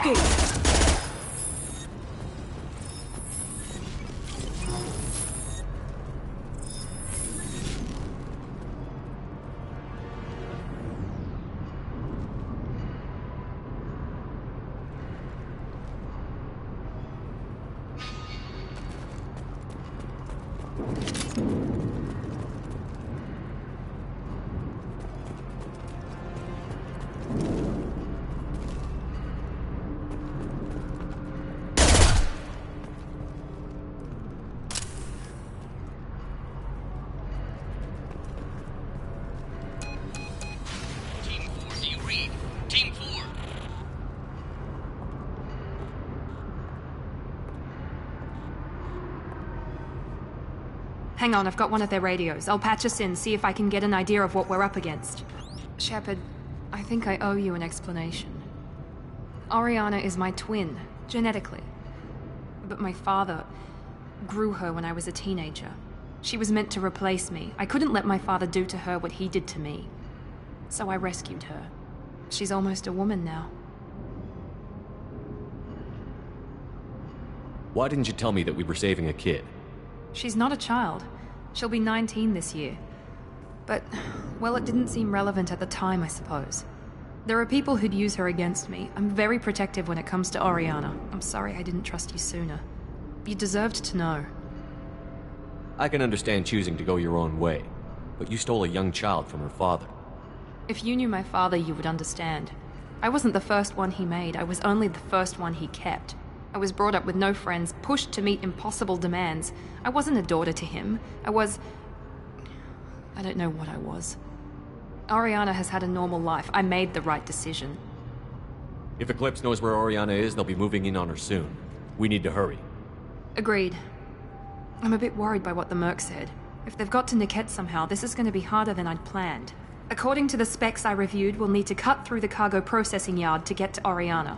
Smoking! Hang on, I've got one of their radios. I'll patch us in, see if I can get an idea of what we're up against. Shepard, I think I owe you an explanation. Oriana is my twin, genetically. But my father grew her when I was a teenager. She was meant to replace me. I couldn't let my father do to her what he did to me. So I rescued her. She's almost a woman now. Why didn't you tell me that we were saving a kid? She's not a child. She'll be 19 this year. But, well, it didn't seem relevant at the time, I suppose. There are people who'd use her against me. I'm very protective when it comes to Oriana. I'm sorry I didn't trust you sooner. You deserved to know. I can understand choosing to go your own way, but you stole a young child from her father. If you knew my father, you would understand. I wasn't the first one he made. I was only the first one he kept. I was brought up with no friends, pushed to meet impossible demands. I wasn't a daughter to him. I don't know what I was. Oriana has had a normal life. I made the right decision. If Eclipse knows where Oriana is, they'll be moving in on her soon. We need to hurry. Agreed. I'm a bit worried by what the Merc said. If they've got to Niket somehow, this is going to be harder than I'd planned. According to the specs I reviewed, we'll need to cut through the cargo processing yard to get to Oriana.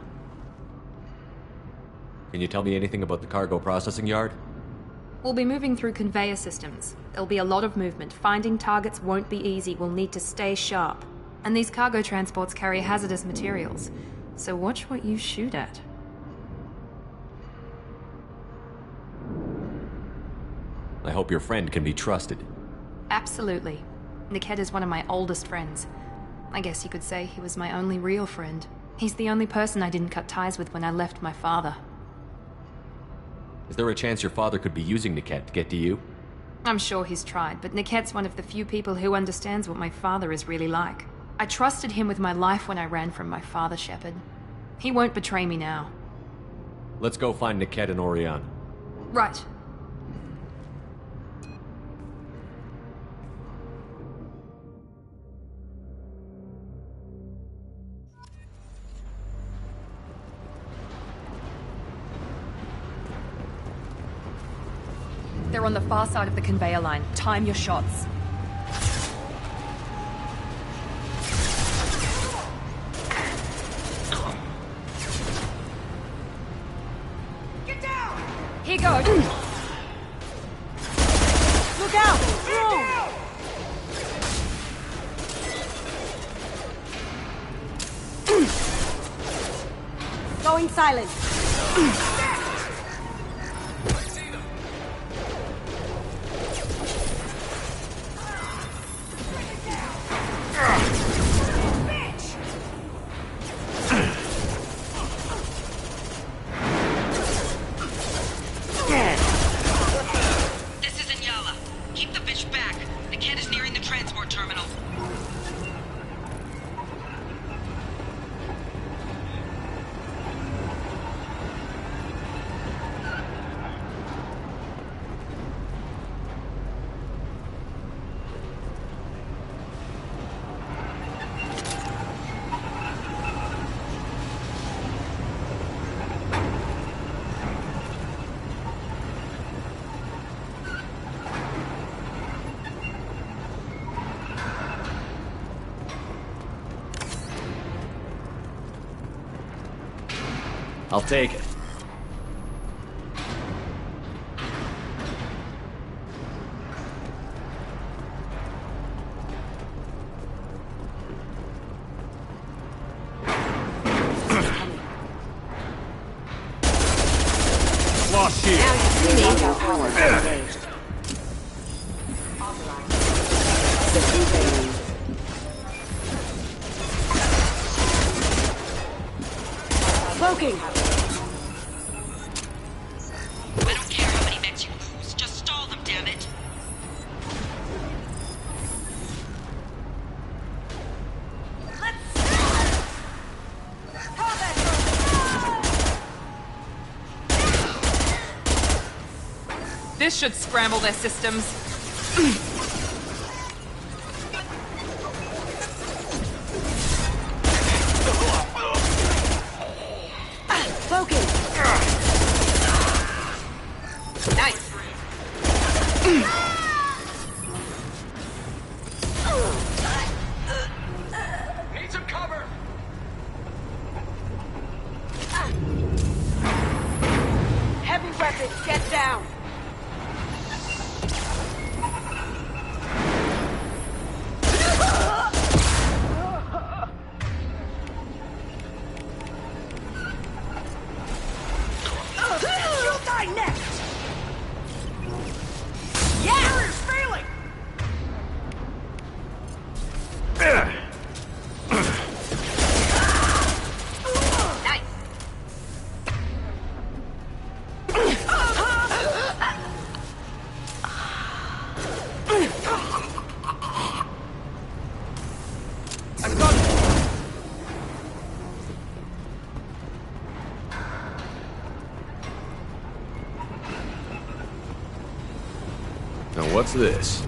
Can you tell me anything about the cargo processing yard? We'll be moving through conveyor systems. There'll be a lot of movement. Finding targets won't be easy. We'll need to stay sharp. And these cargo transports carry hazardous materials. So watch what you shoot at. I hope your friend can be trusted. Niket is one of my oldest friends. I guess you could say he was my only real friend. He's the only person I didn't cut ties with when I left my father. Is there a chance your father could be using Niket to get to you? I'm sure he's tried, but Niket's one of the few people who understands what my father is really like. I trusted him with my life when I ran from my father, Shepard. He won't betray me now. Let's go find Niket and Oriana. Right. They're on the far side of the conveyor line. Time your shots. Get down! Here goes. Look out! Going silent. I'll take it. Lost shield. Now you see me. Power engaged. Authorized. System failing. Cloaking! I don't care how many mechs you lose. Just stall them, damn it. This should scramble their systems. Cloaking! Nice. Need some cover. Heavy weapons, get down! You'll die next! Yeah! Barrier's failing! Nice. I've got it. Now what's this?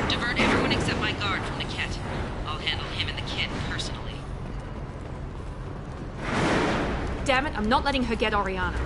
Divert everyone except my guard from the Ket. I'll handle him and the kid personally. Damn it, I'm not letting her get Oriana.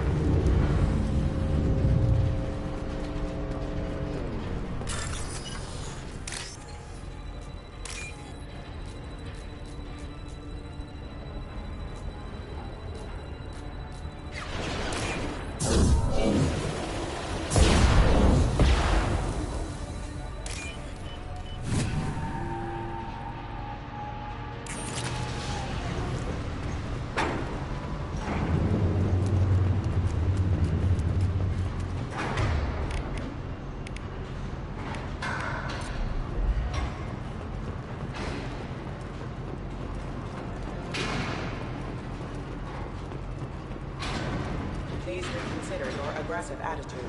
Please reconsider your aggressive attitude.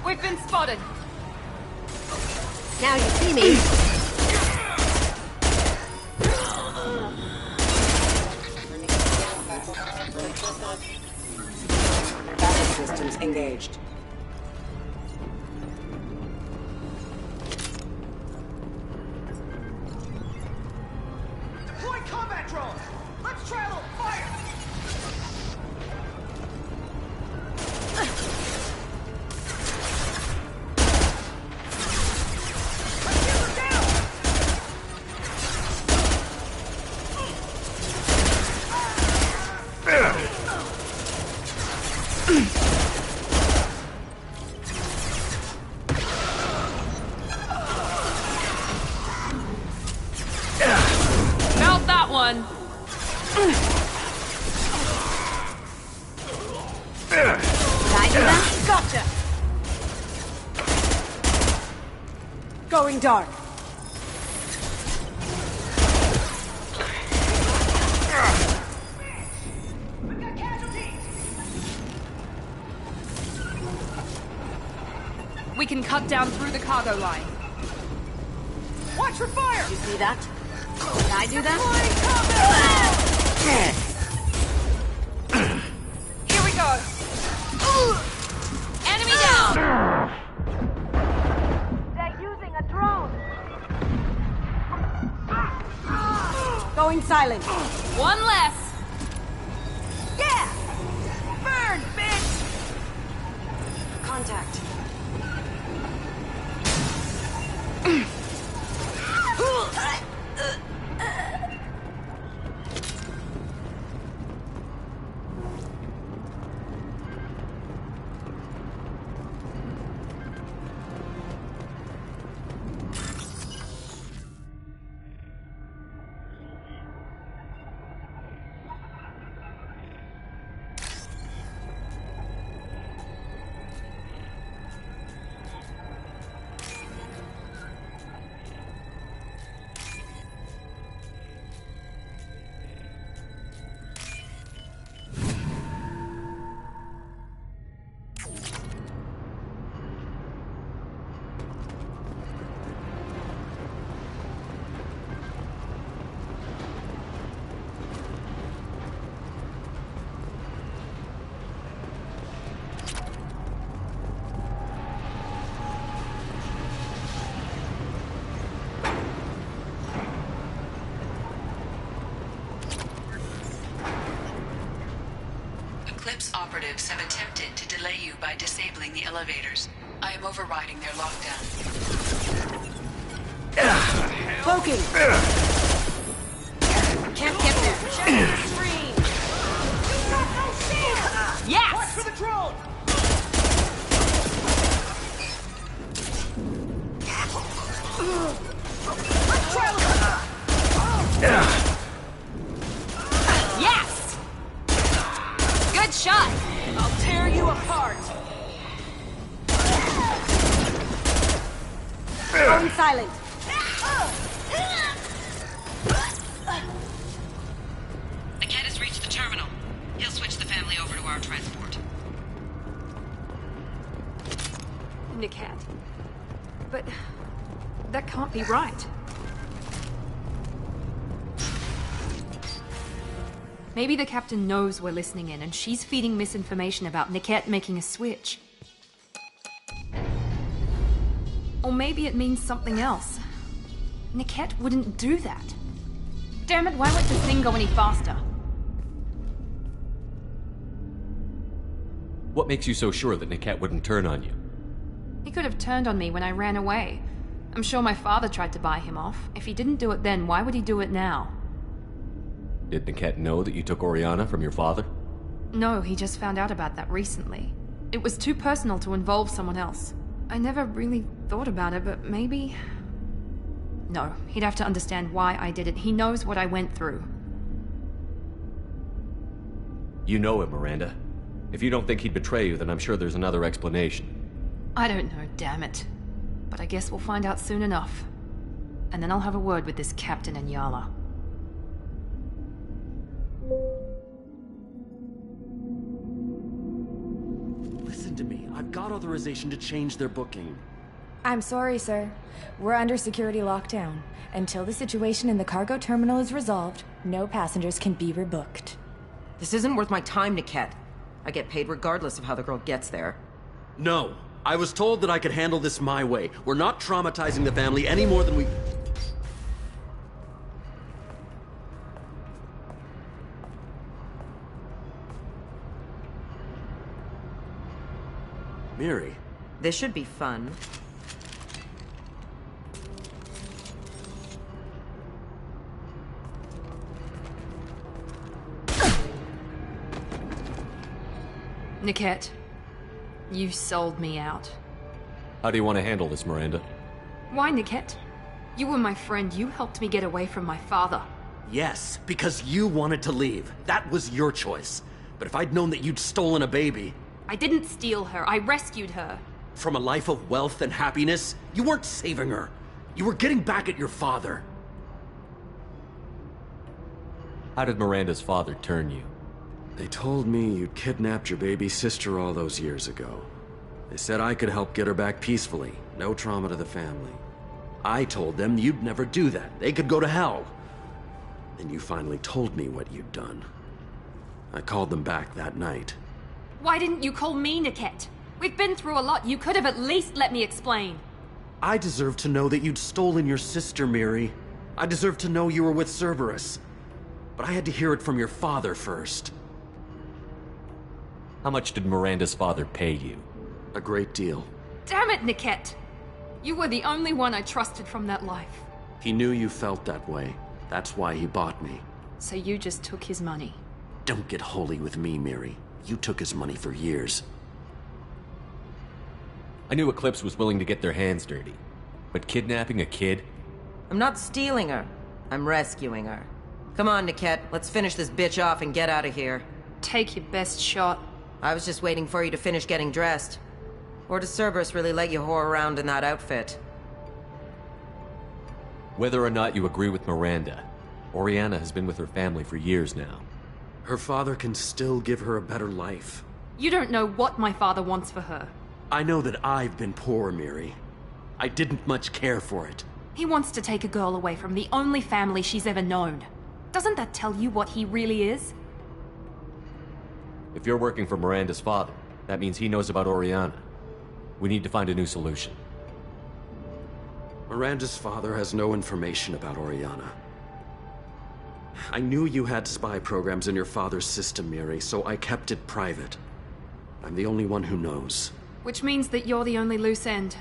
We've been spotted. Now you see me. Battery systems engaged. Deploy combat drones! Let's try a little fire! Let's get her down! Felt that one. Did I do that? Gotcha! Going dark. We've got casualties! We can cut down through the cargo line. Watch for fire! You see that? Did I do that? Here we go. Enemy down. They're using a drone! Going silent. One less. Yeah! Burn, bitch! Contact. Eclipse operatives have attempted to delay you by disabling the elevators. I am overriding their lockdown. Cloaking! Can't get there. Check the screen! You got no shield! Yes! Watch for the drone! Let's try Yes! Good shot! I'll tear you apart! Going silent. The cat has reached the terminal. He'll switch the family over to our transport. Nikat. But that can't be right. Maybe the captain knows we're listening in and she's feeding misinformation about Niket making a switch. Or maybe it means something else. Niket wouldn't do that. Damn it, why won't this thing go any faster? What makes you so sure that Niket wouldn't turn on you? He could have turned on me when I ran away. I'm sure my father tried to buy him off. If he didn't do it then, why would he do it now? Did Niket know that you took Oriana from your father? No, he just found out about that recently. It was too personal to involve someone else. I never really thought about it, but maybe... No, he'd have to understand why I did it. He knows what I went through. You know him, Miranda. If you don't think he'd betray you, then I'm sure there's another explanation. I don't know, damn it. But I guess we'll find out soon enough. And then I'll have a word with this captain and Yala. Listen to me. I've got authorization to change their booking. I'm sorry, sir. We're under security lockdown. Until the situation in the cargo terminal is resolved, no passengers can be rebooked. This isn't worth my time, Niket. I get paid regardless of how the girl gets there. No. I was told that I could handle this my way. We're not traumatizing the family any more than we... Miri. This should be fun. Niket, you sold me out. How do you want to handle this, Miranda? Why, Niket? You were my friend. You helped me get away from my father. Yes, because you wanted to leave. That was your choice. But if I'd known that you'd stolen a baby... I didn't steal her. I rescued her. From a life of wealth and happiness, you weren't saving her. You were getting back at your father. How did Miranda's father turn you? They told me you'd kidnapped your baby sister all those years ago. They said I could help get her back peacefully. No trauma to the family. I told them you'd never do that. They could go to hell. Then you finally told me what you'd done. I called them back that night. Why didn't you call me, Niket? We've been through a lot. You could have at least let me explain. I deserve to know that you'd stolen your sister, Miri. I deserve to know you were with Cerberus. But I had to hear it from your father first. How much did Miranda's father pay you? A great deal. Damn it, Niket! You were the only one I trusted from that life. He knew you felt that way. That's why he bought me. So you just took his money? Don't get holy with me, Miri. You took his money for years. I knew Eclipse was willing to get their hands dirty. But kidnapping a kid? I'm not stealing her. I'm rescuing her. Come on, Niket. Let's finish this bitch off and get out of here. Take your best shot. I was just waiting for you to finish getting dressed. Or does Cerberus really let you whore around in that outfit? Whether or not you agree with Miranda, Oriana has been with her family for years now. Her father can still give her a better life. You don't know what my father wants for her. I know that I've been poor, Miri. I didn't much care for it. He wants to take a girl away from the only family she's ever known. Doesn't that tell you what he really is? If you're working for Miranda's father, that means he knows about Oriana. We need to find a new solution. Miranda's father has no information about Oriana. I knew you had spy programs in your father's system, Miri, so I kept it private. I'm the only one who knows. Which means that you're the only loose end.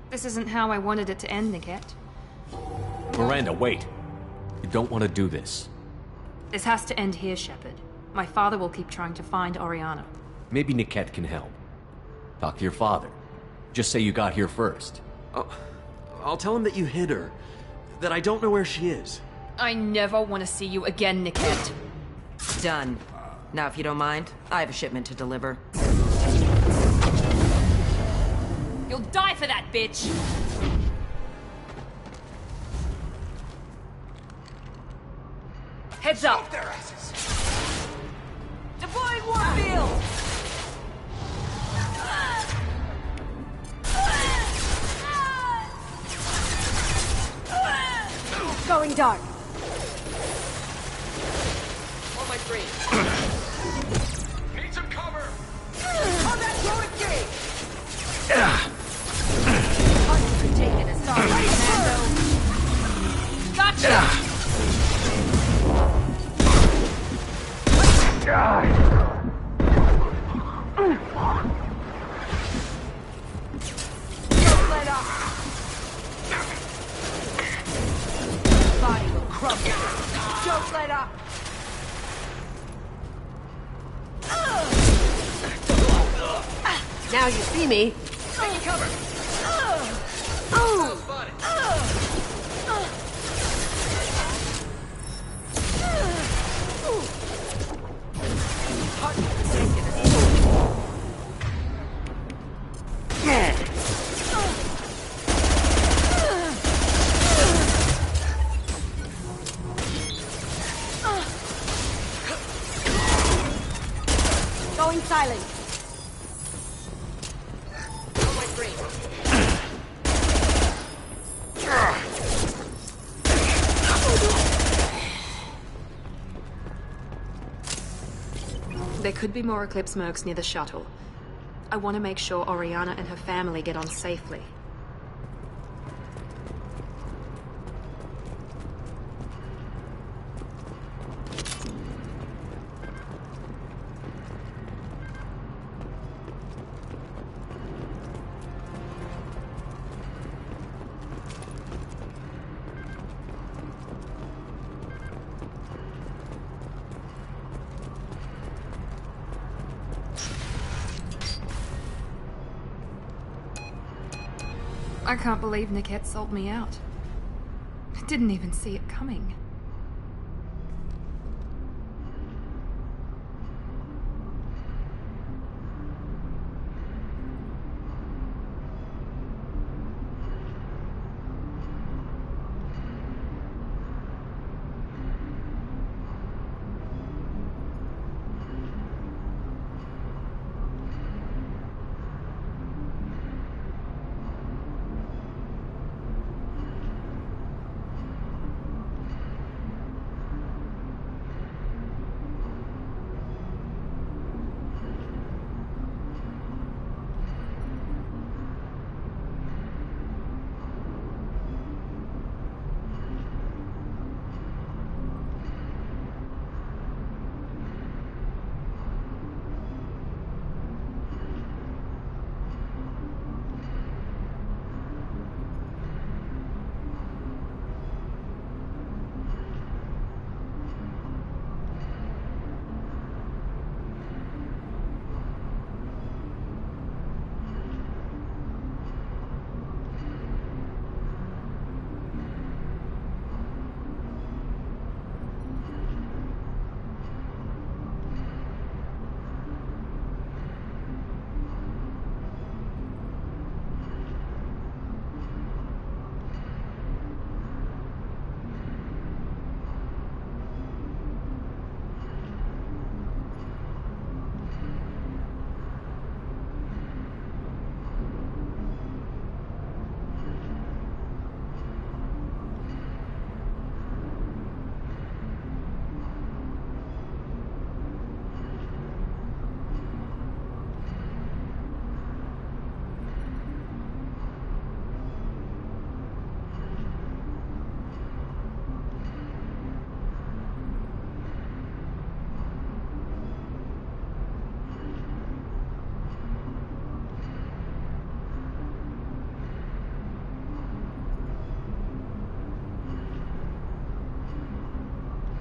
This isn't how I wanted it to end, Niket. Miranda, wait. You don't want to do this. This has to end here, Shepard. My father will keep trying to find Oriana. Maybe Niket can help. Talk to your father. Just say you got here first. I'll tell him that you hid her. That I don't know where she is. I never want to see you again, Niket. Done. Now, if you don't mind, I have a shipment to deliver. You'll die for that, bitch! Heads up! Their asses. Deploying Warfield! Going dark. On my screen. Need some cover. On that throw engage! You're taking us off, Commando. Gotcha! Don't let up! Body will crumble. Don't let up! Now you see me. Taking cover. Oh! Spotted. Going silent. On my screen. There could be more Eclipse mercs near the shuttle. I want to make sure Oriana and her family get on safely. I can't believe Niket sold me out. I didn't even see it coming.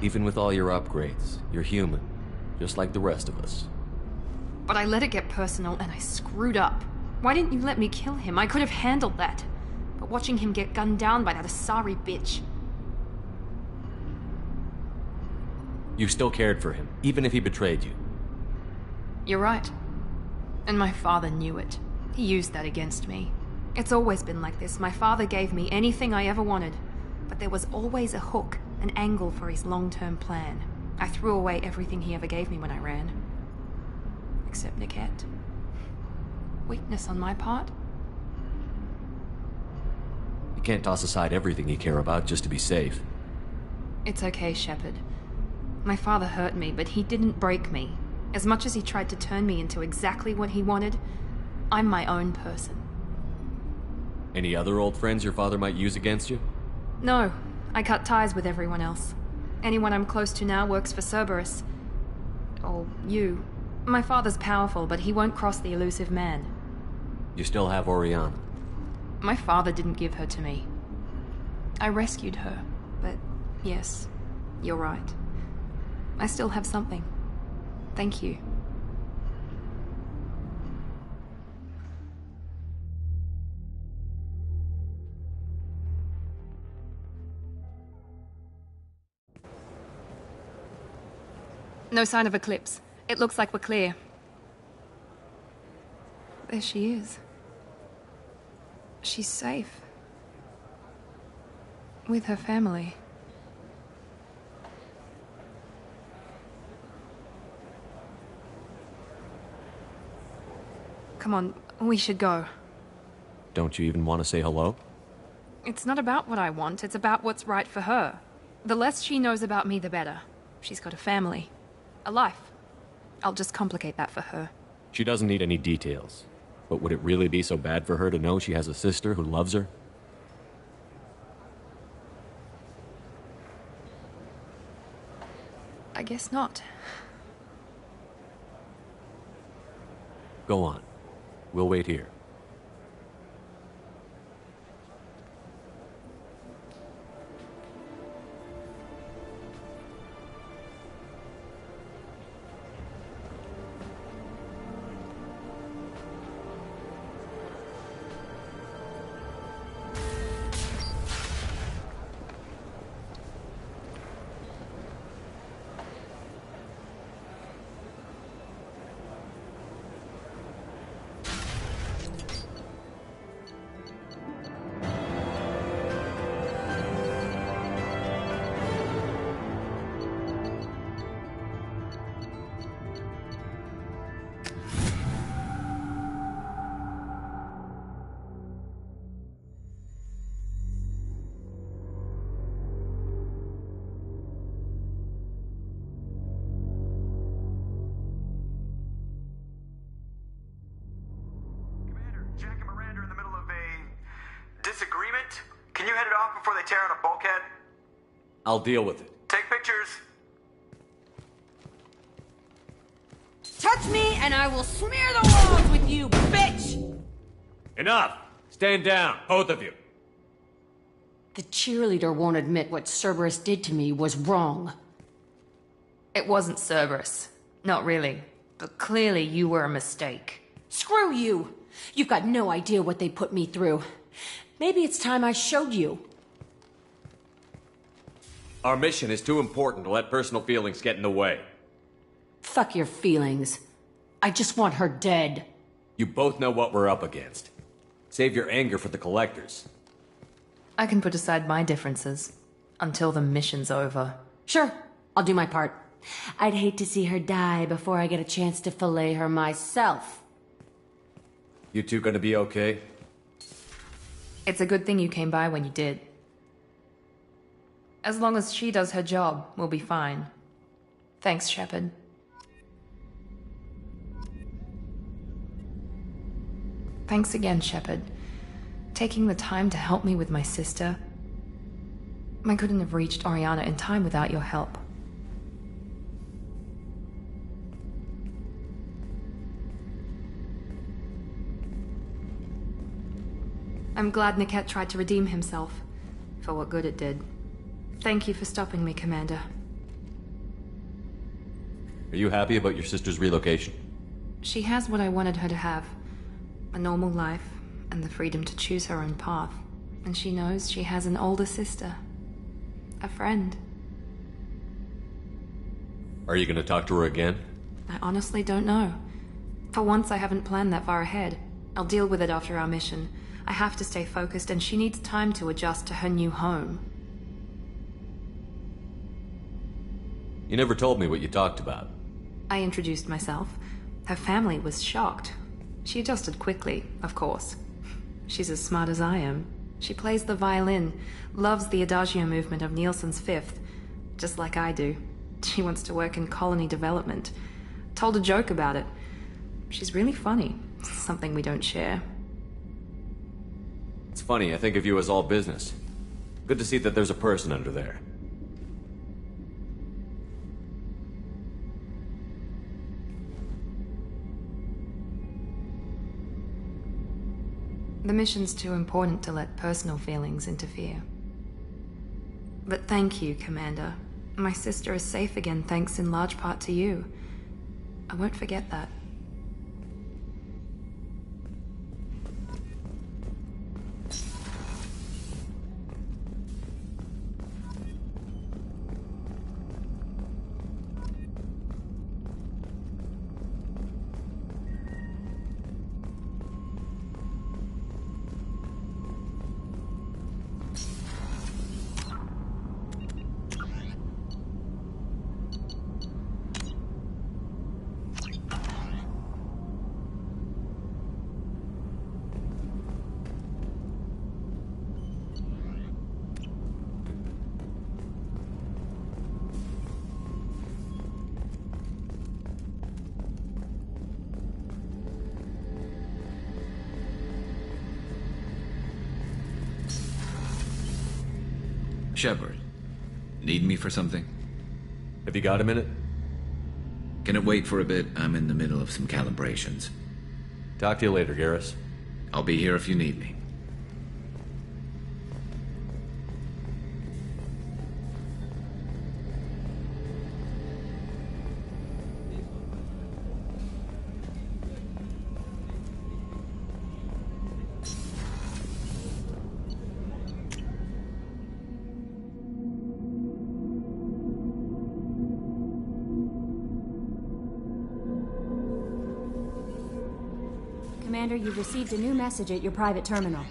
Even with all your upgrades, you're human, just like the rest of us. But I let it get personal and I screwed up. Why didn't you let me kill him? I could have handled that. But watching him get gunned down by that Asari bitch... You still cared for him, even if he betrayed you. You're right. And my father knew it. He used that against me. It's always been like this. My father gave me anything I ever wanted. But there was always a hook, an angle for his long-term plan. I threw away everything he ever gave me when I ran. Except Niket. Weakness on my part? You can't toss aside everything you care about just to be safe. It's okay, Shepard. My father hurt me, but he didn't break me. As much as he tried to turn me into exactly what he wanted, I'm my own person. Any other old friends your father might use against you? No, I cut ties with everyone else. Anyone I'm close to now works for Cerberus. Or you. My father's powerful, but he won't cross the elusive man. You still have Oriana. My father didn't give her to me. I rescued her, but yes, you're right. I still have something. Thank you. No sign of Eclipse. It looks like we're clear. There she is. She's safe. With her family. Come on, we should go. Don't you even want to say hello? It's not about what I want, it's about what's right for her. The less she knows about me, the better. She's got a family. A life. I'll just complicate that for her. She doesn't need any details. But would it really be so bad for her to know she has a sister who loves her? I guess not. Go on. We'll wait here. Disagreement? Can you head it off before they tear out a bulkhead? I'll deal with it. Take pictures. Touch me and I will smear the walls with you, bitch! Enough! Stand down, both of you. The cheerleader won't admit what Cerberus did to me was wrong. It wasn't Cerberus. Not really. But clearly you were a mistake. Screw you! You've got no idea what they put me through. Maybe it's time I showed you. Our mission is too important to let personal feelings get in the way. Fuck your feelings. I just want her dead. You both know what we're up against. Save your anger for the collectors. I can put aside my differences. Until the mission's over. Sure, I'll do my part. I'd hate to see her die before I get a chance to fillet her myself. You two gonna be okay? It's a good thing you came by when you did. As long as she does her job, we'll be fine. Thanks, Shepard. Thanks again, Shepard. Taking the time to help me with my sister. I couldn't have reached Oriana in time without your help. I'm glad Niket tried to redeem himself, for what good it did. Thank you for stopping me, Commander. Are you happy about your sister's relocation? She has what I wanted her to have. A normal life, and the freedom to choose her own path. And she knows she has an older sister. A friend. Are you gonna talk to her again? I honestly don't know. For once, I haven't planned that far ahead. I'll deal with it after our mission. I have to stay focused, and she needs time to adjust to her new home. You never told me what you talked about. I introduced myself. Her family was shocked. She adjusted quickly, of course. She's as smart as I am. She plays the violin, loves the adagio movement of Nielsen's Fifth, just like I do. She wants to work in colony development. Told a joke about it. She's really funny. Something we don't share. It's funny, I think of you as all business. Good to see that there's a person under there. The mission's too important to let personal feelings interfere. But thank you, Commander. My sister is safe again thanks in large part to you. I won't forget that. Shepard, need me for something? Have you got a minute? Can it wait for a bit? I'm in the middle of some calibrations. Talk to you later, Garrus. I'll be here if you need me. Commander, you've received a new message at your private terminal.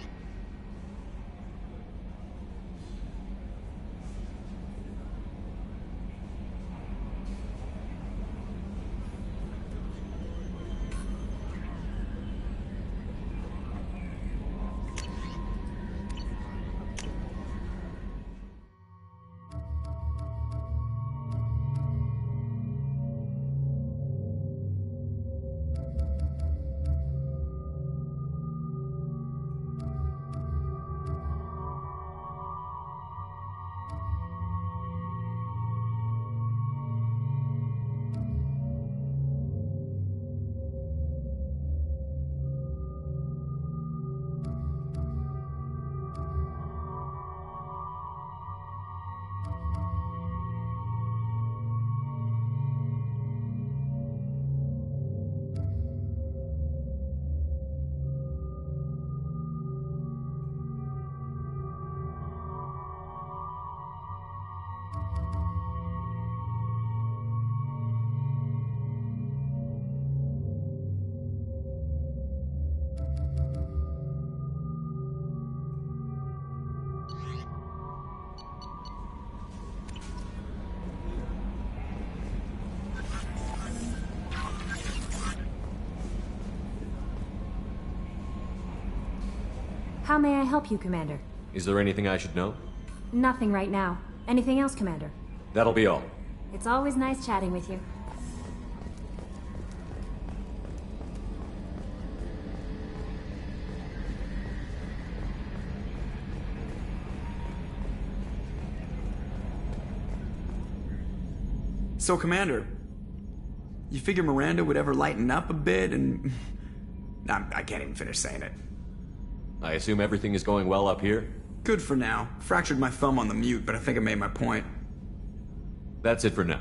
How may I help you, Commander? Is there anything I should know? Nothing right now. Anything else, Commander? That'll be all. It's always nice chatting with you. So, Commander, you figure Miranda would ever lighten up a bit and... I can't even finish saying it. I assume everything is going well up here? Good for now. Fractured my thumb on the mute, but I think I made my point. That's it for now.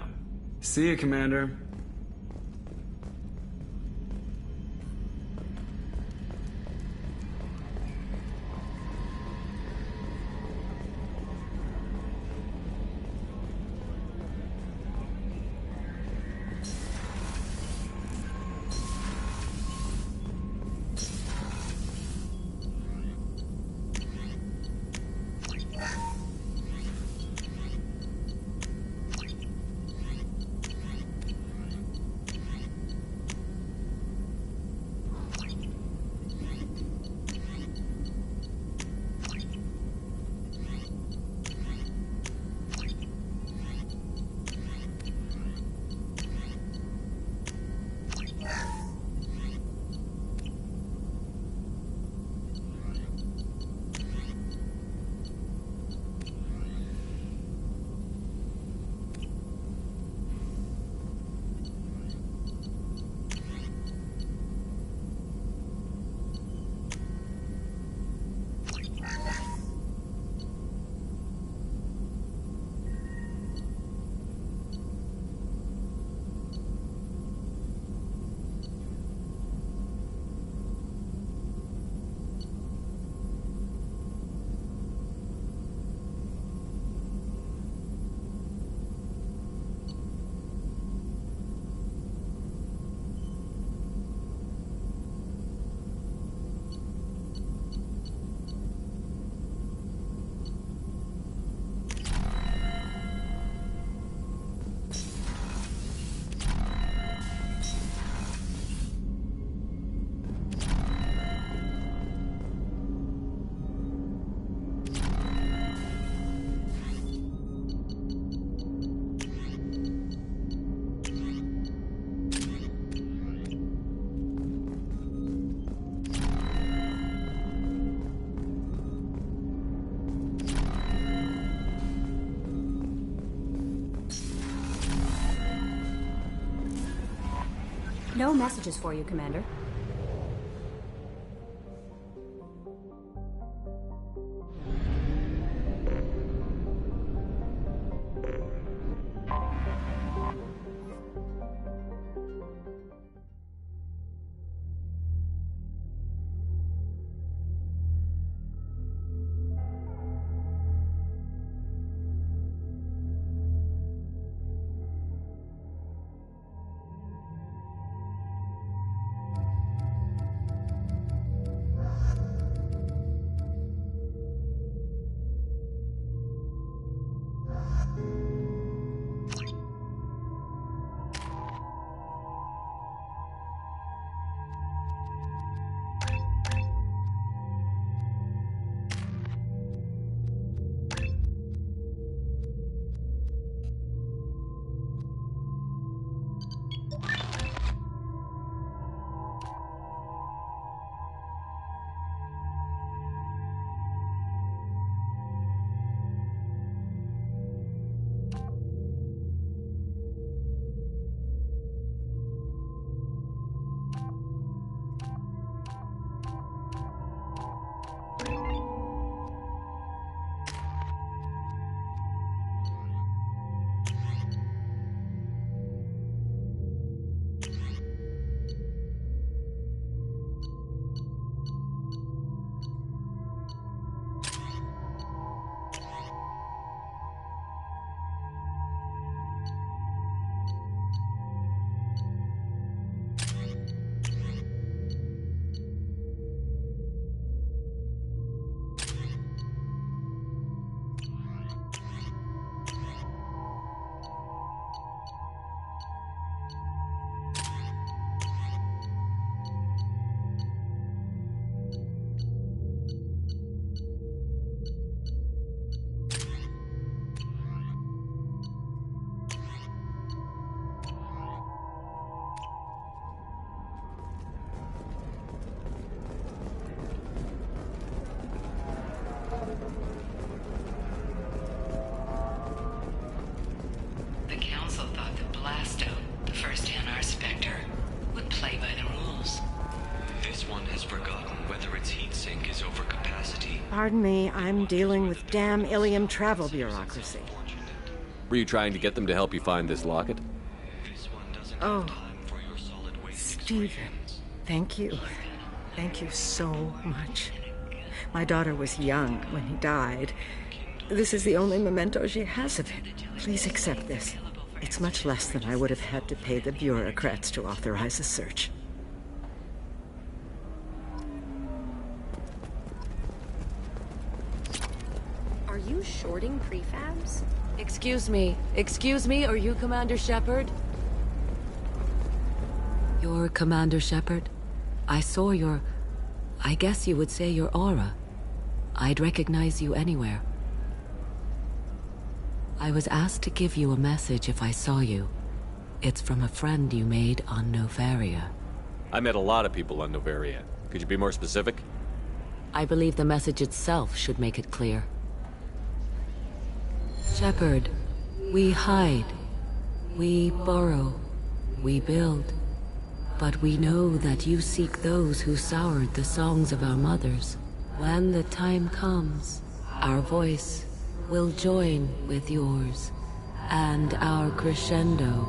See you, Commander. No messages for you, Commander. The Council thought that Blasto, the first NR Spectre, would play by the rules. This one has forgotten whether its heat sink is over capacity. Pardon me, I'm dealing with damn Ilium travel bureaucracy. Were you trying to get them to help you find this locket? Oh, Stephen, thank you. Thank you so much. My daughter was young when he died. This is the only memento she has of him. Please accept this. It's much less than I would have had to pay the bureaucrats to authorize a search. Are you shorting prefabs? Excuse me, are you Commander Shepard? You're Commander Shepard? I saw I guess you would say your aura. I'd recognize you anywhere. I was asked to give you a message if I saw you. It's from a friend you made on Novaria. I met a lot of people on Novaria. Could you be more specific? I believe the message itself should make it clear. Shepard, we hide. We borrow. We build. But we know that you seek those who soured the songs of our mothers. When the time comes, our voice will join with yours, and our crescendo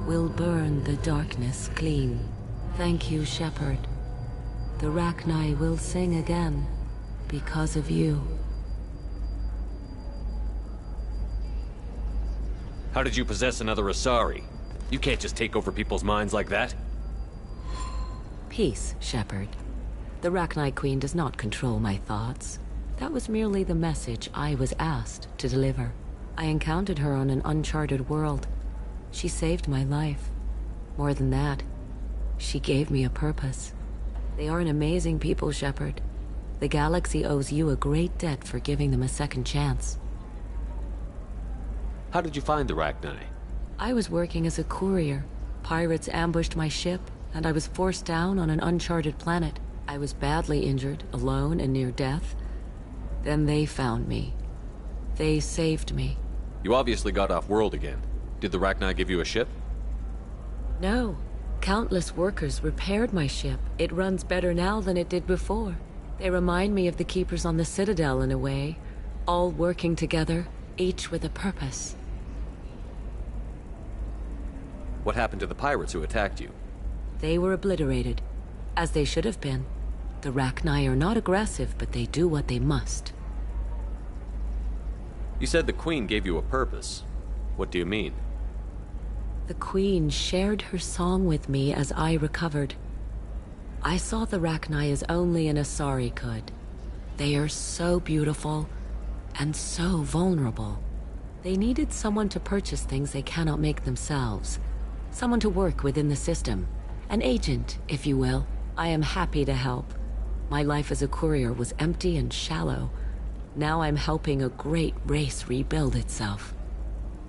will burn the darkness clean. Thank you, Shepard. The Rachni will sing again because of you. How did you possess another Asari? You can't just take over people's minds like that. Peace, Shepard. The Rachni Queen does not control my thoughts. That was merely the message I was asked to deliver. I encountered her on an uncharted world. She saved my life. More than that, she gave me a purpose. They are an amazing people, Shepard. The galaxy owes you a great debt for giving them a second chance. How did you find the Rachni? I was working as a courier. Pirates ambushed my ship, and I was forced down on an uncharted planet. I was badly injured, alone and near death. Then they found me. They saved me. You obviously got off-world again. Did the Rachni give you a ship? No. Countless workers repaired my ship. It runs better now than it did before. They remind me of the Keepers on the Citadel in a way, all working together, each with a purpose. What happened to the pirates who attacked you? They were obliterated, as they should have been. The Rachni are not aggressive, but they do what they must. You said the Queen gave you a purpose. What do you mean? The Queen shared her song with me as I recovered. I saw the Rachni as only an Asari could. They are so beautiful and so vulnerable. They needed someone to purchase things they cannot make themselves. Someone to work within the system. An agent, if you will. I am happy to help. My life as a courier was empty and shallow. Now I'm helping a great race rebuild itself.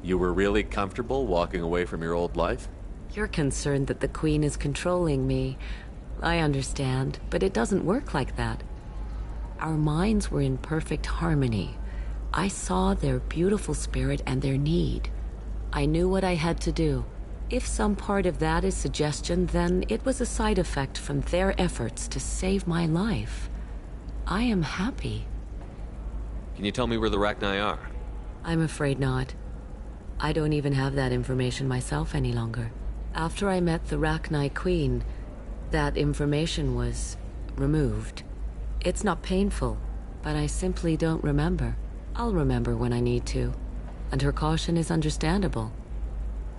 You were really comfortable walking away from your old life? You're concerned that the Queen is controlling me. I understand, but it doesn't work like that. Our minds were in perfect harmony. I saw their beautiful spirit and their need. I knew what I had to do. If some part of that is suggestion, then it was a side effect from their efforts to save my life. I am happy. Can you tell me where the Rachni are? I'm afraid not. I don't even have that information myself any longer. After I met the Rachni Queen, that information was removed. It's not painful, but I simply don't remember. I'll remember when I need to, and her caution is understandable.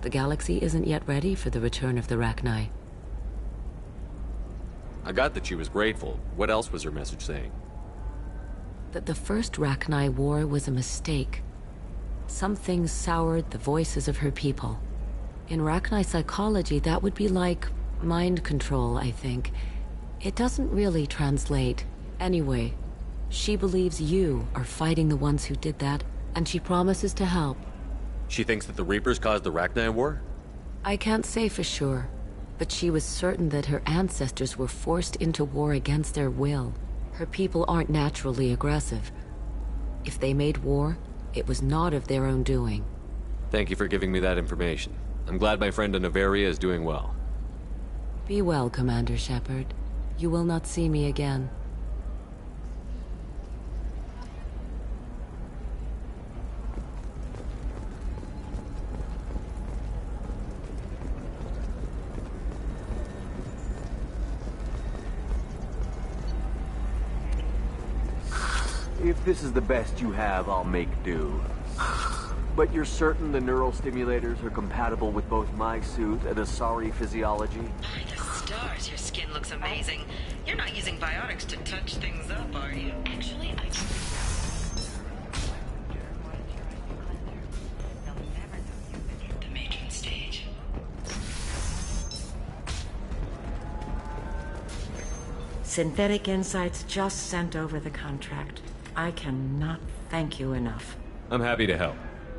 The galaxy isn't yet ready for the return of the Rachni. I got that she was grateful. What else was her message saying? That the first Rachni war was a mistake. Something soured the voices of her people. In Rachni psychology, that would be like mind control, I think. It doesn't really translate. Anyway, she believes you are fighting the ones who did that, and she promises to help. She thinks that the Reapers caused the Rachni War? I can't say for sure, but she was certain that her ancestors were forced into war against their will. Her people aren't naturally aggressive. If they made war, it was not of their own doing. Thank you for giving me that information. I'm glad my friend in Noveria is doing well. Be well, Commander Shepard. You will not see me again. If this is the best you have, I'll make do. But you're certain the neural stimulators are compatible with both my suit and Asari physiology? By the stars, your skin looks amazing. You're not using biotics to touch things up, are you? Actually, I do. The matron stage. Synthetic Insights just sent over the contract. I cannot thank you enough. I'm happy to help.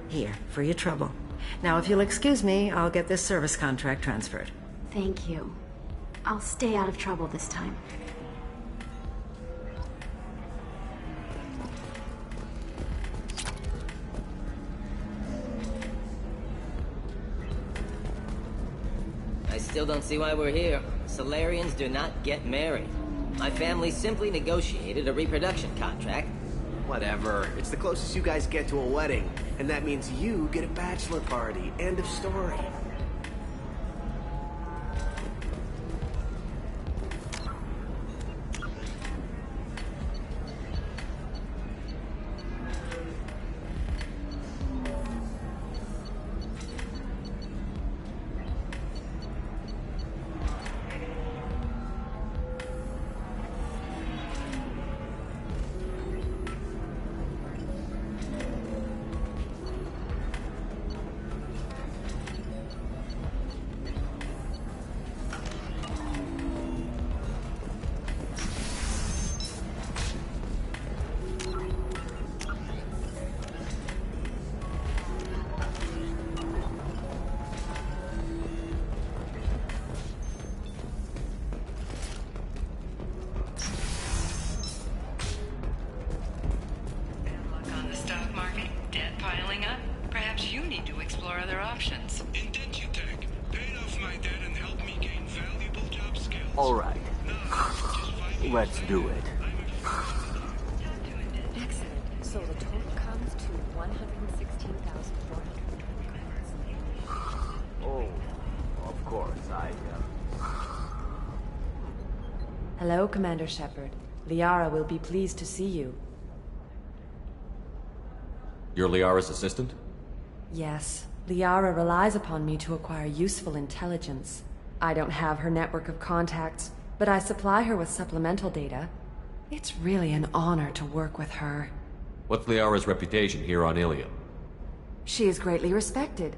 Here, for your trouble. Now, if you'll excuse me, I'll get this service contract transferred. Thank you. I'll stay out of trouble this time. I still don't see why we're here. Solarians do not get married. My family simply negotiated a reproduction contract. Whatever. It's the closest you guys get to a wedding. And that means you get a bachelor party. End of story. Perhaps you need to explore other options. Indentutech. Paid off my debt and helped me gain All right. Let's do it. Excellent. So the total comes to 116,400. Oh, of course, Hello, Commander Shepard. Liara will be pleased to see you. You're Liara's assistant? Yes. Liara relies upon me to acquire useful intelligence. I don't have her network of contacts, but I supply her with supplemental data. It's really an honor to work with her. What's Liara's reputation here on Ilium? She is greatly respected.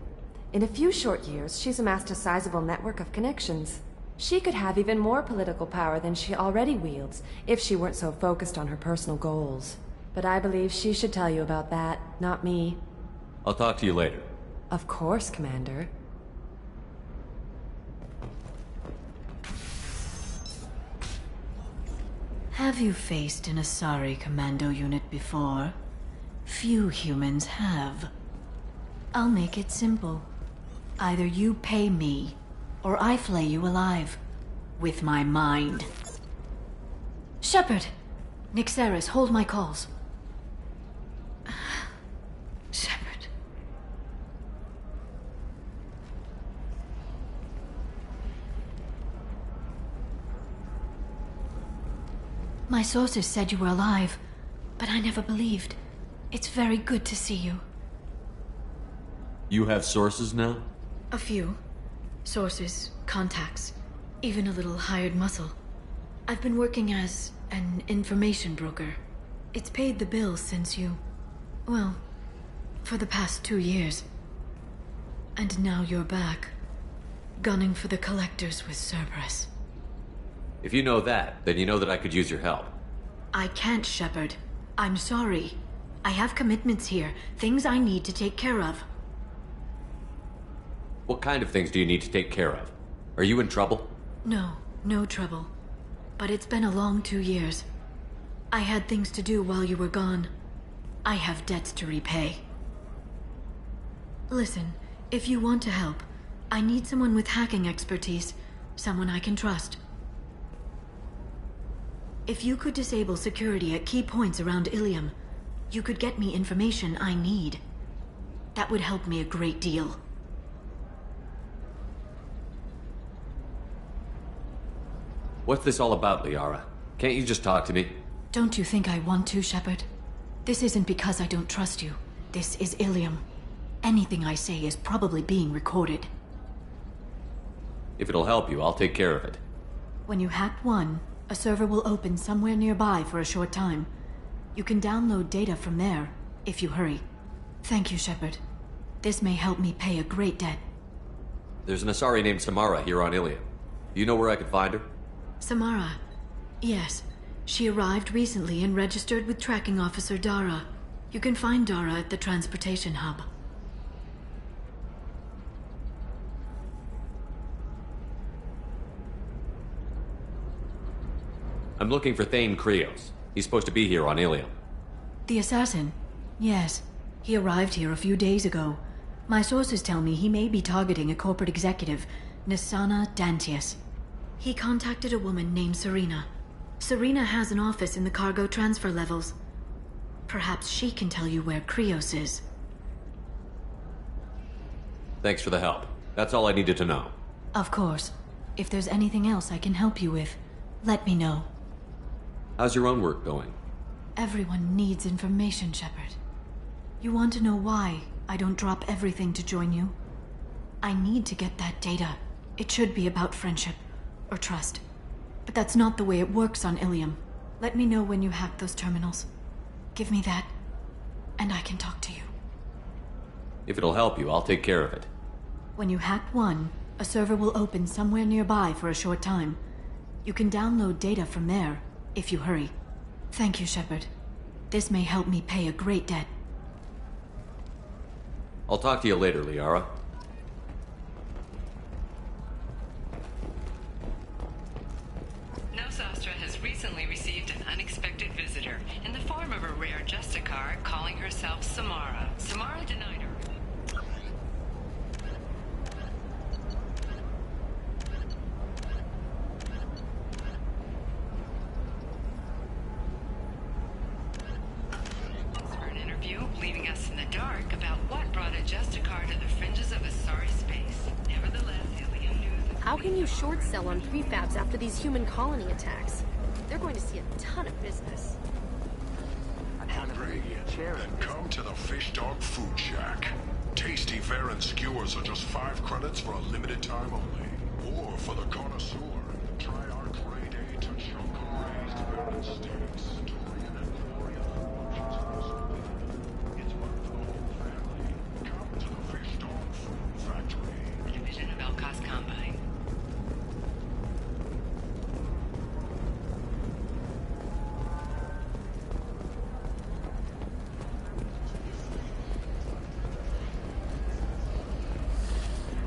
In a few short years, she's amassed a sizable network of connections. She could have even more political power than she already wields, if she weren't so focused on her personal goals. But I believe she should tell you about that, not me. I'll talk to you later. Of course, Commander. Have you faced an Asari commando unit before? Few humans have. I'll make it simple. Either you pay me, or I flay you alive. With my mind. Shepard! Nixeris, hold my calls. Shepard. My sources said you were alive, but I never believed. It's very good to see you. You have sources now? A few. Sources, contacts, even a little hired muscle. I've been working as an information broker. It's paid the bills since you... well, for the past 2 years. And now you're back, gunning for the Collectors with Cerberus. If you know that, then you know that I could use your help. I can't, Shepard. I'm sorry. I have commitments here, things I need to take care of. What kind of things do you need to take care of? Are you in trouble? No, no trouble. But it's been a long 2 years. I had things to do while you were gone. I have debts to repay. Listen, if you want to help, I need someone with hacking expertise. Someone I can trust. If you could disable security at key points around Ilium, you could get me information I need. That would help me a great deal. What's this all about, Liara? Can't you just talk to me? Don't you think I want to, Shepard? This isn't because I don't trust you. This is Ilium. Anything I say is probably being recorded. If it'll help you, I'll take care of it. When you hack one, a server will open somewhere nearby for a short time. You can download data from there, if you hurry. Thank you, Shepard. This may help me pay a great debt. There's an Asari named Samara here on Ilium. Do you know where I could find her? Samara. Yes. She arrived recently and registered with Tracking Officer Dara. You can find Dara at the transportation hub. I'm looking for Thane Krios. He's supposed to be here on Ilium. The assassin? Yes. He arrived here a few days ago. My sources tell me he may be targeting a corporate executive, Nisana Dantius. He contacted a woman named Serena. Serena has an office in the cargo transfer levels. Perhaps she can tell you where Krios is. Thanks for the help. That's all I needed to know. Of course. If there's anything else I can help you with, let me know. How's your own work going? Everyone needs information, Shepard. You want to know why I don't drop everything to join you? I need to get that data. It should be about friendship. Or trust. But that's not the way it works on Ilium. Let me know when you hack those terminals. Give me that, and I can talk to you. If it'll help you, I'll take care of it. When you hack one, a server will open somewhere nearby for a short time. You can download data from there, if you hurry. Thank you, Shepard. This may help me pay a great debt. I'll talk to you later, Liara. Nosastra has recently received an unexpected visitor in the form of a rare Justicar calling herself Samara. Samara denied her. leaving us in the dark about what brought a Justicar to the fringes of Asari space. Nevertheless, Ilium knew the... How can you short sell on prefabs after these human colony attacks? They're going to see a ton of business. Hungry? Then come to the Fish Dog Food Shack. Tasty Varen skewers are just 5 credits for a limited time only. Or for the connoisseur, try our grade A to choco raised Varen steaks. Dorian and Florian options for this week. It's one for the whole family. Come to the Fish Dog Food Factory. Division of Elkos Combine.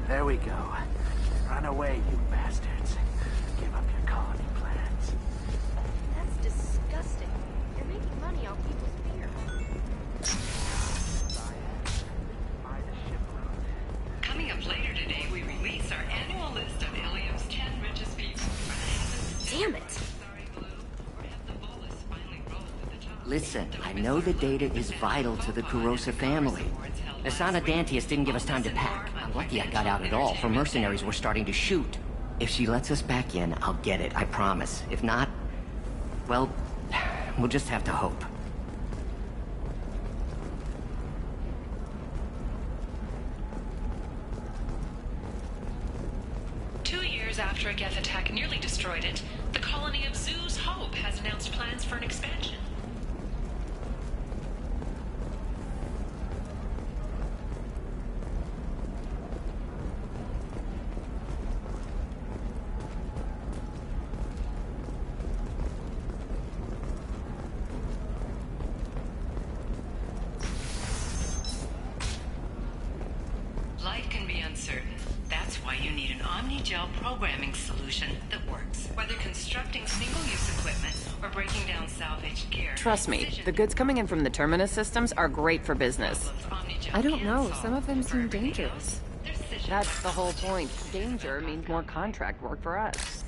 There we go. Run away, you bastards. Give up your colony plans. That's disgusting. You're making money off people's fear. Coming up later today, we release our annual list of Ilium's 10 richest people. Damn it! Listen, I know the data is vital to the Kurosa family. Asana Dantius didn't give us time to pack. I'm lucky I got out at all, for mercenaries were starting to shoot. If she lets us back in, I'll get it, I promise. If not, well, we'll just have to hope. After a Geth attack nearly destroyed it, the colony of Zoo's Hope has announced plans for an expansion. Life can be uncertain. That's why you need an Omni-Gel programming solution that works. Whether constructing single-use equipment or breaking down salvaged gear. Trust me, the goods coming in from the Terminus systems are great for business. I don't know. Some of them seem dangerous. That's the whole point. Danger means more contract work for us.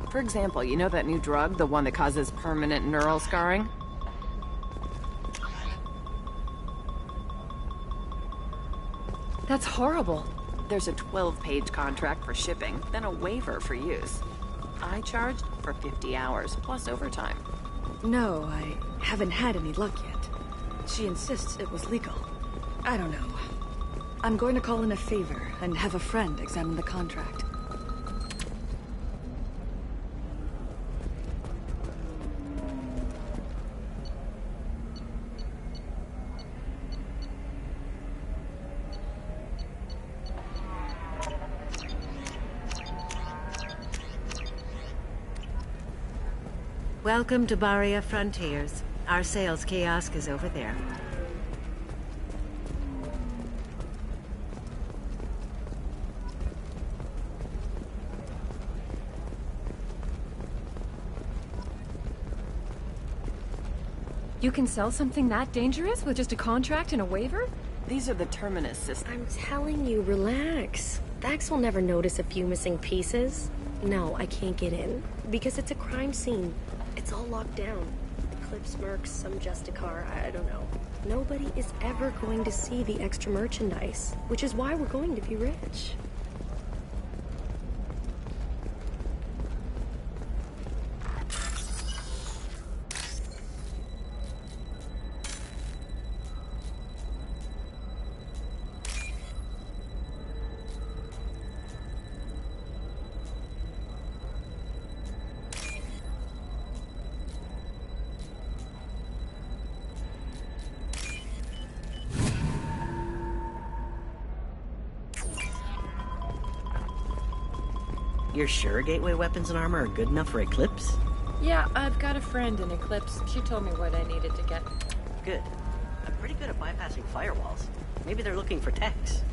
For example, you know that new drug, the one that causes permanent neural scarring? That's horrible. There's a 12-page contract for shipping, then a waiver for use. I charged for 50 hours, plus overtime. No, I haven't had any luck yet. She insists it was legal. I don't know. I'm going to call in a favor and have a friend examine the contract. Welcome to Baria Frontiers. Our sales kiosk is over there. You can sell something that dangerous with just a contract and a waiver? These are the Terminus systems. I'm telling you, relax. Vax will never notice a few missing pieces. No, I can't get in. Because it's a crime scene. It's all locked down. Eclipse mercs, some Justicar, I don't know. Nobody is ever going to see the extra merchandise, which is why we're going to be rich. You're sure gateway weapons and armor are good enough for Eclipse? Yeah, I've got a friend in Eclipse. She told me what I needed to get. Good. I'm pretty good at bypassing firewalls. Maybe they're looking for techs.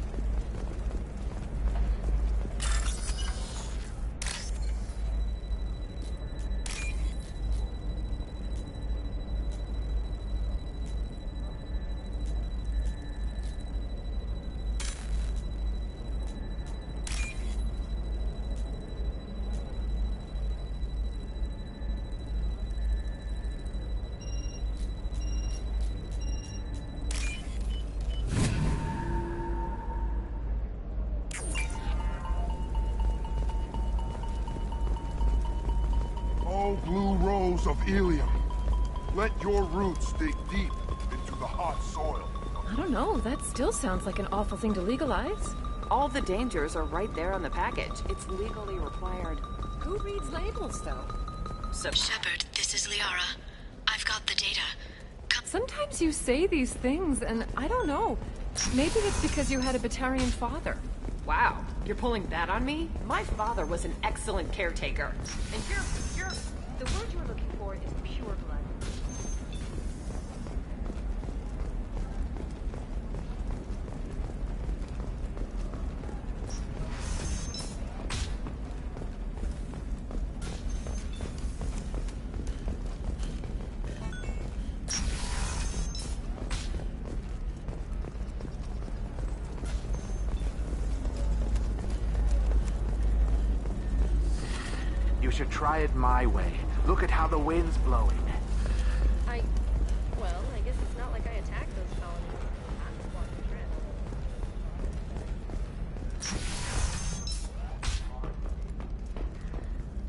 Blue rose of Ilium. Let your roots dig deep into the hot soil. I don't know, that still sounds like an awful thing to legalize. All the dangers are right there on the package. It's legally required. Who reads labels, though? So, Shepard, this is Liara. I've got the data. Sometimes you say these things, and I don't know. Maybe it's because you had a Batarian father. Wow, you're pulling that on me? My father was an excellent caretaker. And you're... The word you're looking for is pure blood. You should try it my way. Look at how the wind's blowing. Well, I guess it's not like I attacked those colonies. I'm just walking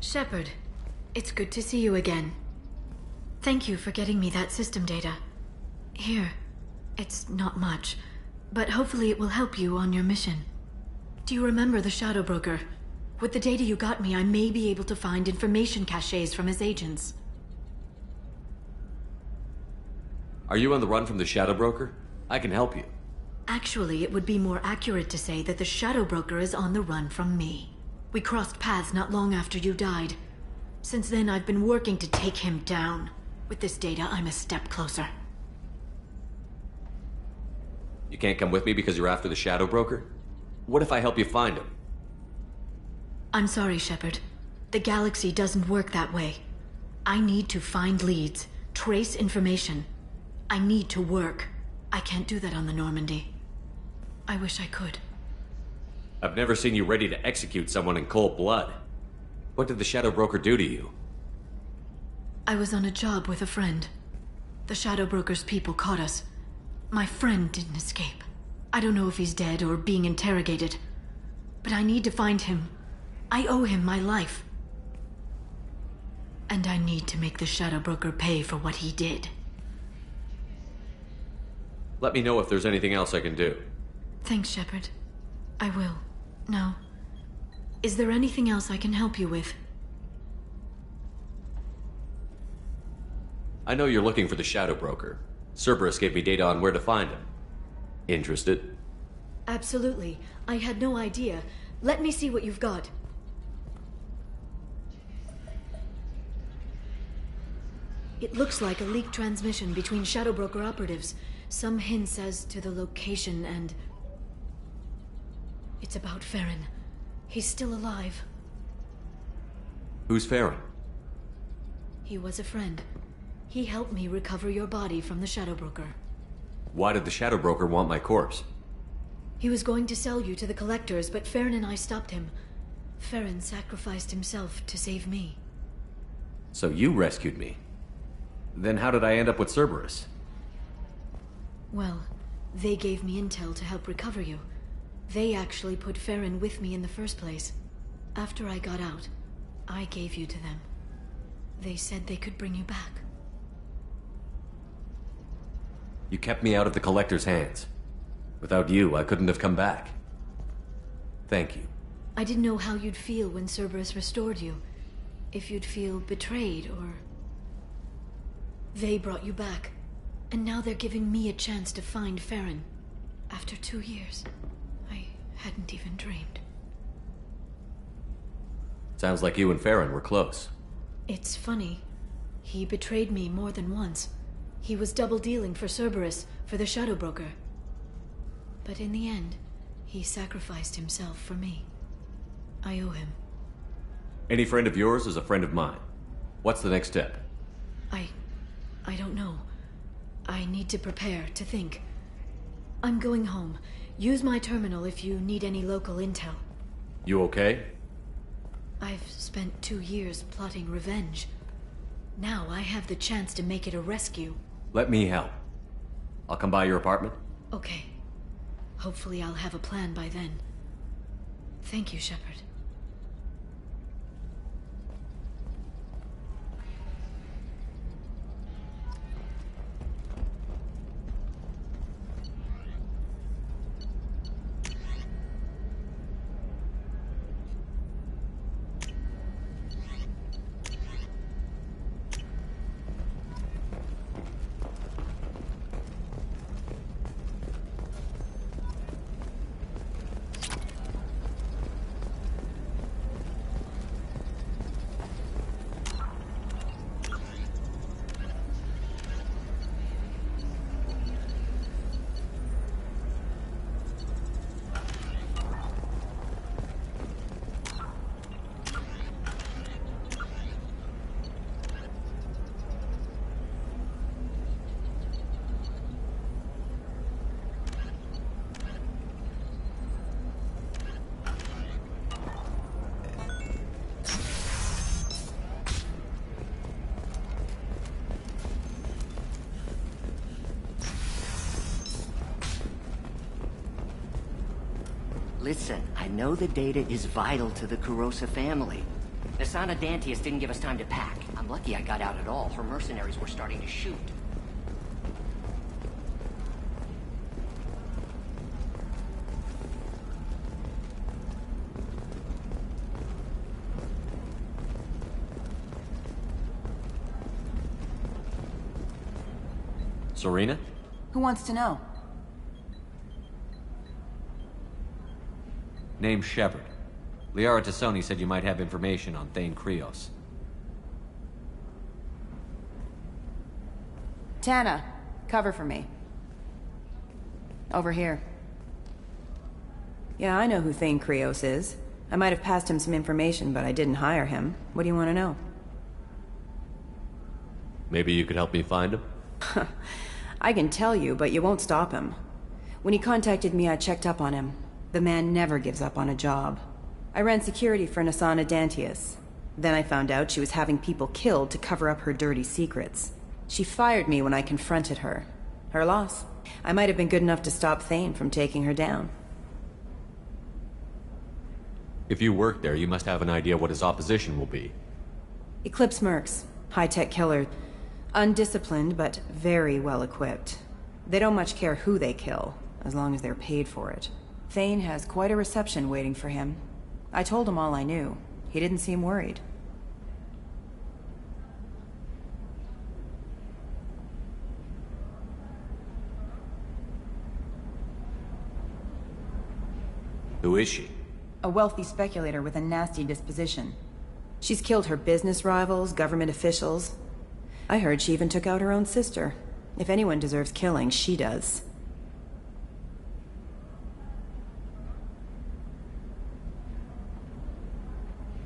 the Shepard, it's good to see you again. Thank you for getting me that system data. Here, it's not much, but hopefully it will help you on your mission. Do you remember the Shadow Broker? With the data you got me, I may be able to find information caches from his agents. Are you on the run from the Shadow Broker? I can help you. Actually, it would be more accurate to say that the Shadow Broker is on the run from me. We crossed paths not long after you died. Since then, I've been working to take him down. With this data, I'm a step closer. You can't come with me because you're after the Shadow Broker? What if I help you find him? I'm sorry, Shepard. The galaxy doesn't work that way. I need to find leads, trace information. I need to work. I can't do that on the Normandy. I wish I could. I've never seen you ready to execute someone in cold blood. What did the Shadow Broker do to you? I was on a job with a friend. The Shadow Broker's people caught us. My friend didn't escape. I don't know if he's dead or being interrogated. But I need to find him. I owe him my life. And I need to make the Shadow Broker pay for what he did. Let me know if there's anything else I can do. Thanks, Shepard. I will. Now, is there anything else I can help you with? I know you're looking for the Shadow Broker. Cerberus gave me data on where to find him. Interested? Absolutely. I had no idea. Let me see what you've got. It looks like a leaked transmission between Shadow Broker operatives. Some hints as to the location and... It's about Farron. He's still alive. Who's Farron? He was a friend. He helped me recover your body from the Shadow Broker. Why did the Shadow Broker want my corpse? He was going to sell you to the Collectors, but Farron and I stopped him. Farron sacrificed himself to save me. So you rescued me. Then how did I end up with Cerberus? Well, they gave me intel to help recover you. They actually put Farron with me in the first place. After I got out, I gave you to them. They said they could bring you back. You kept me out of the Collector's hands. Without you, I couldn't have come back. Thank you. I didn't know how you'd feel when Cerberus restored you. If you'd feel betrayed, or... They brought you back. And now they're giving me a chance to find Farron. After 2 years. I hadn't even dreamed. Sounds like you and Farron were close. It's funny. He betrayed me more than once. He was double-dealing for Cerberus, for the Shadow Broker. But in the end, he sacrificed himself for me. I owe him. Any friend of yours is a friend of mine. What's the next step? I don't know. I need to prepare, to think. I'm going home. Use my terminal if you need any local intel. You okay? I've spent 2 years plotting revenge. Now I have the chance to make it a rescue. Let me help. I'll come by your apartment. Okay. Hopefully I'll have a plan by then. Thank you, Shepard. Listen, I know the data is vital to the Kurosa family. Asana Dantius didn't give us time to pack. I'm lucky I got out at all. Her mercenaries were starting to shoot. Serena? Who wants to know? Name's Shepard. Liara Tassoni said you might have information on Thane Krios. Tana, cover for me. Over here. Yeah, I know who Thane Krios is. I might have passed him some information, but I didn't hire him. What do you want to know? Maybe you could help me find him? I can tell you, but you won't stop him. When he contacted me, I checked up on him. The man never gives up on a job. I ran security for Asana Dantius. Then I found out she was having people killed to cover up her dirty secrets. She fired me when I confronted her. Her loss. I might have been good enough to stop Thane from taking her down. If you work there, you must have an idea what his opposition will be. Eclipse mercs. High-tech killer. Undisciplined, but very well-equipped. They don't much care who they kill, as long as they're paid for it. Thane has quite a reception waiting for him. I told him all I knew. He didn't seem worried. Who is she? A wealthy speculator with a nasty disposition. She's killed her business rivals, government officials. I heard she even took out her own sister. If anyone deserves killing, she does.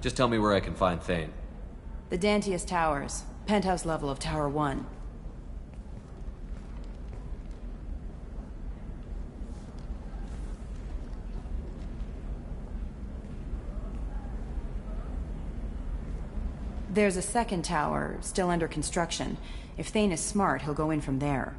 Just tell me where I can find Thane. The Dantius Towers. Penthouse level of Tower 1. There's a second tower, still under construction. If Thane is smart, he'll go in from there.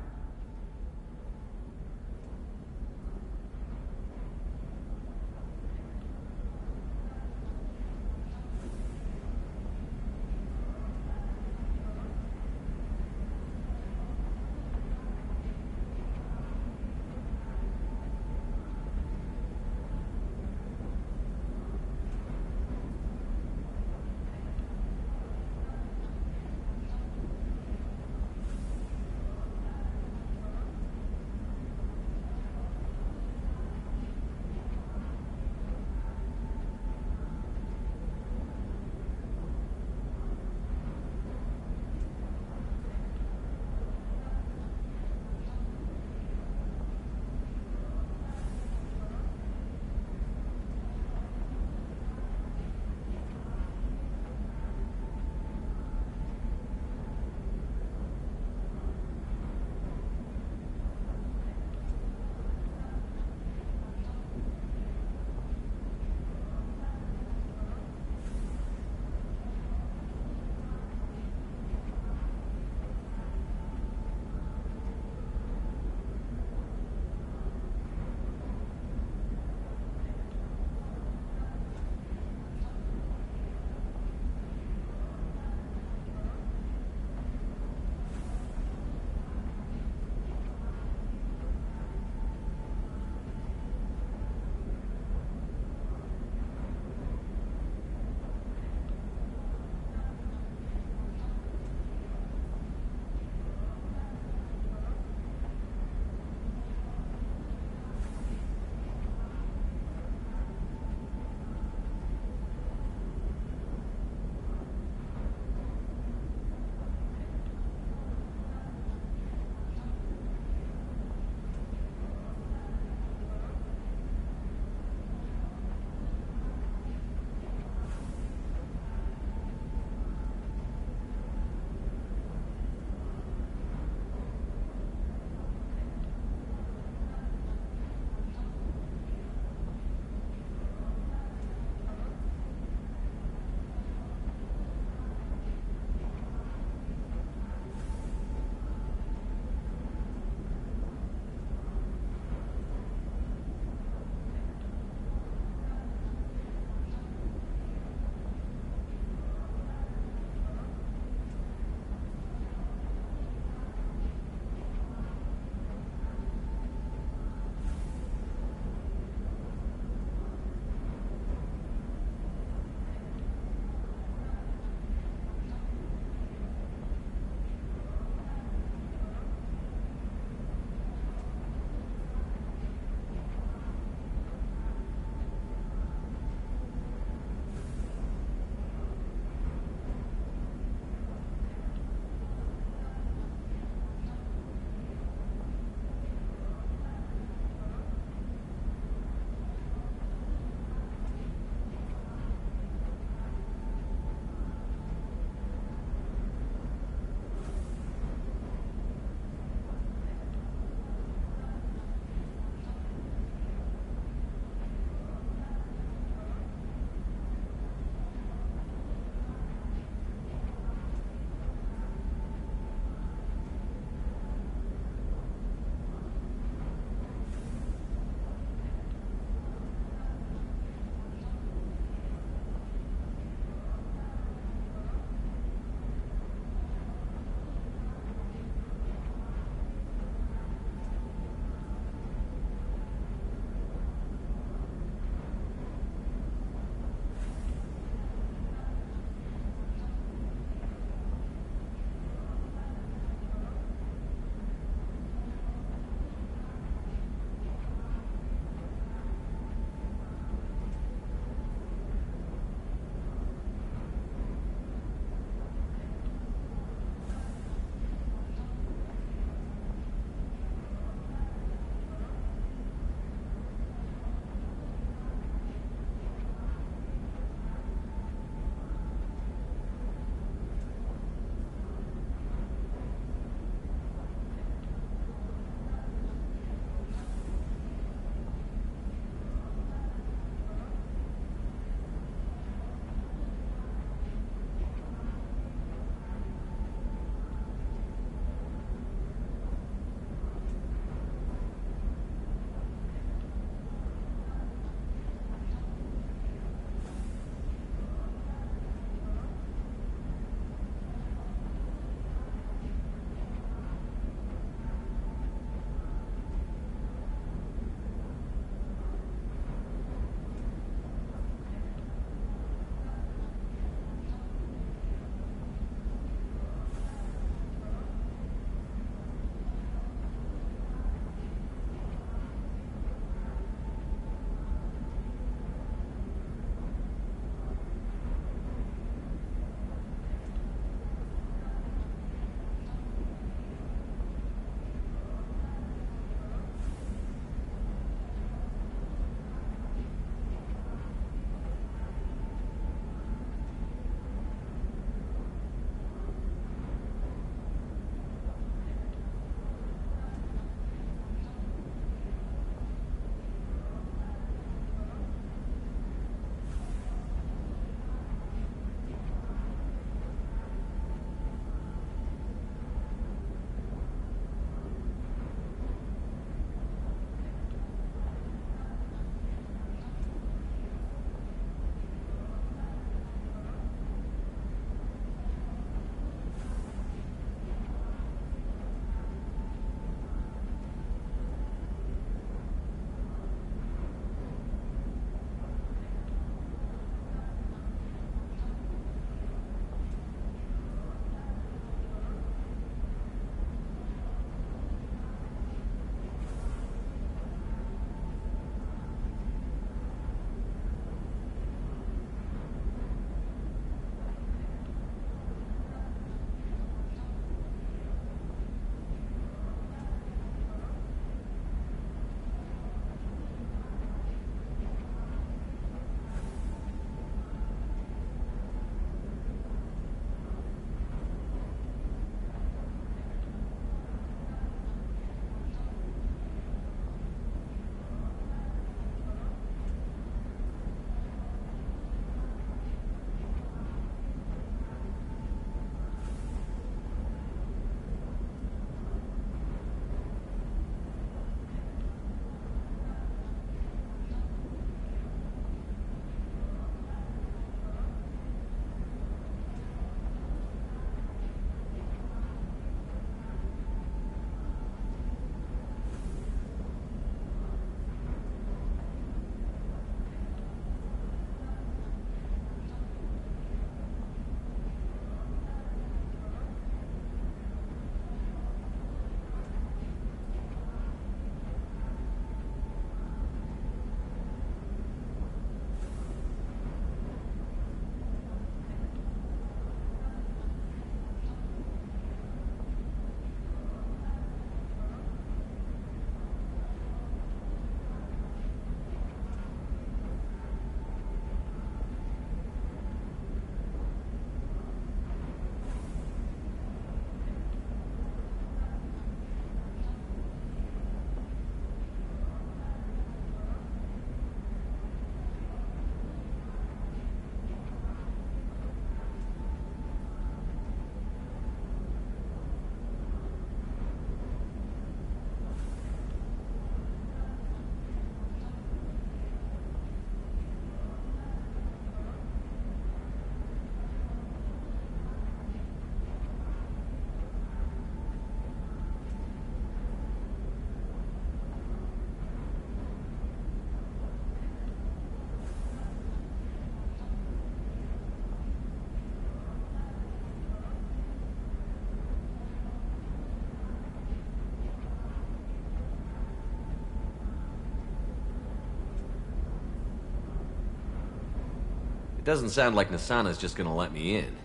doesn't sound like Nasana's just gonna let me in.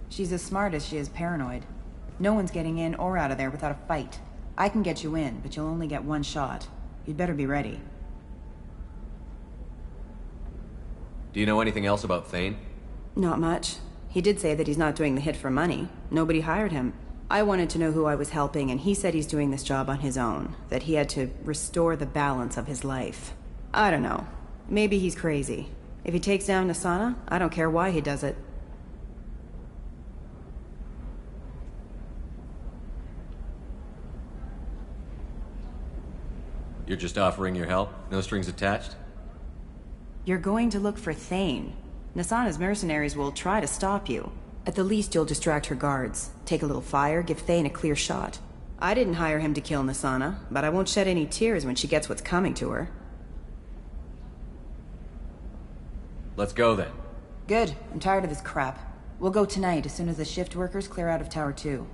She's as smart as she is paranoid. No one's getting in or out of there without a fight. I can get you in, but you'll only get one shot. You'd better be ready. Do you know anything else about Thane? Not much. He did say that he's not doing the hit for money. Nobody hired him. I wanted to know who I was helping, and he said he's doing this job on his own. That he had to restore the balance of his life. I don't know. Maybe he's crazy. If he takes down Nasana, I don't care why he does it. You're just offering your help? No strings attached? You're going to look for Thane. Nasana's mercenaries will try to stop you. At the least, you'll distract her guards. Take a little fire, give Thane a clear shot. I didn't hire him to kill Nasana, but I won't shed any tears when she gets what's coming to her. Let's go then. Good. I'm tired of this crap. We'll go tonight as soon as the shift workers clear out of Tower 2.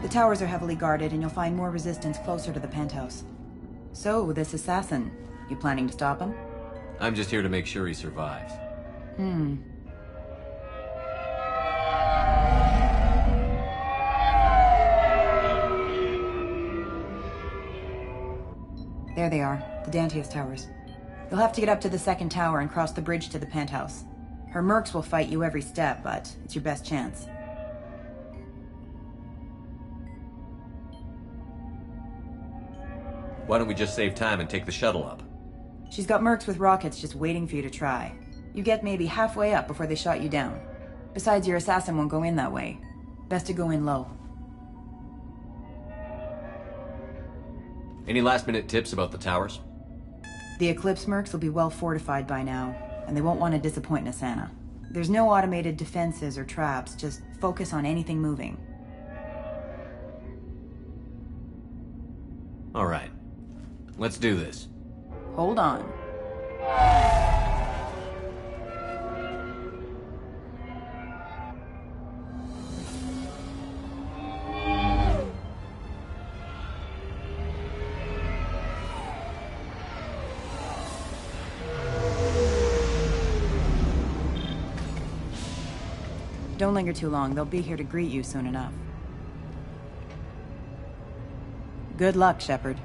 The towers are heavily guarded, and you'll find more resistance closer to the penthouse. So, this assassin, you planning to stop him? I'm just here to make sure he survives. There they are, the Dantius towers. You'll have to get up to the second tower and cross the bridge to the penthouse. Her mercs will fight you every step, but it's your best chance. Why don't we just save time and take the shuttle up? She's got mercs with rockets just waiting for you to try. You get maybe halfway up before they shot you down. Besides, your assassin won't go in that way. Best to go in low. Any last-minute tips about the towers? The Eclipse mercs will be well fortified by now, and they won't want to disappoint Nasana. There's no automated defenses or traps, just focus on anything moving. All right. Let's do this. Hold on. Don't linger too long. They'll be here to greet you soon enough. Good luck, Shepard.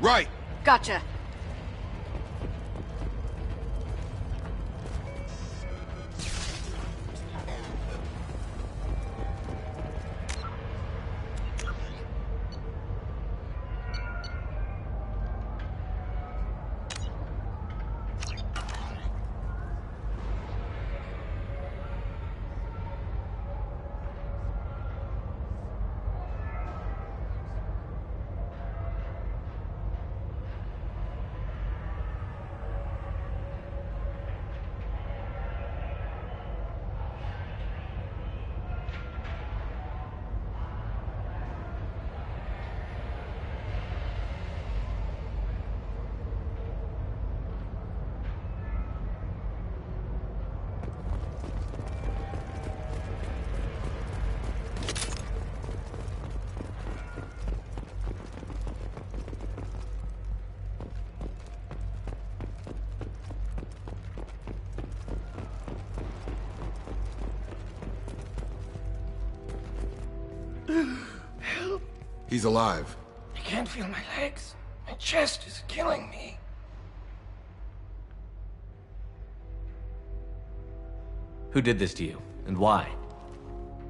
Right. Gotcha. Help! He's alive. I can't feel my legs. My chest is killing me. Who did this to you, and why?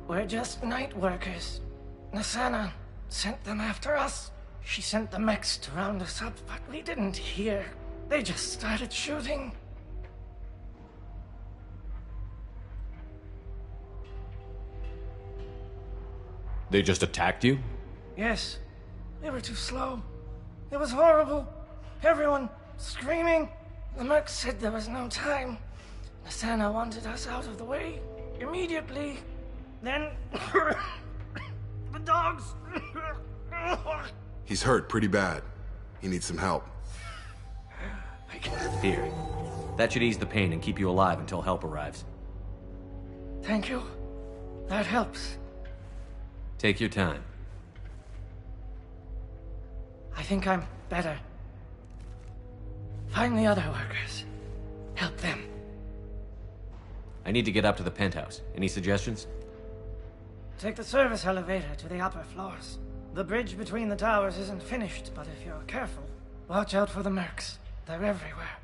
We're just night workers. Nasana sent them after us. She sent the mechs to round us up, but we didn't hear. They just started shooting. They just attacked you? Yes. They were too slow. It was horrible. Everyone screaming. The merc said there was no time. Nasana wanted us out of the way immediately. Then the dogs. He's hurt pretty bad. He needs some help. Here. That should ease the pain and keep you alive until help arrives. Thank you. That helps. Take your time. I think I'm better. Find the other workers. Help them. I need to get up to the penthouse. Any suggestions? Take the service elevator to the upper floors. The bridge between the towers isn't finished, but if you're careful, watch out for the mercs. They're everywhere.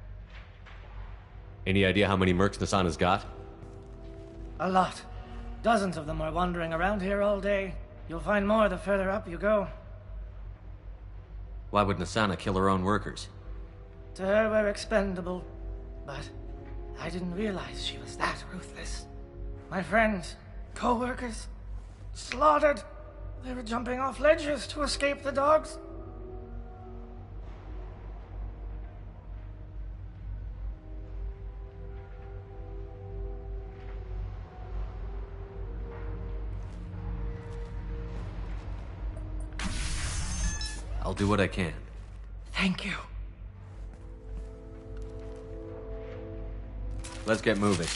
Any idea how many mercs Nasana's got? A lot. Dozens of them are wandering around here all day. You'll find more the further up you go. Why would Nasana kill her own workers? To her, we're expendable. But I didn't realize she was that ruthless. My friends, co-workers, slaughtered. They were jumping off ledges to escape the dogs. I'll do what I can. Thank you. Let's get moving.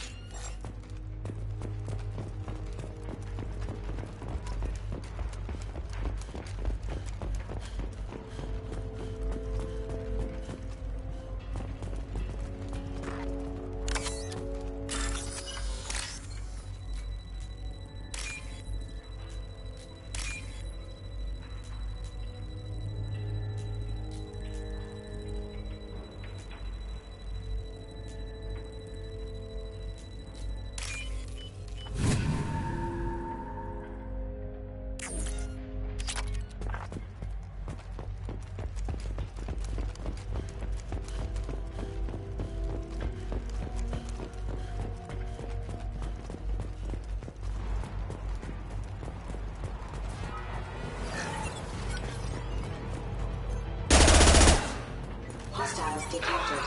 Hostiles detected.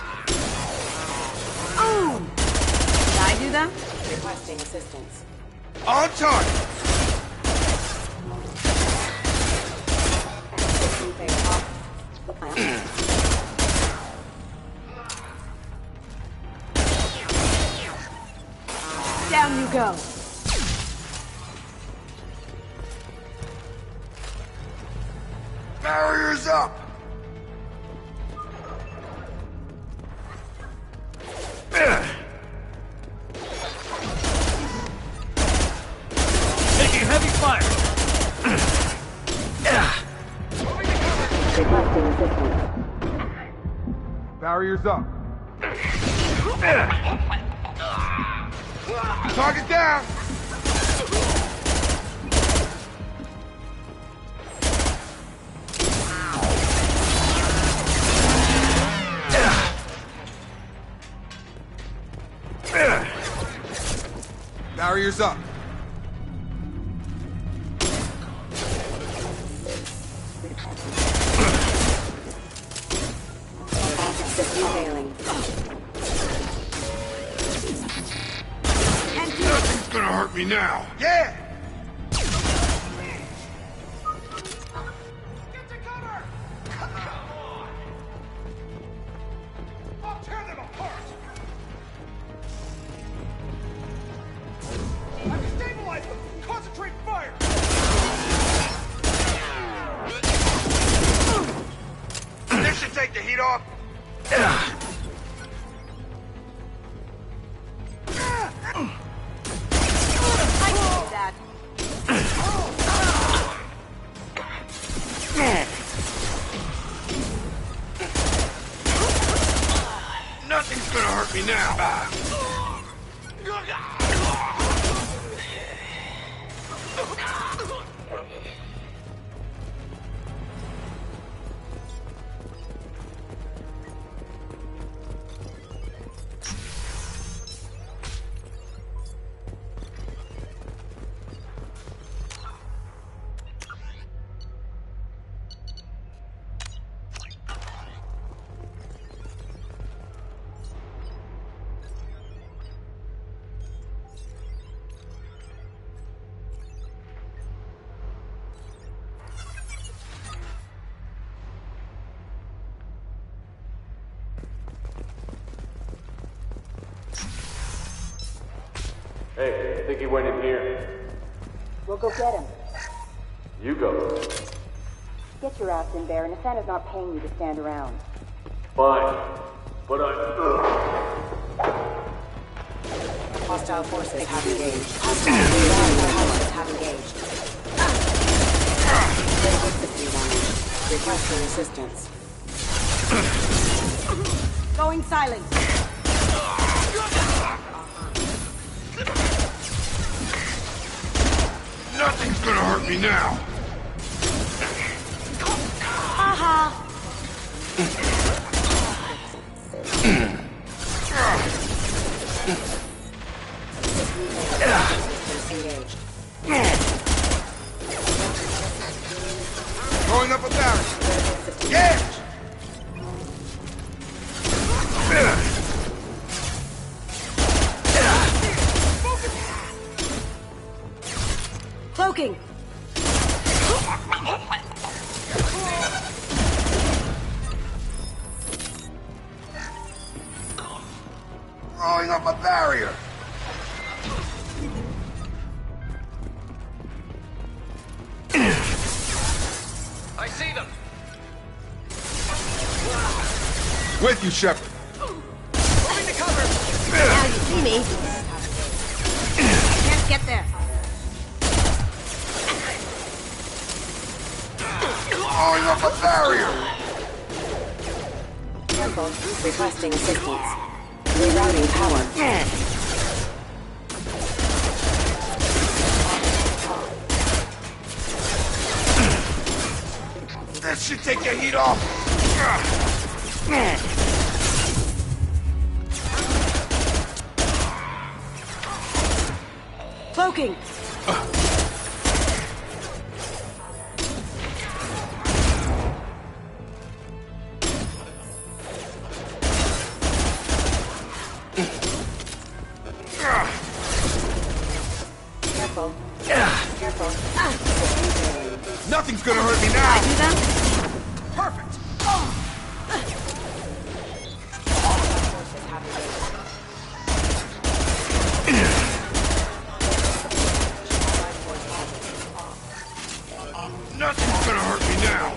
Oh! Did I do them? Requesting assistance. On target! Down you go. Barriers up! Taking heavy fire. Requesting assistance. Barriers up. Target down! Barriers up. Detailing. Nothing's gonna hurt me now. Yeah! I'll tear them apart! I've destabilized them! Concentrate fire! This should take the heat off. I can do that. Nothing's gonna hurt me now. Hey, I think he went in here. We'll go get him. You go. Get your ass in there, and Asana's not paying you to stand around. Fine. But Hostile forces have engaged. Hostile forces have engaged. Requesting assistance. Going silent. Nothing's gonna hurt me now. Haha. Going up a barrier. Yeah! Cloaking. Throwing up a barrier. I see them. With you, Shepard. Moving to cover. Now you see me. Can't get there. Throwing up a barrier. Careful. Requesting assistance. Rerouting power. That should take your heat off. Cloaking. Careful. Careful. Nothing's gonna hurt me now. Do them? Perfect. Nothing's gonna hurt me now.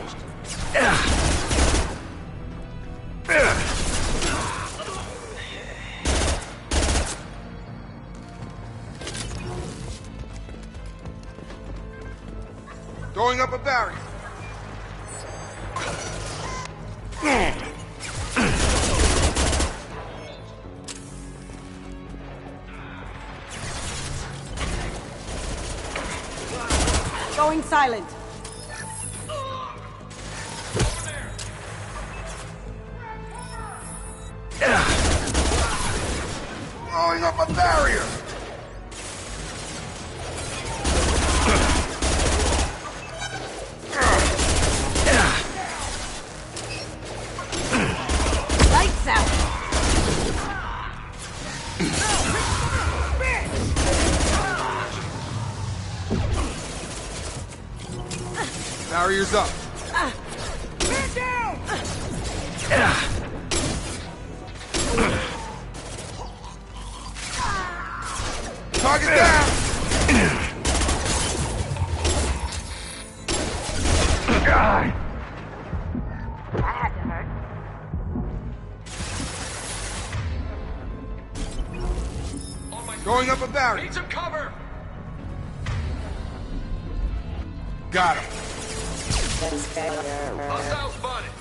Throwing up a barrier. Going silent. Throwing up a barrier. Lights out. Barrier's up. Man down! Target down. That had to hurt. Going up a barrier. Need some cover. Got him. Hostile spotted.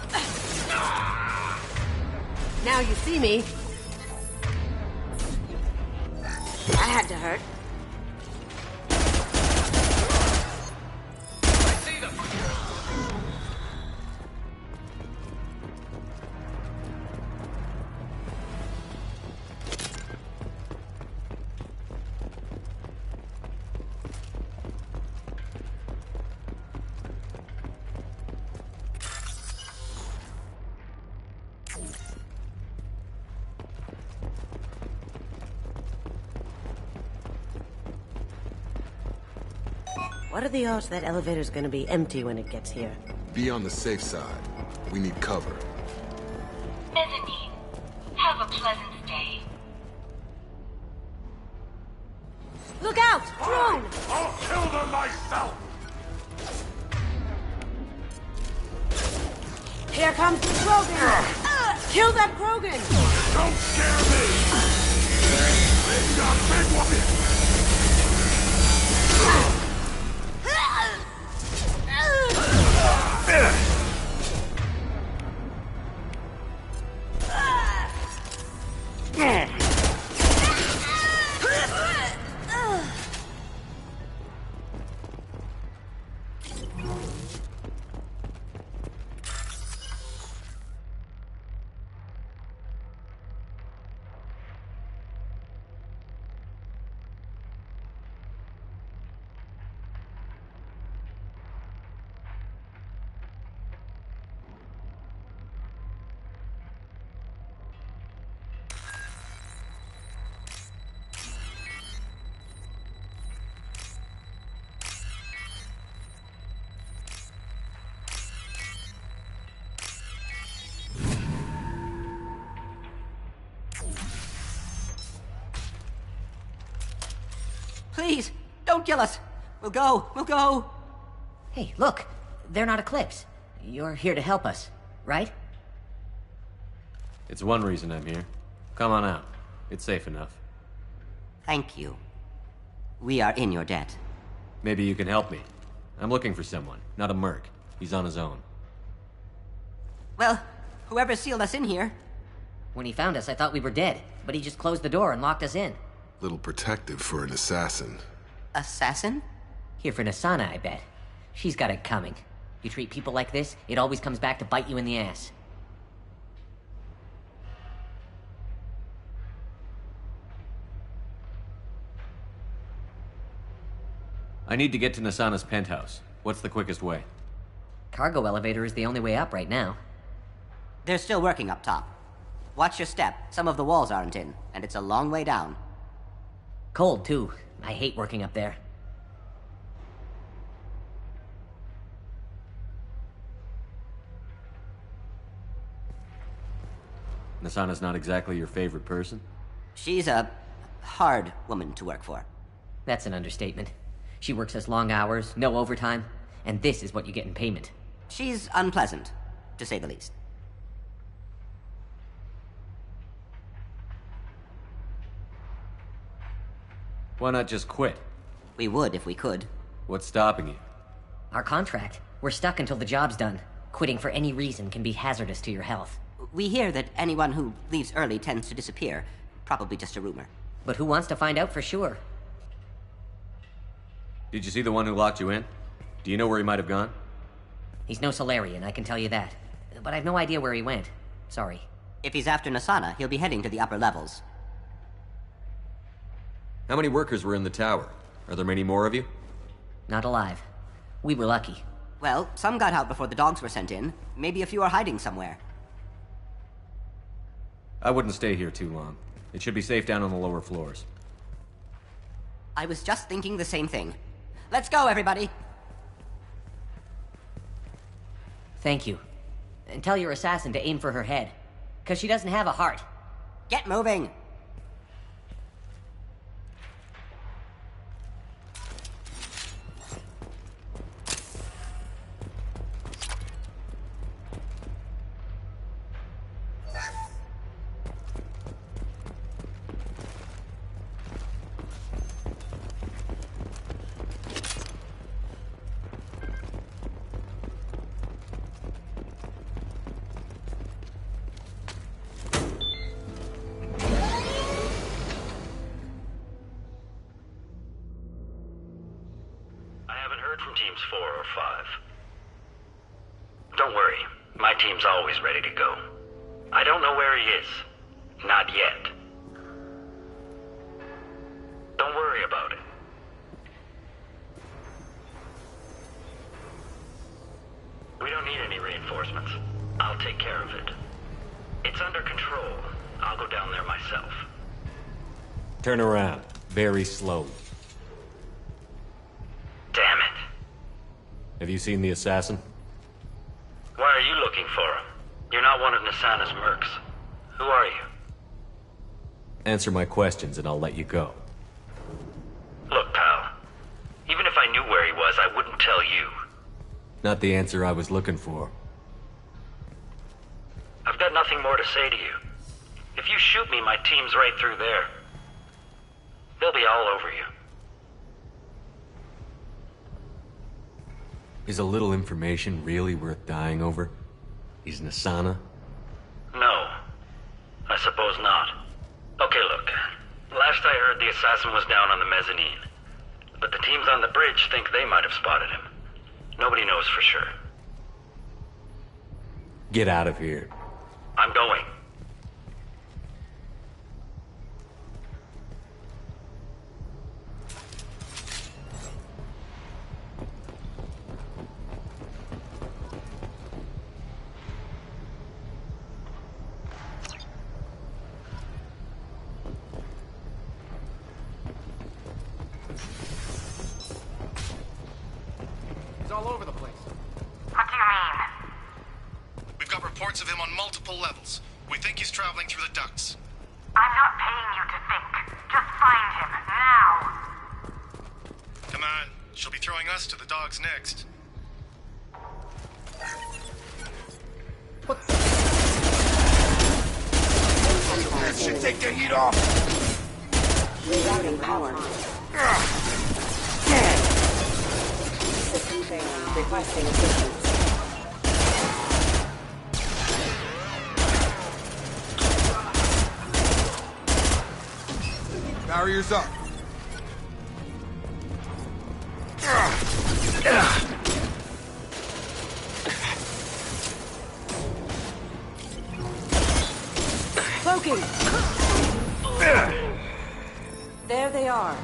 Now you see me. That had to hurt. I see them. What are the odds that elevator's gonna be empty when it gets here? Be on the safe side. We need cover. Mezzanine. Have a pleasant stay. Look out! Drone! I'll kill them myself! Here comes Krogan! Kill that Krogan! Don't scare me! They've got big one! Please, don't kill us. We'll go. Hey, look. They're not Eclipse. You're here to help us, right? It's one reason I'm here. Come on out. It's safe enough. Thank you. We are in your debt. Maybe you can help me. I'm looking for someone, not a merc. He's on his own. Well, whoever sealed us in here. When he found us, I thought we were dead, but he just closed the door and locked us in. Little protective for an assassin. Assassin? Here for Nasana, I bet. She's got it coming. You treat people like this, it always comes back to bite you in the ass. I need to get to Nasana's penthouse. What's the quickest way? Cargo elevator is the only way up right now. They're still working up top. Watch your step. Some of the walls aren't in, and it's a long way down. Cold, too. I hate working up there. Nasana's not exactly your favorite person? She's a hard woman to work for. That's an understatement. She works us long hours, no overtime, and this is what you get in payment. She's unpleasant, to say the least. Why not just quit? We would if we could. What's stopping you? Our contract. We're stuck until the job's done. Quitting for any reason can be hazardous to your health. We hear that anyone who leaves early tends to disappear. Probably just a rumor. But who wants to find out for sure? Did you see the one who locked you in? Do you know where he might have gone? He's no Solarian, I can tell you that. But I've no idea where he went. Sorry. If he's after Nasana, he'll be heading to the upper levels. How many workers were in the tower? Are there many more of you? Not alive. We were lucky. Well, some got out before the dogs were sent in. Maybe a few are hiding somewhere. I wouldn't stay here too long. It should be safe down on the lower floors. I was just thinking the same thing. Let's go, everybody! Thank you. And tell your assassin to aim for her head. 'Cause she doesn't have a heart. Get moving! From teams 4 or 5. Don't worry, my team's always ready to go. I don't know where he is. Not yet. Don't worry about it. We don't need any reinforcements. I'll take care of it. It's under control. I'll go down there myself. Turn around. Very slowly. Damn it. Have you seen the assassin? Why are you looking for him? You're not one of Nasana's mercs. Who are you? Answer my questions and I'll let you go. Look, pal. Even if I knew where he was, I wouldn't tell you. Not the answer I was looking for. I've got nothing more to say to you. If you shoot me, my team's right through there. They'll be all over you. Is a little information really worth dying over? Is Nasana? No. I suppose not. Okay, look. Last I heard, the assassin was down on the mezzanine. But the teams on the bridge think they might have spotted him. Nobody knows for sure. Get out of here. I'm going. All over the place. What do you mean? We've got reports of him on multiple levels. We think he's traveling through the ducts. I'm not paying you to think. Just find him, now. She'll be throwing us to the dogs next. That should take the heat off! Rerouting power. System failure. Requesting assistance. Barriers up. Cloaking! There they are.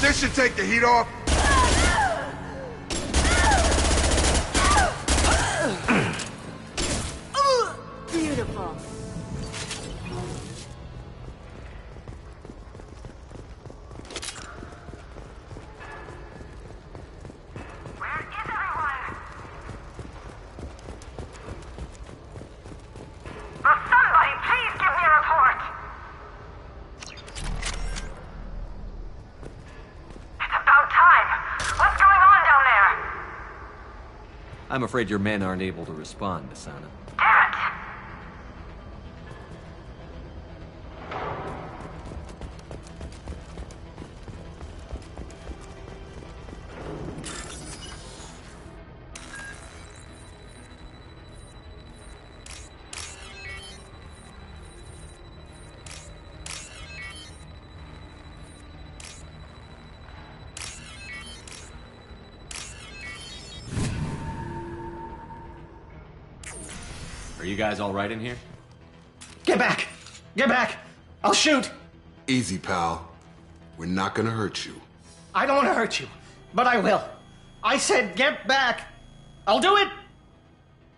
This should take the heat off. Beautiful. Somebody please give me a report! It's about time! What's going on down there? I'm afraid your men aren't able to respond, Asana. Damn it! Are you guys all right in here? Get back! Get back! I'll shoot! Easy, pal. We're not gonna hurt you. I don't want to hurt you, but I will. I said get back! I'll do it!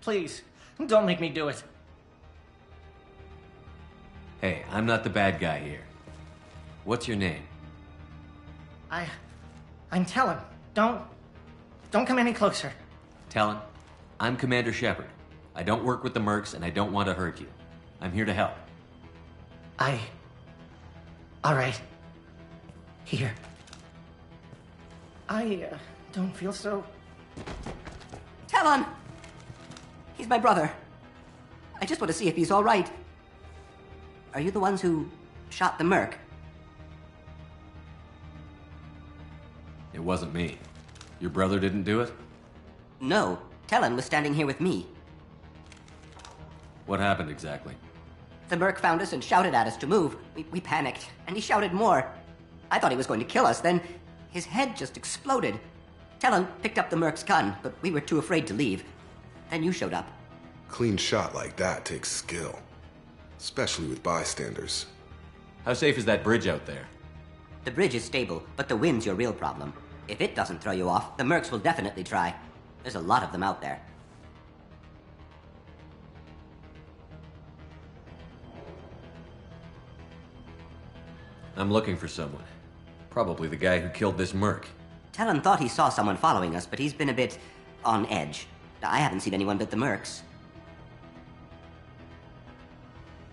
Please, don't make me do it. Hey, I'm not the bad guy here. What's your name? I'm Talon. Don't come any closer. Talon, I'm Commander Shepard. I don't work with the mercs, and I don't want to hurt you. I'm here to help. All right. Here. I don't feel so... Talon! He's my brother. I just want to see if he's all right. Are you the ones who shot the merc? It wasn't me. Your brother didn't do it? No. Talon was standing here with me. What happened exactly? The merc found us and shouted at us to move. We panicked, and he shouted more. I thought he was going to kill us, then his head just exploded. Talon picked up the merc's gun, but we were too afraid to leave. Then you showed up. Clean shot like that takes skill. Especially with bystanders. How safe is that bridge out there? The bridge is stable, but the wind's your real problem. If it doesn't throw you off, the mercs will definitely try. There's a lot of them out there. I'm looking for someone. Probably the guy who killed this merc. Talon thought he saw someone following us, but he's been a bit on edge. I haven't seen anyone but the mercs.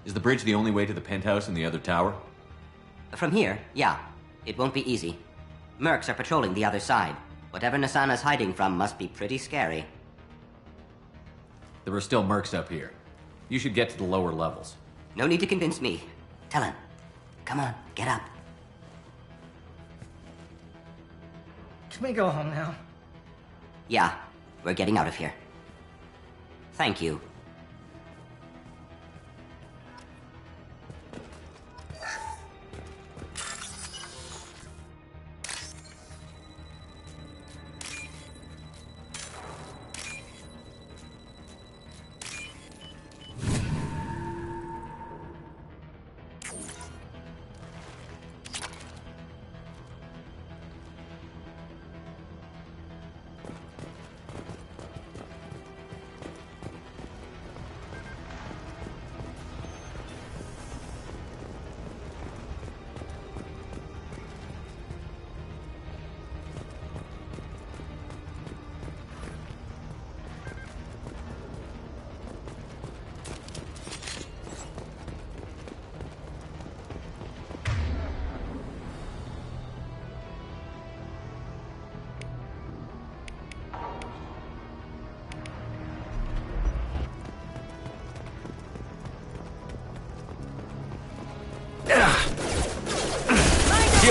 Is the bridge the only way to the penthouse in the other tower? From here, yeah. It won't be easy. Mercs are patrolling the other side. Whatever Nasana's hiding from must be pretty scary. There are still mercs up here. You should get to the lower levels. No need to convince me. Talon, come on, get up. Can we go home now? Yeah, we're getting out of here. Thank you.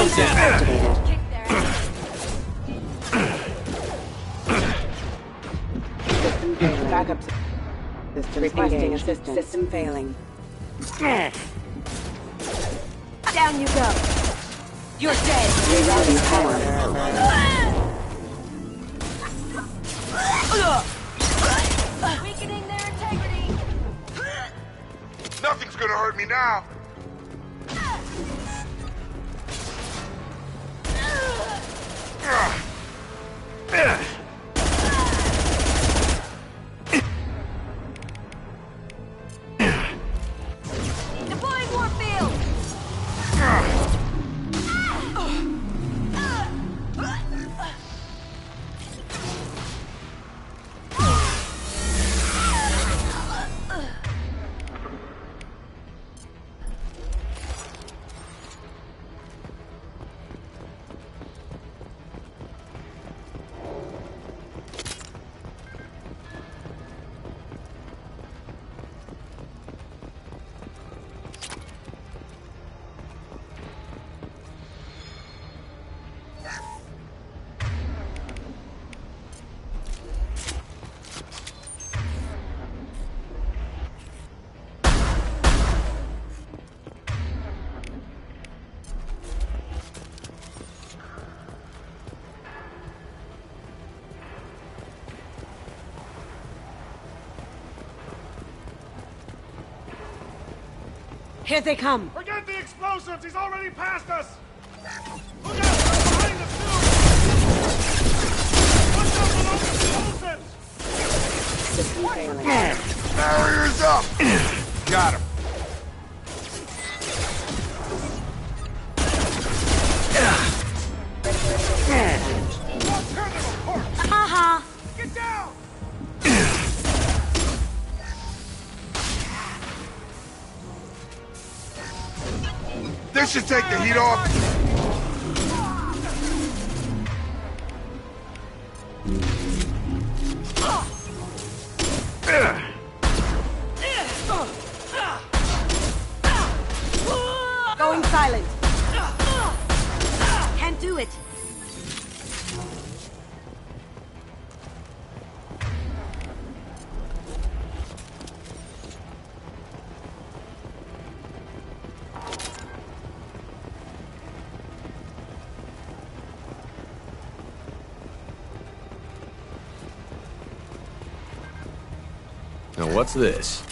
Sensors activated. System failing. Backup system requesting assistance. System failing. Down you go. You're dead. Rerouting power. Weakening their integrity. Nothing's gonna hurt me now. Deploying warfield. Here they come. Forget the explosives! He's already past us! Look out! Behind us, too! Watch out below the explosives! System failing. Barriers up! Got him. Haha! Get down! This should take the heat off. Going silent. Can't do it. Now what's this?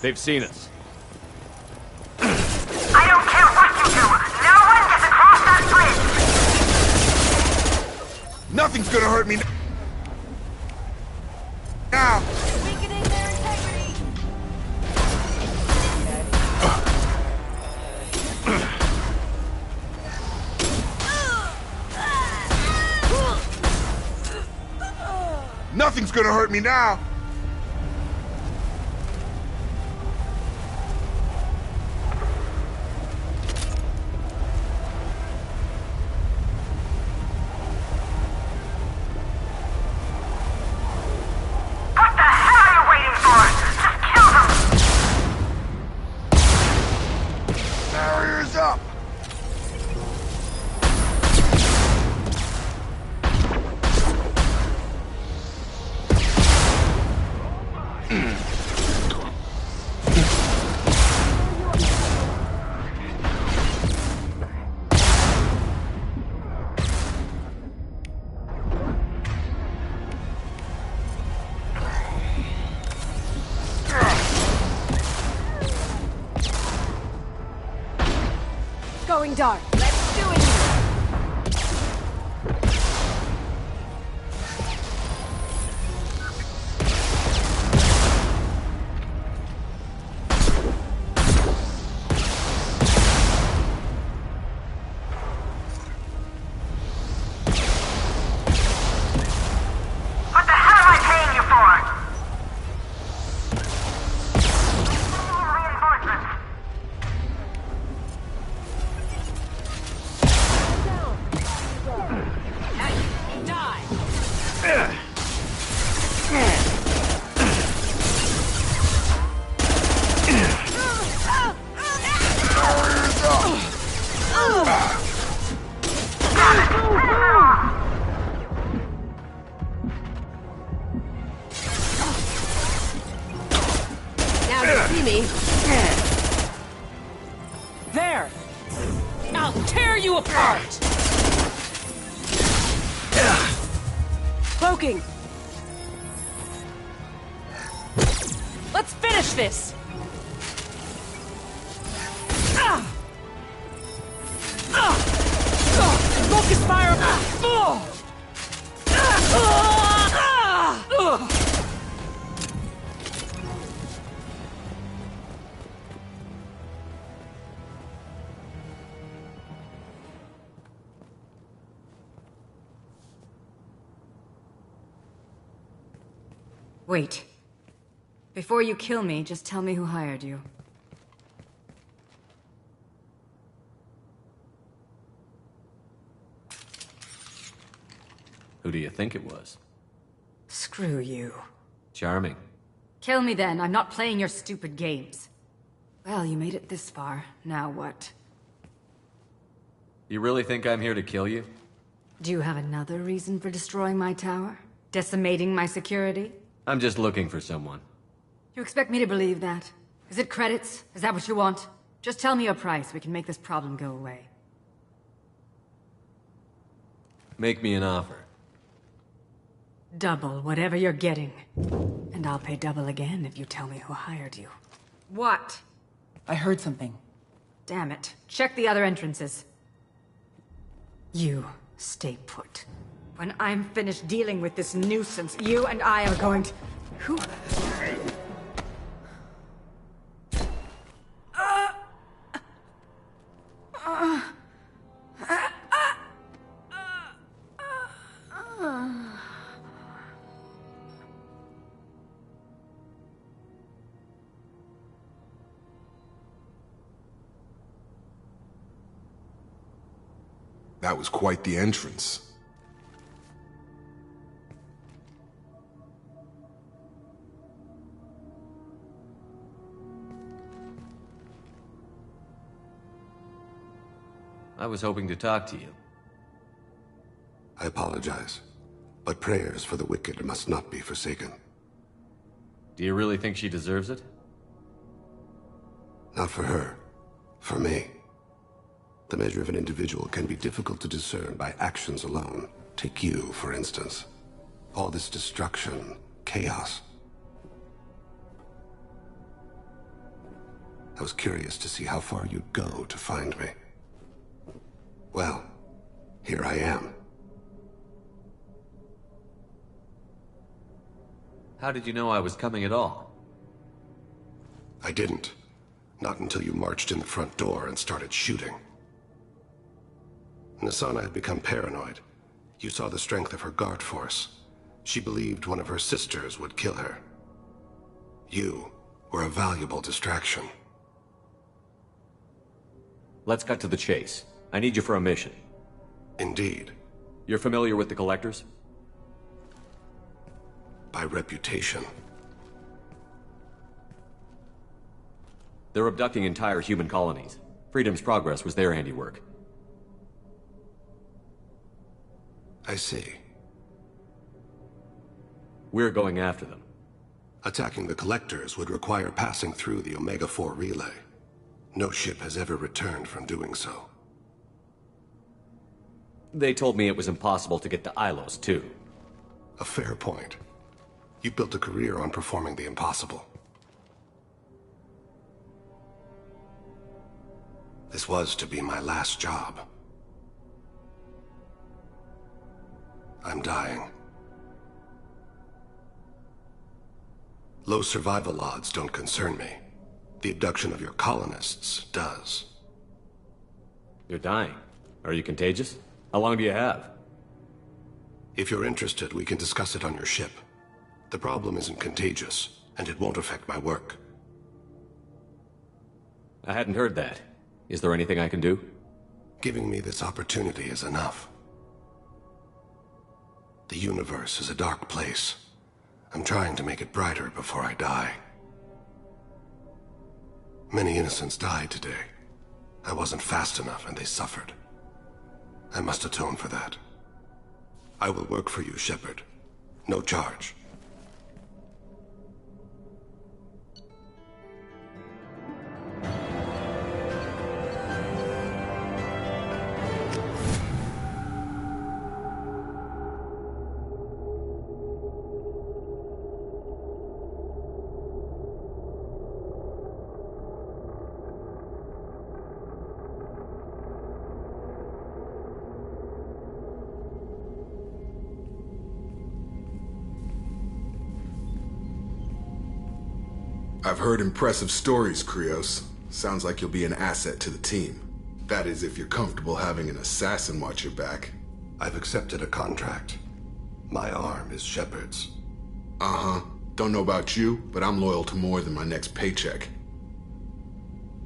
They've seen us. I don't care what you do. No one gets across that bridge. Nothing's gonna hurt me now. Weakening their integrity. Nothing's gonna hurt me now. What the hell are you waiting for? Just kill them. Barriers up. Going dark. Let's do it. What the hell am I paying you for? There! I'll tear you apart! Cloaking! Let's finish this! Focus fire! Wait. Before you kill me, just tell me who hired you. Who do you think it was? Screw you. Charming. Kill me then, I'm not playing your stupid games. Well, you made it this far. Now what? You really think I'm here to kill you? Do you have another reason for destroying my tower? Decimating my security? I'm just looking for someone. You expect me to believe that? Is it credits? Is that what you want? Just tell me a price, we can make this problem go away. Make me an offer. Double whatever you're getting. And I'll pay double again if you tell me who hired you. What? I heard something. Damn it. Check the other entrances. You stay put. When I'm finished dealing with this nuisance, you and I are going to... Who? That was quite the entrance. I was hoping to talk to you. I apologize, but prayers for the wicked must not be forsaken. Do you really think she deserves it? Not for her. For me. The measure of an individual can be difficult to discern by actions alone. Take you, for instance. All this destruction, chaos. I was curious to see how far you'd go to find me. Well, here I am. How did you know I was coming at all? I didn't. Not until you marched in the front door and started shooting. Nasana had become paranoid. You saw the strength of her guard force. She believed one of her sisters would kill her. You were a valuable distraction. Let's cut to the chase. I need you for a mission. Indeed. You're familiar with the Collectors? By reputation. They're abducting entire human colonies. Freedom's Progress was their handiwork. I see. We're going after them. Attacking the Collectors would require passing through the Omega-4 relay. No ship has ever returned from doing so. They told me it was impossible to get to Ilos, too. A fair point. You built a career on performing the impossible. This was to be my last job. I'm dying. Low survival odds don't concern me. The abduction of your colonists does. You're dying. Are you contagious? How long do you have? If you're interested, we can discuss it on your ship. The problem isn't contagious, and it won't affect my work. I hadn't heard that. Is there anything I can do? Giving me this opportunity is enough. The universe is a dark place. I'm trying to make it brighter before I die. Many innocents died today. I wasn't fast enough and they suffered. I must atone for that. I will work for you, Shepard. No charge. I've heard impressive stories, Krios. Sounds like you'll be an asset to the team. That is, if you're comfortable having an assassin watch your back. I've accepted a contract. My arm is Shepard's. Uh-huh. Don't know about you, but I'm loyal to more than my next paycheck.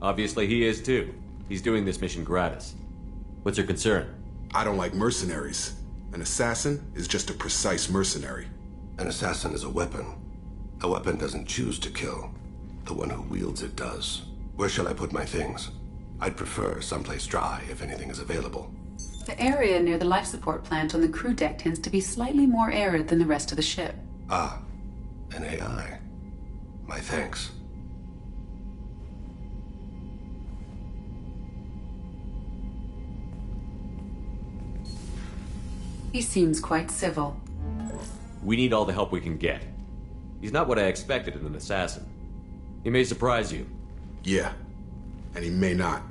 Obviously he is too. He's doing this mission gratis. What's your concern? I don't like mercenaries. An assassin is just a precise mercenary. An assassin is a weapon. A weapon doesn't choose to kill. The one who wields it does. Where shall I put my things? I'd prefer someplace dry if anything is available. The area near the life support plant on the crew deck tends to be slightly more arid than the rest of the ship. Ah, an AI. My thanks. He seems quite civil. We need all the help we can get. He's not what I expected in an assassin. He may surprise you. Yeah, and he may not.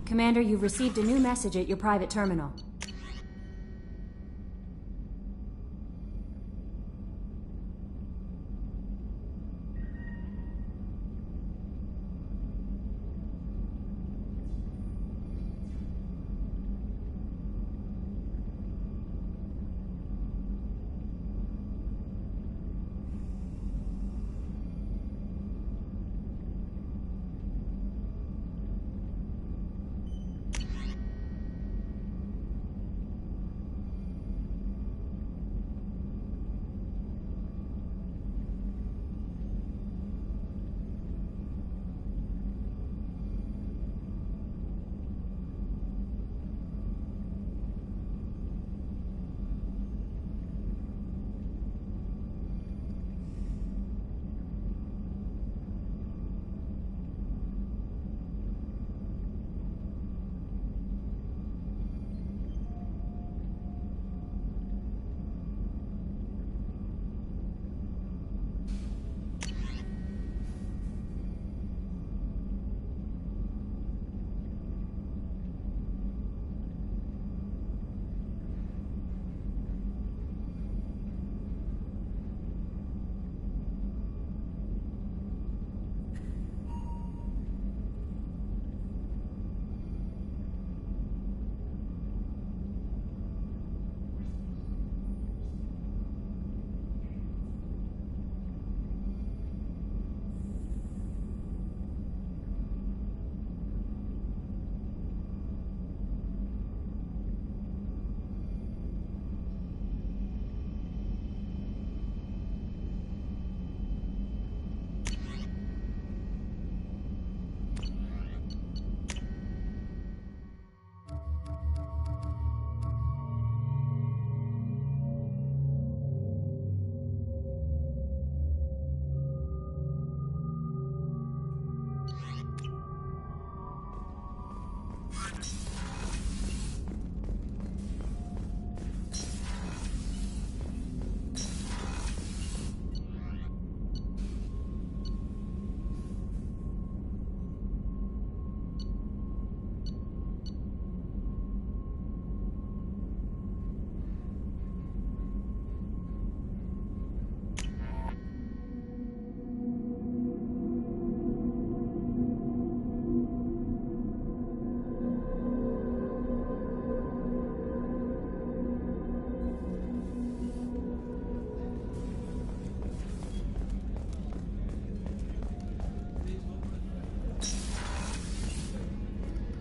Commander, you've received a new message at your private terminal.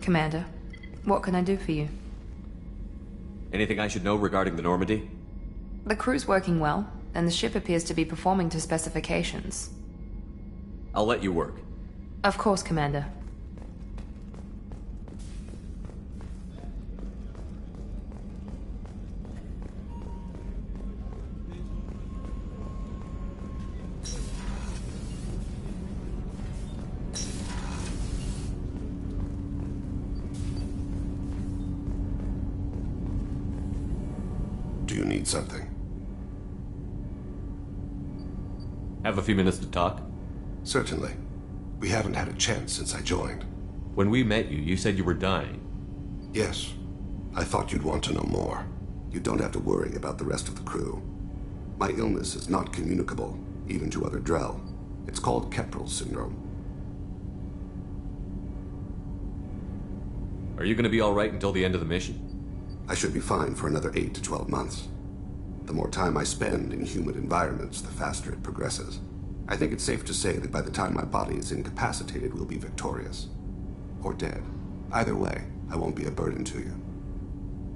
Commander, what can I do for you? Anything I should know regarding the Normandy? The crew's working well, and the ship appears to be performing to specifications. I'll let you work. Of course, Commander. need something? Have a few minutes to talk? Certainly. We haven't had a chance since I joined. When we met you, you said you were dying. Yes. I thought you'd want to know more. You don't have to worry about the rest of the crew. My illness is not communicable, even to other Drell. It's called Keprel syndrome. Are you going to be all right until the end of the mission? I should be fine for another 8 to 12 months. The more time I spend in humid environments, the faster it progresses. I think it's safe to say that by the time my body is incapacitated, we'll be victorious. Or dead. Either way, I won't be a burden to you.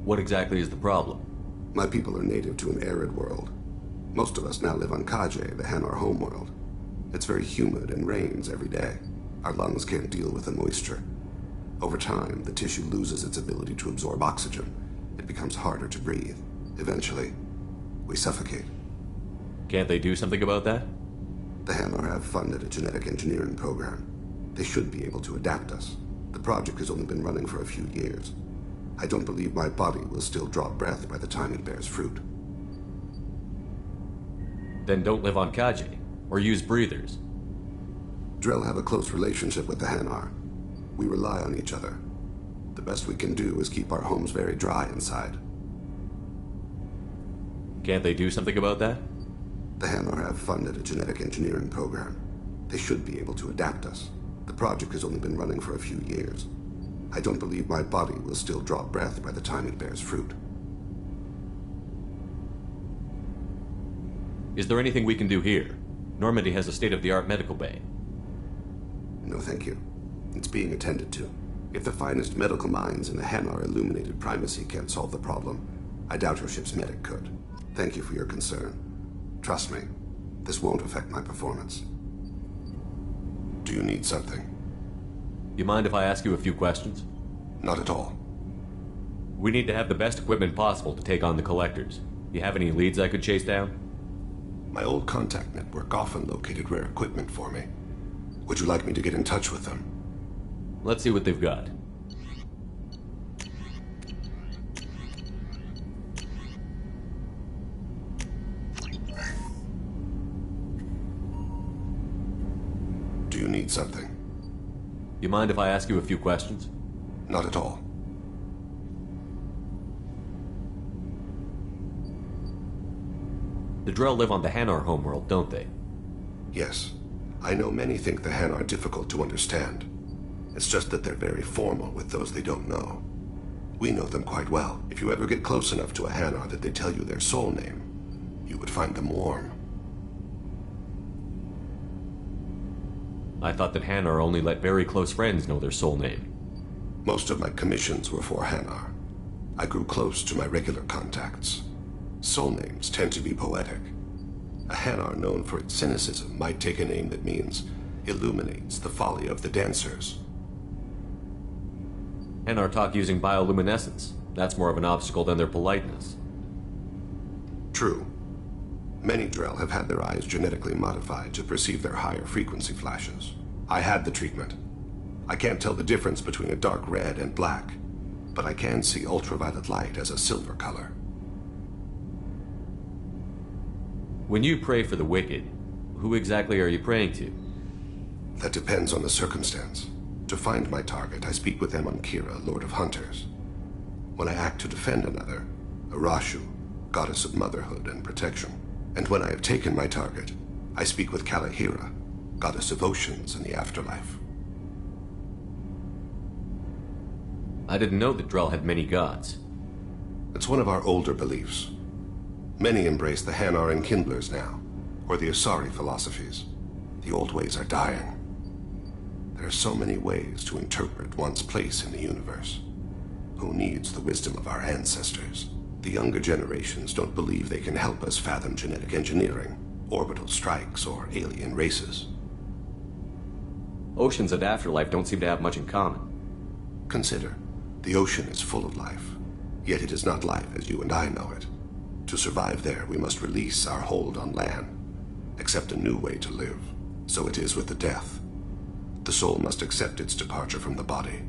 What exactly is the problem? My people are native to an arid world. Most of us now live on Kaje, the Hanar homeworld. It's very humid and rains every day. Our lungs can't deal with the moisture. Over time, the tissue loses its ability to absorb oxygen. It becomes harder to breathe. Eventually, we suffocate. Can't they do something about that? The Hanar have funded a genetic engineering program. They should be able to adapt us. The project has only been running for a few years. I don't believe my body will still draw breath by the time it bears fruit. Then don't live on Kaje, or use breathers. Drell have a close relationship with the Hanar. We rely on each other. The best we can do is keep our homes very dry inside. Can't they do something about that? The Hanar have funded a genetic engineering program. They should be able to adapt us. The project has only been running for a few years. I don't believe my body will still draw breath by the time it bears fruit. Is there anything we can do here? Normandy has a state-of-the-art medical bay. No, thank you. It's being attended to. If the finest medical minds in the Hanar illuminated primacy can't solve the problem, I doubt your ship's medic could. Thank you for your concern. Trust me, this won't affect my performance. Do you need something? You mind if I ask you a few questions? Not at all. We need to have the best equipment possible to take on the collectors. You have any leads I could chase down? My old contact network often located rare equipment for me. Would you like me to get in touch with them? Let's see what they've got. Do you need something? You mind if I ask you a few questions? Not at all. The Drell live on the Hanar homeworld, don't they? Yes. I know many think the Hanar are difficult to understand. It's just that they're very formal with those they don't know. We know them quite well. If you ever get close enough to a Hanar that they tell you their soul name, you would find them warm. I thought that Hanar only let very close friends know their soul name. Most of my commissions were for Hanar. I grew close to my regular contacts. Soul names tend to be poetic. A Hanar known for its cynicism might take a name that means illuminates the folly of the dancers. Hanar talk using bioluminescence. That's more of an obstacle than their politeness. True. Many Drell have had their eyes genetically modified to perceive their higher frequency flashes. I had the treatment. I can't tell the difference between a dark red and black, but I can see ultraviolet light as a silver color. When you pray for the wicked, who exactly are you praying to? That depends on the circumstance. To find my target, I speak with Amankira, Lord of Hunters. When I act to defend another, Arashu, Goddess of Motherhood and Protection. And when I have taken my target, I speak with Kalahira, Goddess of Oceans and the Afterlife. I didn't know that Drell had many gods. It's one of our older beliefs. Many embrace the Hanar and Kindlers now, or the Asari philosophies. The old ways are dying. There are so many ways to interpret one's place in the universe. Who needs the wisdom of our ancestors? The younger generations don't believe they can help us fathom genetic engineering, orbital strikes, or alien races. Oceans and Afterlife don't seem to have much in common. Consider, the ocean is full of life, yet it is not life as you and I know it. To survive there, we must release our hold on land, accept a new way to live. So it is with the death. The soul must accept its departure from the body.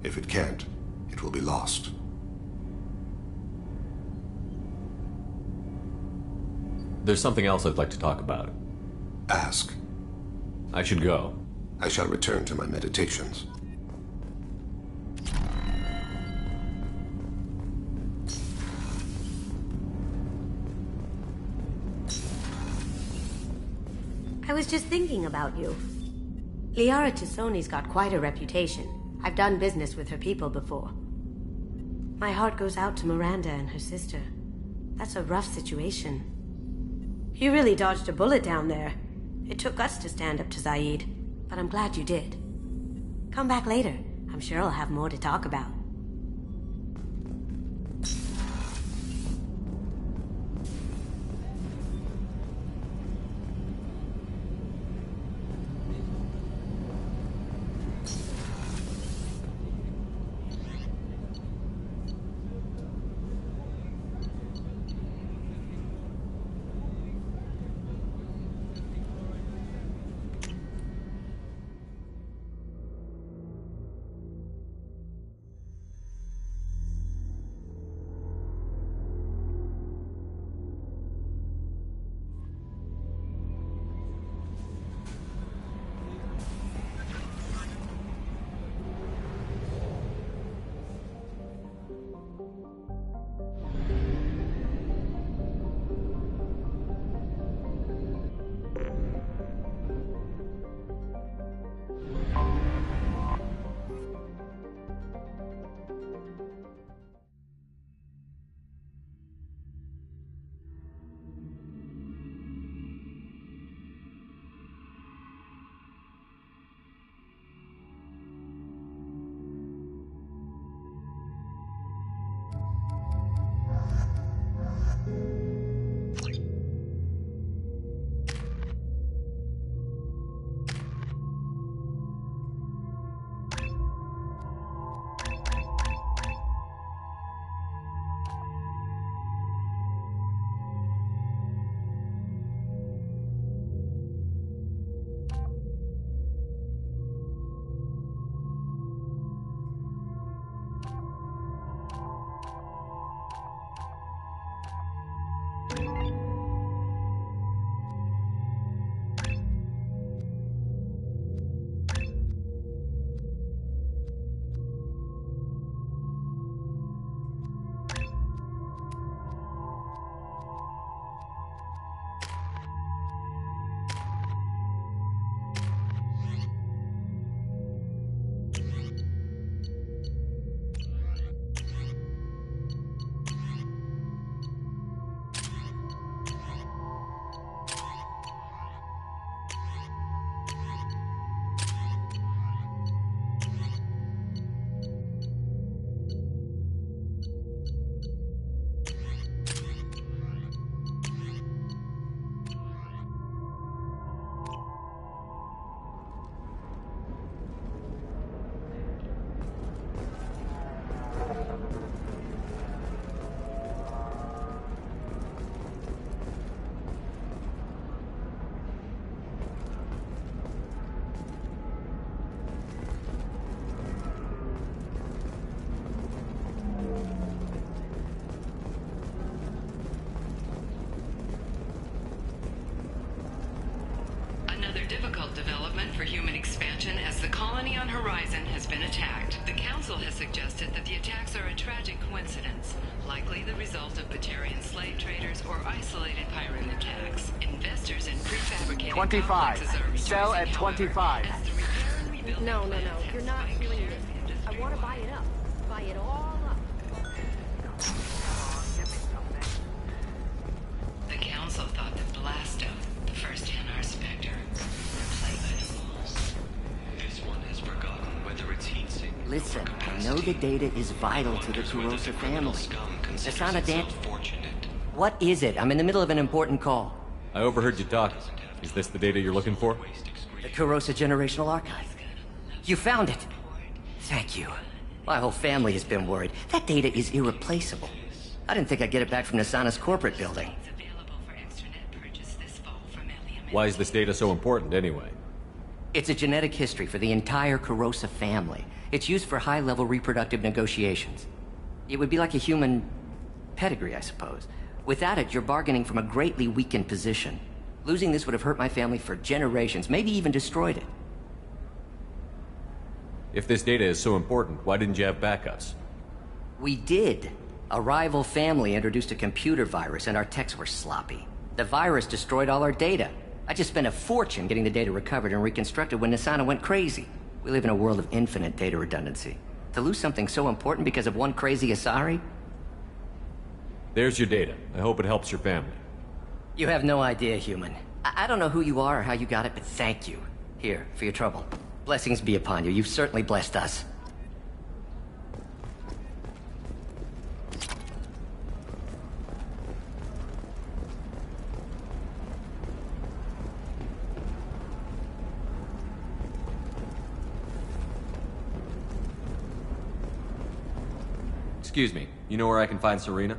If it can't, it will be lost. There's something else I'd like to talk about. Ask. I should go. I shall return to my meditations. I was just thinking about you. Liara Tassoni's got quite a reputation. I've done business with her people before. My heart goes out to Miranda and her sister. That's a rough situation. You really dodged a bullet down there. It took guts to stand up to Zaid, but I'm glad you did. Come back later. I'm sure I'll have more to talk about. difficult development for human expansion as the colony on Horizon has been attacked. The Council has suggested that the attacks are a tragic coincidence, likely the result of Batarian slave traders or isolated pirate attacks. Investors in prefabricated 25. complexes are Sell at 25. No, you're not doing this. I want to buy it up. Buy it all up. The Council thought that Blasto, the first NR Spectre, were played by the wolves. This one has forgotten whether it's heat sink. Listen, I know the data is vital to the Kurosa family. Asana Dan... What is it? I'm in the middle of an important call. I overheard you talk. Is this the data you're looking for? The Kurosa Generational Archive. You found it! Thank you. My whole family has been worried. That data is irreplaceable. I didn't think I'd get it back from Nasana's corporate building. Why is this data so important, anyway? It's a genetic history for the entire Kurosa family. It's used for high-level reproductive negotiations. It would be like a human pedigree, I suppose. Without it, you're bargaining from a greatly weakened position. Losing this would have hurt my family for generations, maybe even destroyed it. If this data is so important, why didn't you have backups? We did. A rival family introduced a computer virus and our techs were sloppy. The virus destroyed all our data. I just spent a fortune getting the data recovered and reconstructed when Nisana went crazy. We live in a world of infinite data redundancy. To lose something so important because of one crazy Asari? There's your data. I hope it helps your family. You have no idea, human. I don't know who you are or how you got it, but thank you. Here, for your trouble. Blessings be upon you. You've certainly blessed us. Excuse me, you know where I can find Serena?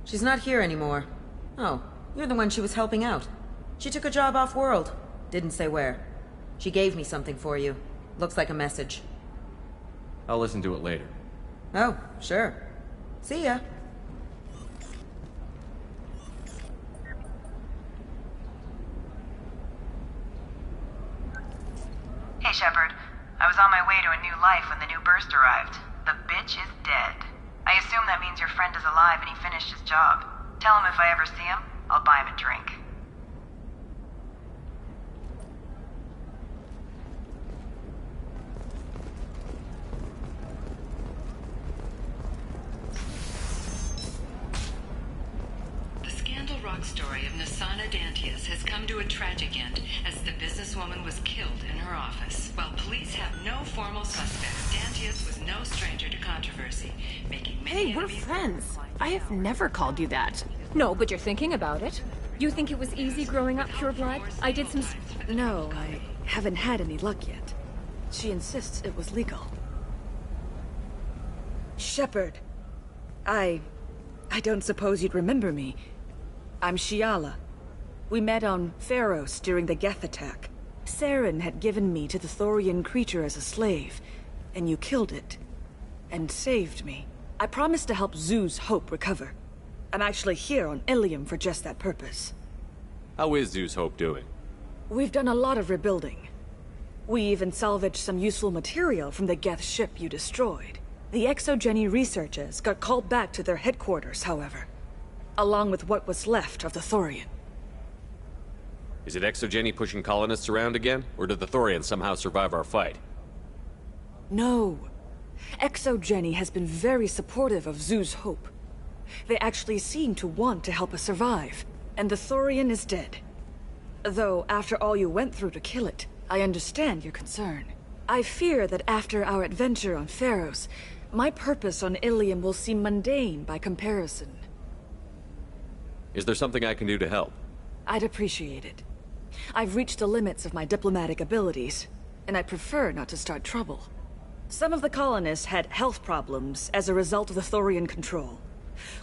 She's not here anymore. Oh, you're the one she was helping out. She took a job off-world. Didn't say where. She gave me something for you. Looks like a message. I'll listen to it later. Oh, sure. See ya. Hey, Shepard. I was on my way to a new life when the new burst arrived. The bitch is dead. I assume that means your friend is alive and he finished his job. Tell him if I ever see him, I'll buy him a drink. The Scandal Rock story of Nisana Dantius has come to a tragic end as the businesswoman was killed in her office. While police have no formal suspects, Dantius was no stranger to controversy, making many Hey, we're friends. I have never called you that. No, but you're thinking about it. You think it was easy growing up pure blood? I did some... No, I haven't had any luck yet. She insists it was legal. Shepard. I don't suppose you'd remember me. I'm Shiala. We met on Pharos during the Geth attack. Saren had given me to the Thorian creature as a slave, and you killed it. And saved me. I promised to help Zoo's Hope recover. I'm actually here on Ilium for just that purpose. How is Zeus Hope doing? We've done a lot of rebuilding. We even salvaged some useful material from the Geth ship you destroyed. The Exogeny researchers got called back to their headquarters, however. Along with what was left of the Thorian. Is it Exogeny pushing colonists around again? Or did the Thorians somehow survive our fight? No. Exogeny has been very supportive of Zoo's Hope. They actually seem to want to help us survive. And the Thorian is dead. Though, after all you went through to kill it, I understand your concern. I fear that after our adventure on Pharos, my purpose on Ilium will seem mundane by comparison. Is there something I can do to help? I'd appreciate it. I've reached the limits of my diplomatic abilities, and I prefer not to start trouble. Some of the colonists had health problems as a result of the Thorian control.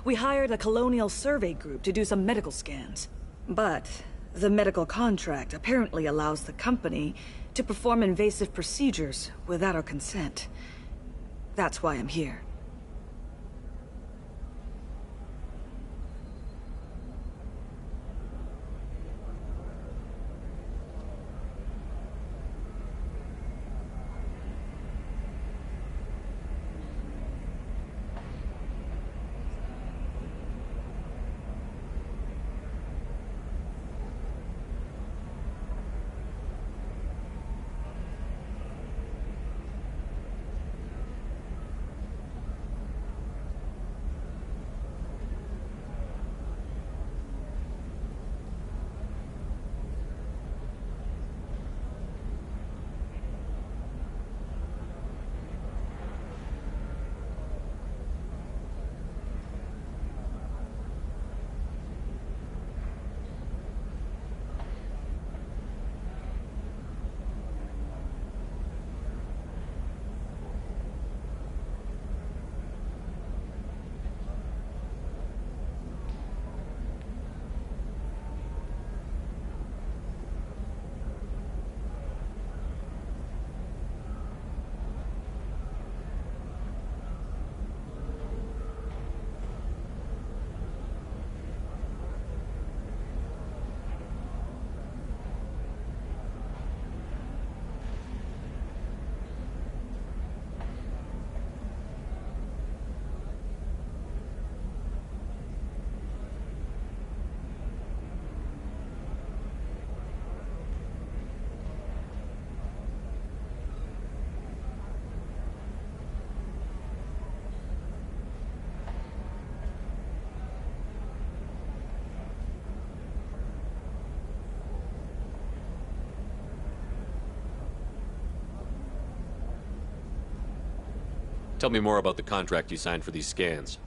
We hired a colonial survey group to do some medical scans. But the medical contract apparently allows the company to perform invasive procedures without our consent. That's why I'm here. Tell me more about the contract you signed for these scans.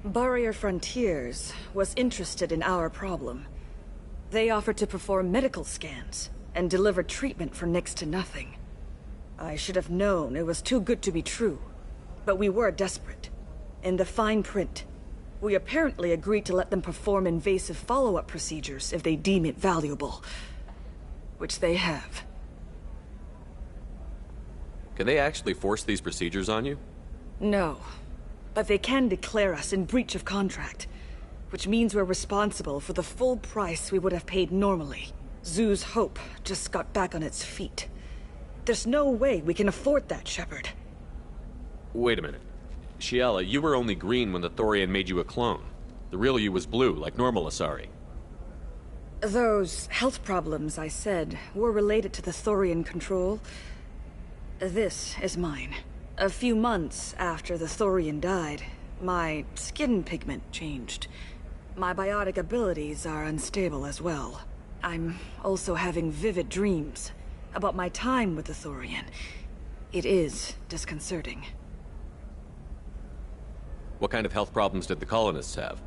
Barrier Frontiers was interested in our problem. They offered to perform medical scans and deliver treatment for next to nothing. I should have known it was too good to be true, but we were desperate. In the fine print, we apparently agreed to let them perform invasive follow-up procedures if they deem it valuable, which they have. Can they actually force these procedures on you? No, but they can declare us in breach of contract, which means we're responsible for the full price we would have paid normally. Zoo's hope just got back on its feet. There's no way we can afford that, Shepard. Wait a minute. Shiala, you were only green when the Thorian made you a clone. The real you was blue, like normal Asari. Those health problems I said were related to the Thorian control. This is mine. A few months after the Thorian died, my skin pigment changed. My biotic abilities are unstable as well. I'm also having vivid dreams about my time with the Thorian. It is disconcerting. What kind of health problems did the colonists have?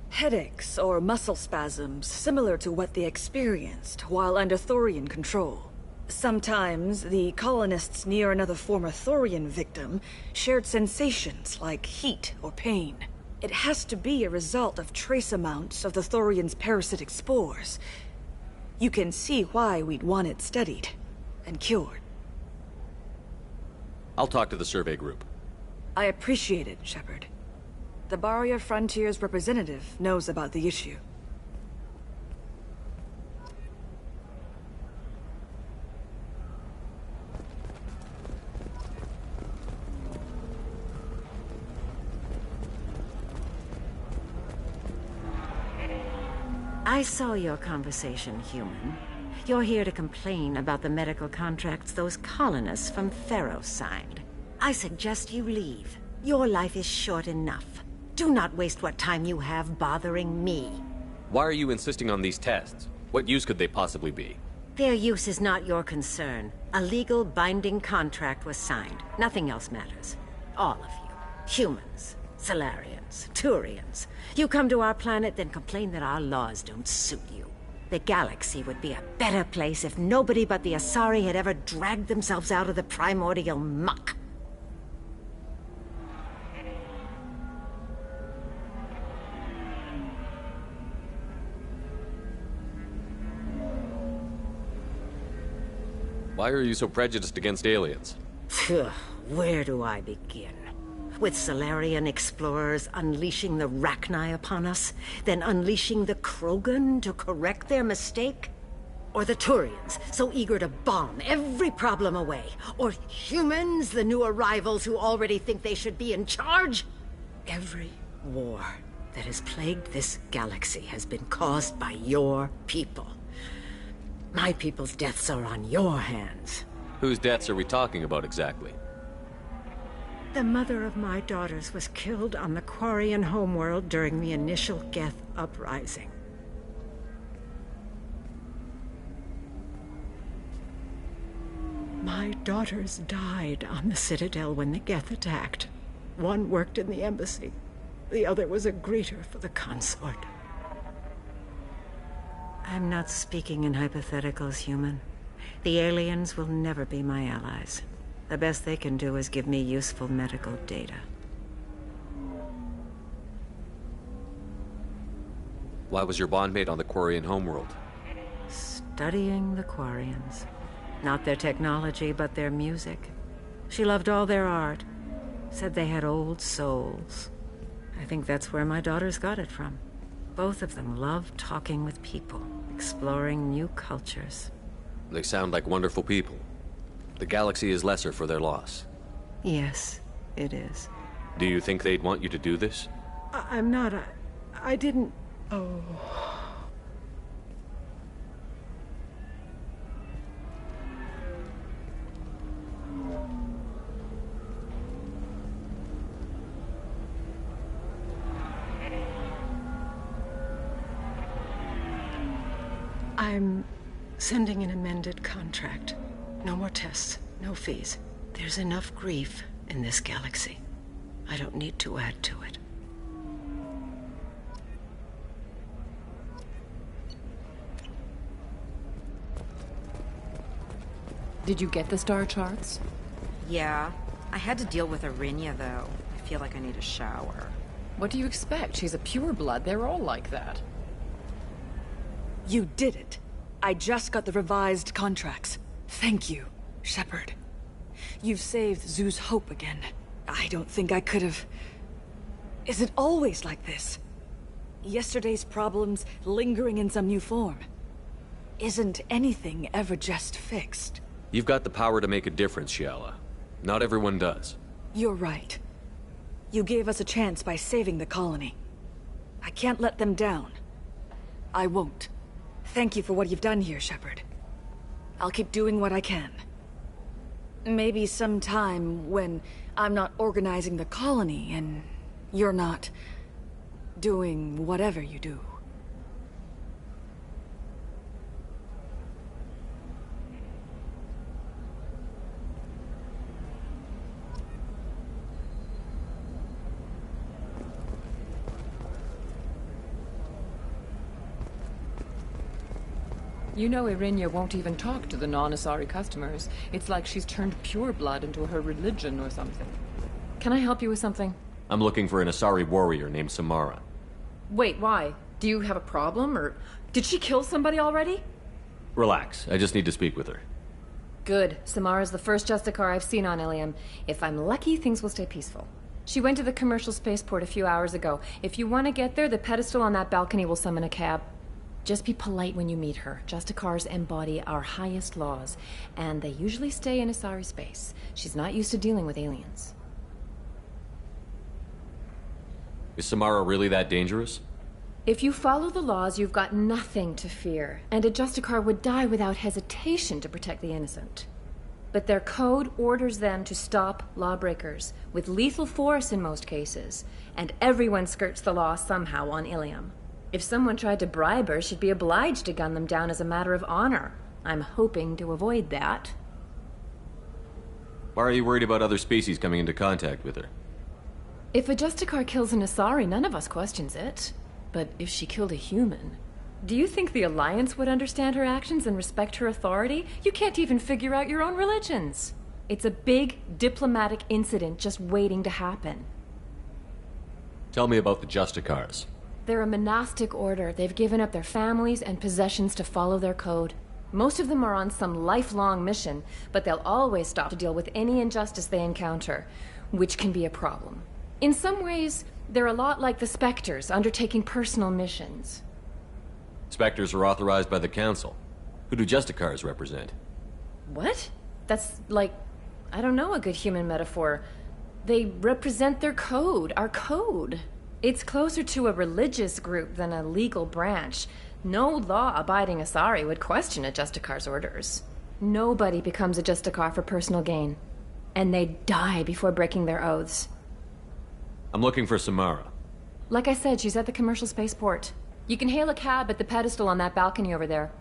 Headaches or muscle spasms similar to what they experienced while under Thorian control. Sometimes the colonists near another former Thorian victim shared sensations like heat or pain. It has to be a result of trace amounts of the Thorian's parasitic spores. You can see why we'd want it studied and cured. I'll talk to the survey group. I appreciate it, Shepard. The Barrier Frontiers representative knows about the issue. I saw your conversation, human. You're here to complain about the medical contracts those colonists from Theros signed. I suggest you leave. Your life is short enough. Do not waste what time you have bothering me. Why are you insisting on these tests? What use could they possibly be? Their use is not your concern. A legal binding contract was signed. Nothing else matters. All of you. Humans, Solarians, Turians. You come to our planet, then complain that our laws don't suit you. The galaxy would be a better place if nobody but the Asari had ever dragged themselves out of the primordial muck. Why are you so prejudiced against aliens? Where do I begin? With Solarian explorers unleashing the Rachni upon us, then unleashing the Krogan to correct their mistake? Or the Turians, so eager to bomb every problem away? Or humans, the new arrivals who already think they should be in charge? Every war that has plagued this galaxy has been caused by your people. My people's deaths are on your hands. Whose deaths are we talking about exactly? The mother of my daughters was killed on the Quarian homeworld during the initial Geth uprising. My daughters died on the Citadel when the Geth attacked. One worked in the embassy. The other was a greeter for the consort. I'm not speaking in hypotheticals, human. The aliens will never be my allies. The best they can do is give me useful medical data. Why was your bondmate on the Quarian homeworld? Studying the Quarians. Not their technology, but their music. She loved all their art. Said they had old souls. I think that's where my daughters got it from. Both of them loved talking with people, exploring new cultures. They sound like wonderful people. The galaxy is lesser for their loss. Yes, it is. Do you think they'd want you to do this? I'm not. I didn't. Oh. I'm sending an amended contract. No more tests, no fees. There's enough grief in this galaxy. I don't need to add to it. Did you get the star charts? Yeah. I had to deal with Arinya, though. I feel like I need a shower. What do you expect? She's a pureblood. They're all like that. You did it. I just got the revised contracts. Thank you, Shepard. You've saved Zoo's hope again. I don't think I could have... Is it always like this? Yesterday's problems lingering in some new form. Isn't anything ever just fixed? You've got the power to make a difference, Shiala. Not everyone does. You're right. You gave us a chance by saving the colony. I can't let them down. I won't. Thank you for what you've done here, Shepard. I'll keep doing what I can. Maybe sometime when I'm not organizing the colony and you're not doing whatever you do. You know Irinya won't even talk to the non-Asari customers. It's like she's turned pureblood into her religion or something. Can I help you with something? I'm looking for an Asari warrior named Samara. Wait, why? Do you have a problem, or did she kill somebody already? Relax, I just need to speak with her. Good. Samara's the first Justicar I've seen on Ilium. If I'm lucky, things will stay peaceful. She went to the commercial spaceport a few hours ago. If you want to get there, the pedestal on that balcony will summon a cab. Just be polite when you meet her. Justicars embody our highest laws, and they usually stay in Asari space. She's not used to dealing with aliens. Is Samara really that dangerous? If you follow the laws, you've got nothing to fear, and a Justicar would die without hesitation to protect the innocent. But their code orders them to stop lawbreakers, with lethal force in most cases, and everyone skirts the law somehow on Ilium. If someone tried to bribe her, she'd be obliged to gun them down as a matter of honor. I'm hoping to avoid that. Why are you worried about other species coming into contact with her? If a Justicar kills an Asari, none of us questions it. But if she killed a human... Do you think the Alliance would understand her actions and respect her authority? You can't even figure out your own religions. It's a big diplomatic incident just waiting to happen. Tell me about the Justicars. They're a monastic order. They've given up their families and possessions to follow their code. Most of them are on some lifelong mission, but they'll always stop to deal with any injustice they encounter, which can be a problem. In some ways, they're a lot like the Spectres, undertaking personal missions. Spectres are authorized by the Council. Who do Justicars represent? What? That's like, I don't know, a good human metaphor. They represent their code, our code. It's closer to a religious group than a legal branch. No law-abiding Asari would question a Justicar's orders. Nobody becomes a Justicar for personal gain. And they die before breaking their oaths. I'm looking for Samara. Like I said, she's at the commercial spaceport. You can hail a cab at the pedestal on that balcony over there.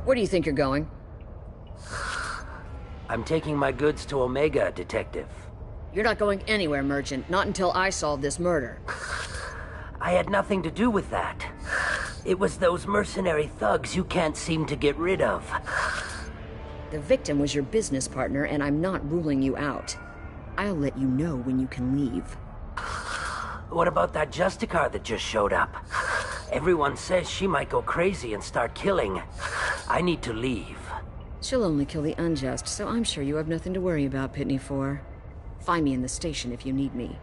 Where do you think you're going? I'm taking my goods to Omega, Detective. You're not going anywhere, Merchant. Not until I solve this murder. I had nothing to do with that. It was those mercenary thugs you can't seem to get rid of. The victim was your business partner, and I'm not ruling you out. I'll let you know when you can leave. What about that Justicar that just showed up? Everyone says she might go crazy and start killing. I need to leave. She'll only kill the unjust, so I'm sure you have nothing to worry about, Pitney 4. Find me in the station if you need me.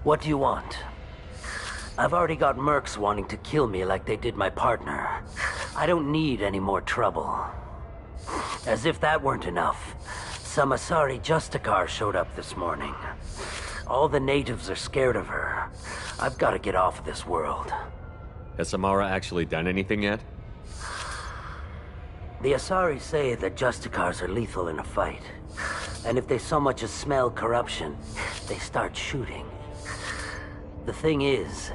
What do you want? I've already got mercs wanting to kill me like they did my partner. I don't need any more trouble. As if that weren't enough, some Asari Justicar showed up this morning. All the natives are scared of her. I've got to get off of this world. Has Samara actually done anything yet? The Asari say that Justicars are lethal in a fight. And if they so much as smell corruption, they start shooting. The thing is,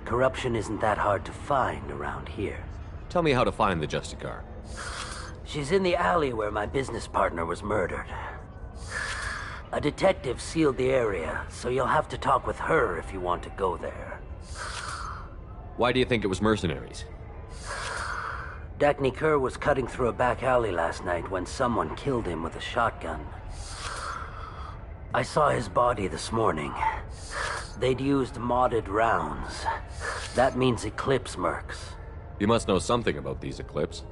corruption isn't that hard to find around here. Tell me how to find the Justicar. She's in the alley where my business partner was murdered. A detective sealed the area, so you'll have to talk with her if you want to go there. Why do you think it was mercenaries? Dagny Kerr was cutting through a back alley last night when someone killed him with a shotgun. I saw his body this morning. They'd used modded rounds. That means Eclipse mercs. You must know something about these Eclipse.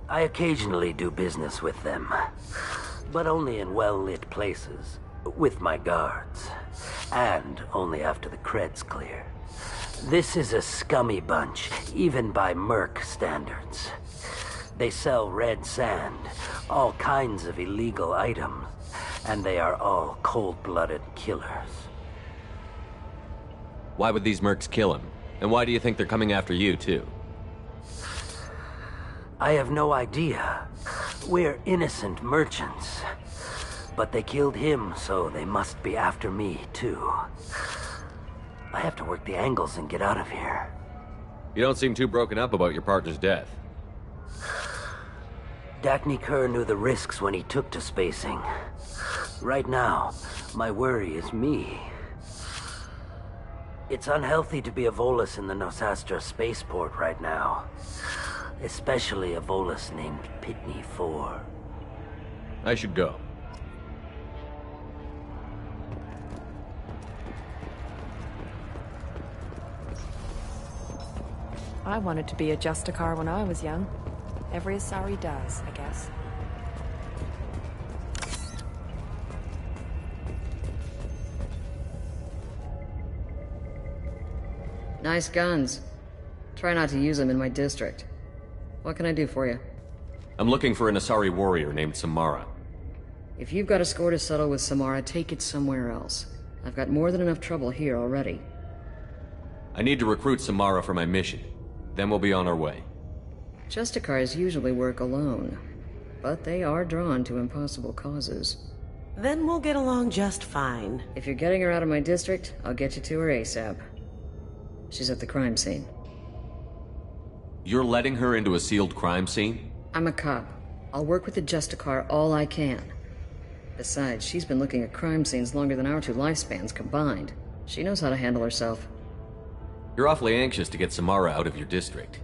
I occasionally do business with them, but only in well-lit places, with my guards, and only after the creds clear. This is a scummy bunch, even by merc standards. They sell red sand, all kinds of illegal items, and they are all cold-blooded killers. Why would these mercs kill him? And why do you think they're coming after you, too? I have no idea. We're innocent merchants. But they killed him, so they must be after me, too. I have to work the angles and get out of here. You don't seem too broken up about your partner's death. Dagny Kerr knew the risks when he took to spacing. Right now, my worry is me. It's unhealthy to be a Volus in the Nosastra spaceport right now. Especially a Volus named Pitney 4. I should go. I wanted to be a Justicar when I was young. Every Asari does, I guess. Nice guns. Try not to use them in my district. What can I do for you? I'm looking for an Asari warrior named Samara. If you've got a score to settle with Samara, take it somewhere else. I've got more than enough trouble here already. I need to recruit Samara for my mission. Then we'll be on our way. Justicars usually work alone, but they are drawn to impossible causes. Then we'll get along just fine. If you're getting her out of my district, I'll get you to her ASAP. She's at the crime scene. You're letting her into a sealed crime scene? I'm a cop. I'll work with the Justicar all I can. Besides, she's been looking at crime scenes longer than our two lifespans combined. She knows how to handle herself. You're awfully anxious to get Samara out of your district.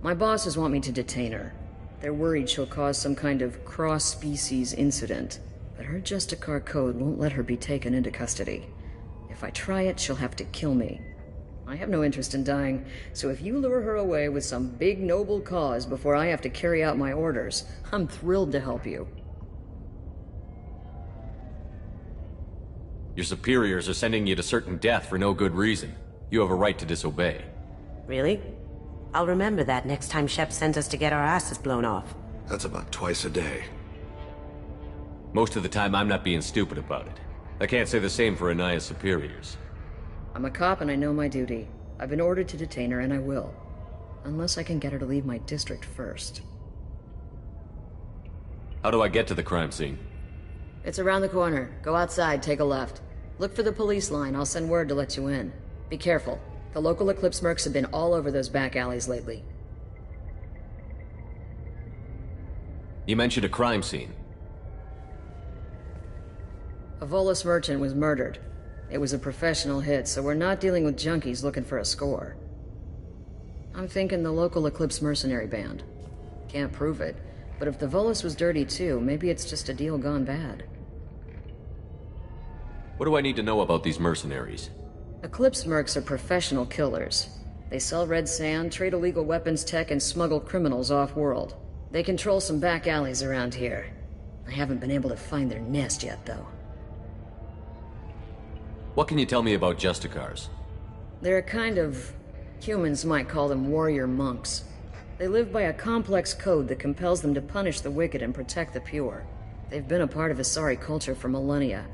My bosses want me to detain her. They're worried she'll cause some kind of cross-species incident, but her Justicar code won't let her be taken into custody. If I try it, she'll have to kill me. I have no interest in dying, so if you lure her away with some big noble cause before I have to carry out my orders, I'm thrilled to help you. Your superiors are sending you to certain death for no good reason. You have a right to disobey. Really? I'll remember that next time Shep sends us to get our asses blown off. That's about twice a day. Most of the time, I'm not being stupid about it. I can't say the same for Anaya's superiors. I'm a cop and I know my duty. I've been ordered to detain her and I will. Unless I can get her to leave my district first. How do I get to the crime scene? It's around the corner. Go outside, take a left. Look for the police line. I'll send word to let you in. Be careful. The local Eclipse mercs have been all over those back alleys lately. You mentioned a crime scene. A Volus merchant was murdered. It was a professional hit, so we're not dealing with junkies looking for a score. I'm thinking the local Eclipse mercenary band. Can't prove it, but if the Volus was dirty too, maybe it's just a deal gone bad. What do I need to know about these mercenaries? Eclipse mercs are professional killers. They sell red sand, trade illegal weapons tech, and smuggle criminals off-world. They control some back alleys around here. I haven't been able to find their nest yet, though. What can you tell me about Justicars? They're a kind of... humans might call them warrior monks. They live by a complex code that compels them to punish the wicked and protect the pure. They've been a part of Asari culture for millennia.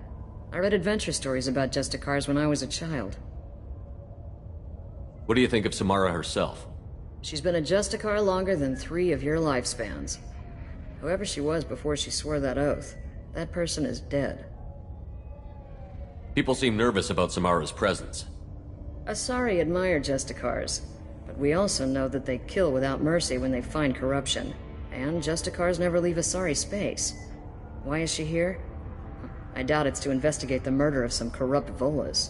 I read adventure stories about Justicars when I was a child. What do you think of Samara herself? She's been a Justicar longer than 3 of your lifespans. Whoever she was before she swore that oath, that person is dead. People seem nervous about Samara's presence. Asari admire Justicars, but we also know that they kill without mercy when they find corruption. And Justicars never leave Asari space. Why is she here? I doubt it's to investigate the murder of some corrupt Volas.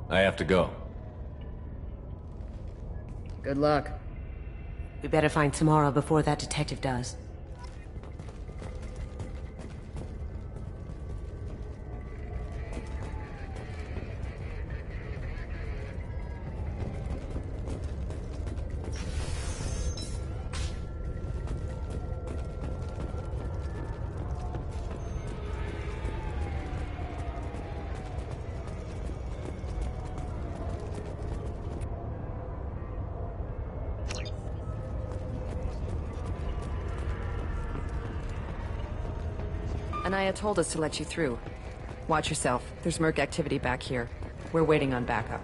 I have to go. Good luck. We better find Samara before that detective does. Anaya told us to let you through. Watch yourself. There's merc activity back here. We're waiting on backup.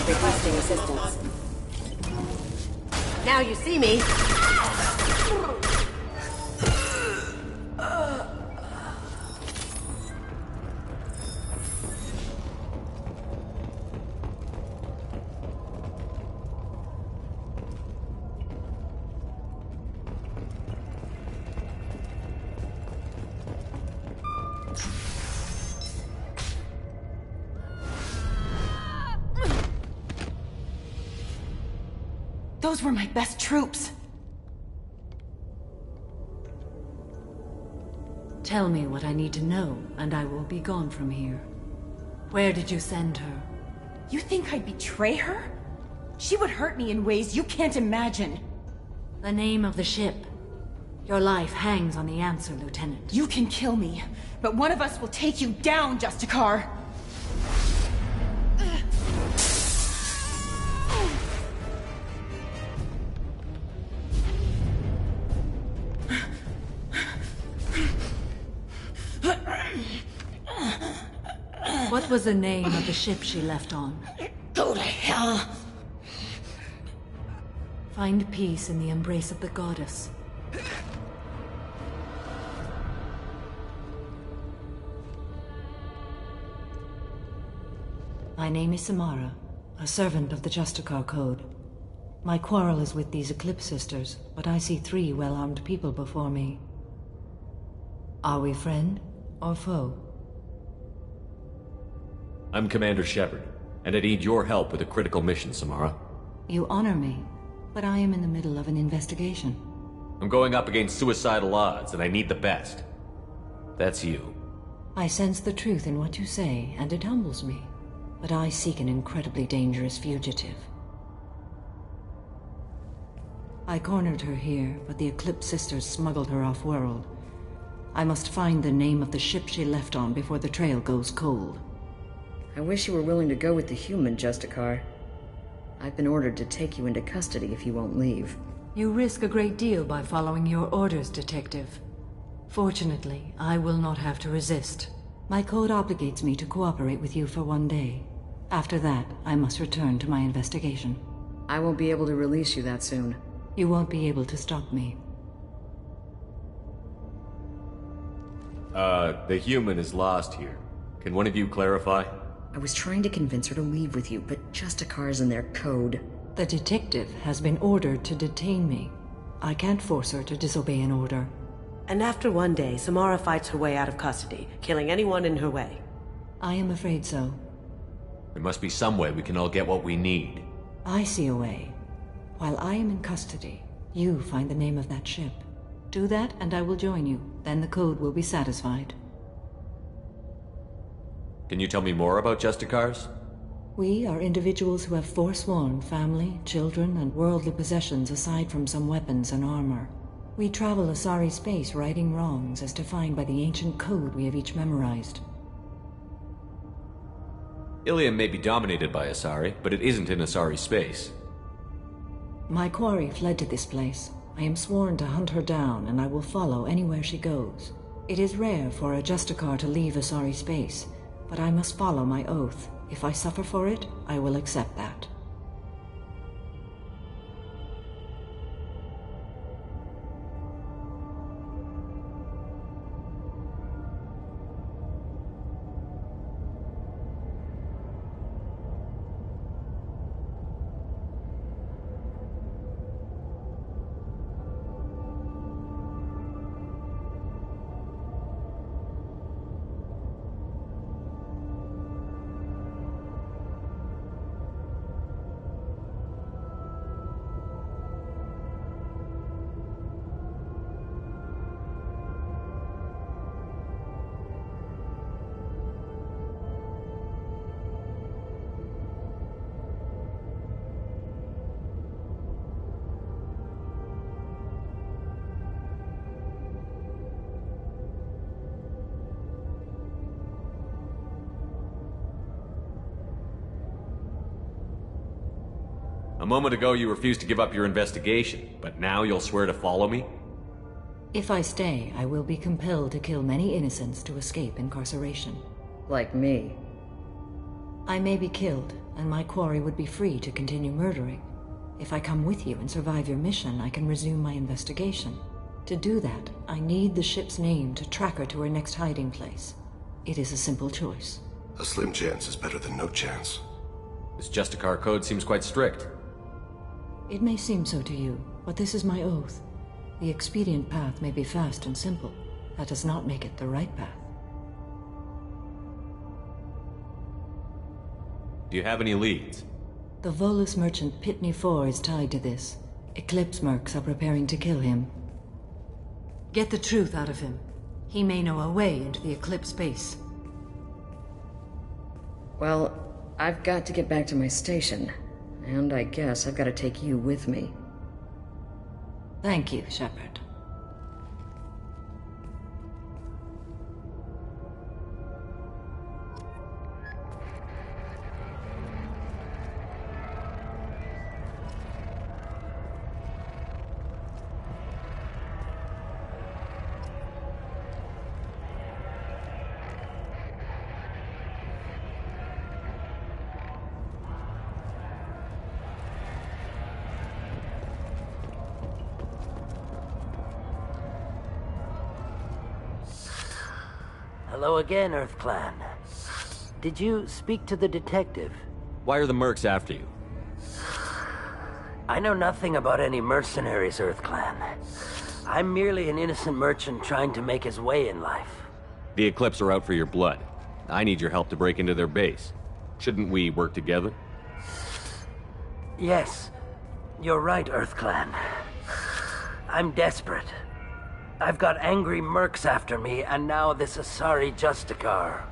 Requesting assistance. Now you see me. Those were my best troops. Tell me what I need to know, and I will be gone from here. Where did you send her? You think I'd betray her? She would hurt me in ways you can't imagine. The name of the ship. Your life hangs on the answer, Lieutenant. You can kill me, but one of us will take you down, Justicar! What was the name of the ship she left on? Go to hell. Find peace in the embrace of the goddess. My name is Samara, a servant of the Justicar Code. My quarrel is with these Eclipse Sisters, but I see 3 well-armed people before me. Are we friend or foe? I'm Commander Shepard, and I need your help with a critical mission, Samara. You honor me, but I am in the middle of an investigation. I'm going up against suicidal odds, and I need the best. That's you. I sense the truth in what you say, and it humbles me. But I seek an incredibly dangerous fugitive. I cornered her here, but the Eclipse Sisters smuggled her off-world. I must find the name of the ship she left on before the trail goes cold. I wish you were willing to go with the human, Justicar. I've been ordered to take you into custody if you won't leave. You risk a great deal by following your orders, Detective. Fortunately, I will not have to resist. My code obligates me to cooperate with you for 1 day. After that, I must return to my investigation. I won't be able to release you that soon. You won't be able to stop me. The human is lost here. Can one of you clarify? I was trying to convince her to leave with you, but Justicar's in their code. The detective has been ordered to detain me. I can't force her to disobey an order. And after 1 day, Samara fights her way out of custody, killing anyone in her way. I am afraid so. There must be some way we can all get what we need. I see a way. While I am in custody, you find the name of that ship. Do that and I will join you. Then the code will be satisfied. Can you tell me more about Justicars? We are individuals who have forsworn family, children, and worldly possessions aside from some weapons and armor. We travel Asari space righting wrongs as defined by the ancient code we have each memorized. Ilium may be dominated by Asari, but it isn't in Asari space. My quarry fled to this place. I am sworn to hunt her down, and I will follow anywhere she goes. It is rare for a Justicar to leave Asari space, but I must follow my oath. If I suffer for it, I will accept that. A moment ago you refused to give up your investigation, but now you'll swear to follow me? If I stay, I will be compelled to kill many innocents to escape incarceration. Like me. I may be killed, and my quarry would be free to continue murdering. If I come with you and survive your mission, I can resume my investigation. To do that, I need the ship's name to track her to her next hiding place. It is a simple choice. A slim chance is better than no chance. This Justicar code seems quite strict. It may seem so to you, but this is my oath. The expedient path may be fast and simple. That does not make it the right path. Do you have any leads? The Volus merchant Pitney 4 is tied to this. Eclipse mercs are preparing to kill him. Get the truth out of him. He may know a way into the Eclipse base. Well, I've got to get back to my station. And I guess I've got to take you with me. Thank you, Shepard. Hello again, Earth Clan. Did you speak to the detective? Why are the mercs after you? I know nothing about any mercenaries, Earth Clan. I'm merely an innocent merchant trying to make his way in life. The Eclipse are out for your blood. I need your help to break into their base. Shouldn't we work together? Yes, you're right, Earth Clan. I'm desperate. I've got angry mercs after me, and now this Asari Justicar.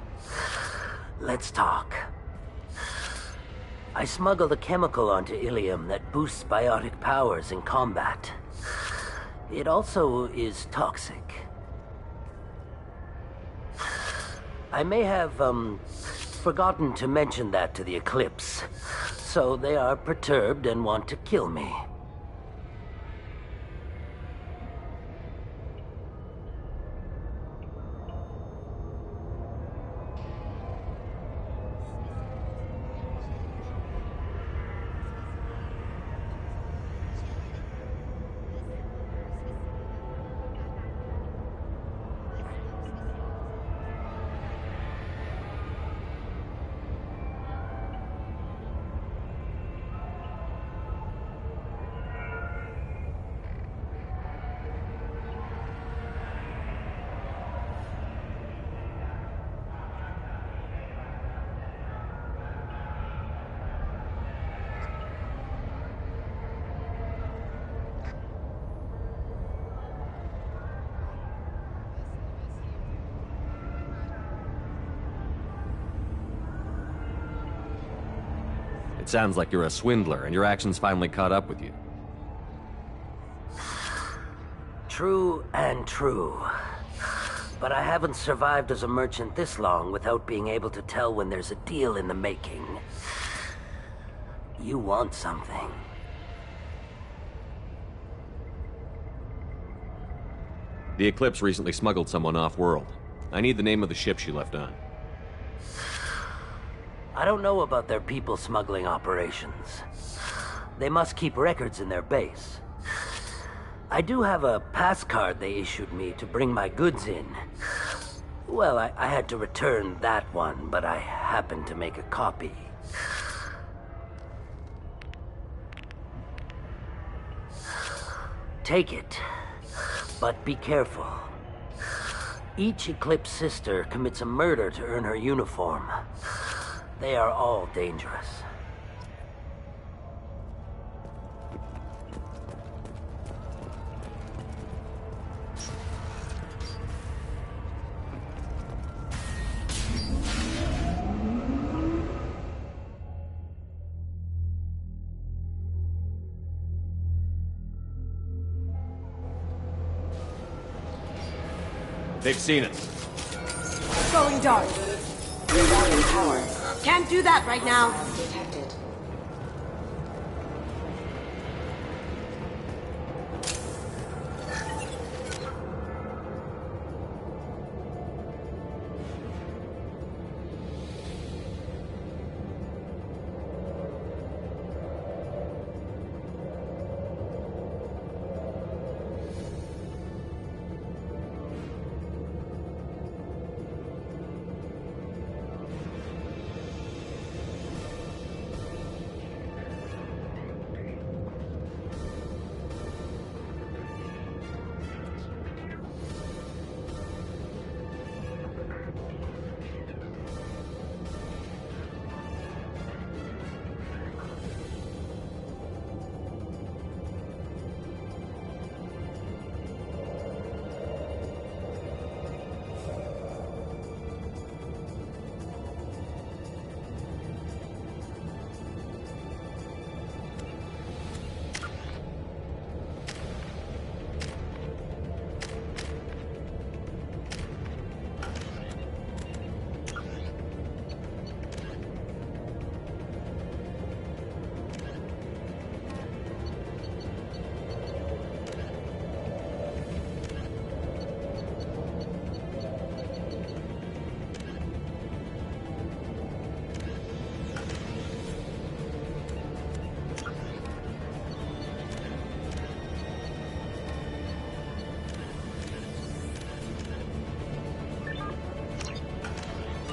Let's talk. I smuggled a chemical onto Ilium that boosts biotic powers in combat. It also is toxic. I may have, forgotten to mention that to the Eclipse, so they are perturbed and want to kill me. It sounds like you're a swindler, and your actions finally caught up with you. True and true. But I haven't survived as a merchant this long without being able to tell when there's a deal in the making. You want something. The Eclipse recently smuggled someone off-world. I need the name of the ship she left on. I don't know about their people smuggling operations. They must keep records in their base. I do have a pass card they issued me to bring my goods in. Well, I had to return that one, but I happened to make a copy. Take it, but be careful. Each Eclipse sister commits a murder to earn her uniform. They are all dangerous. They've seen us. Going dark. Rerouting power. Can't do that right now. Detected.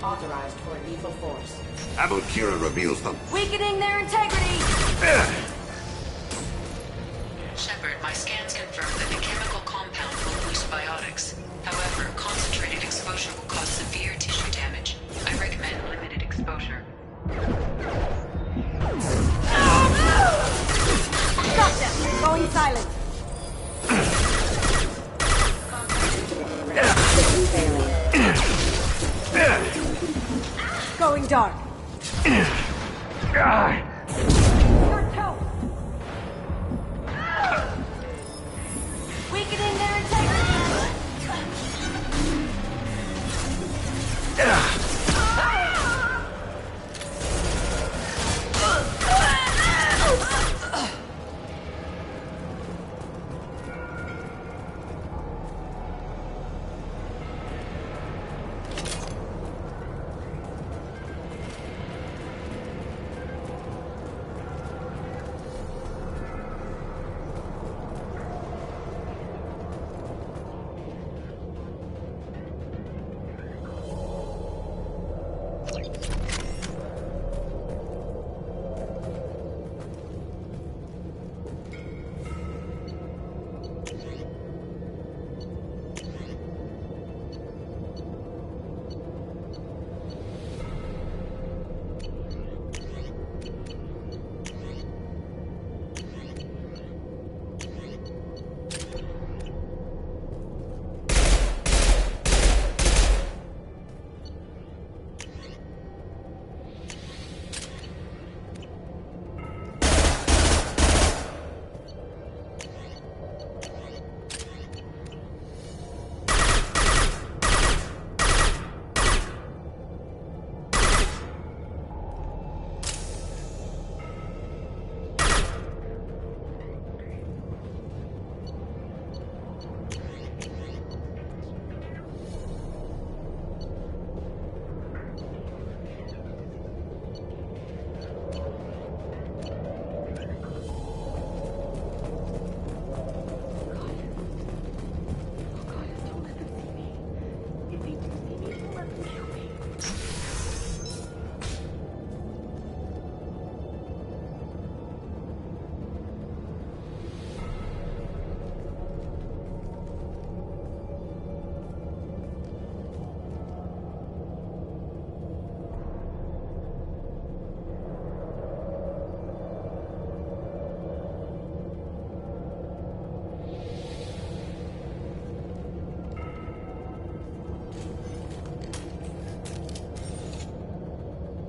authorized for a lethal force. How about Kira reveals them? Weakening their integrity! Shepard, my scans confirm that the chemical compound will boost biotics. However, concentrated exposure will cause severe tissue damage. I recommend limited exposure. Gotcha! Going silent. Going dark. Your toe. Weakening their integrity.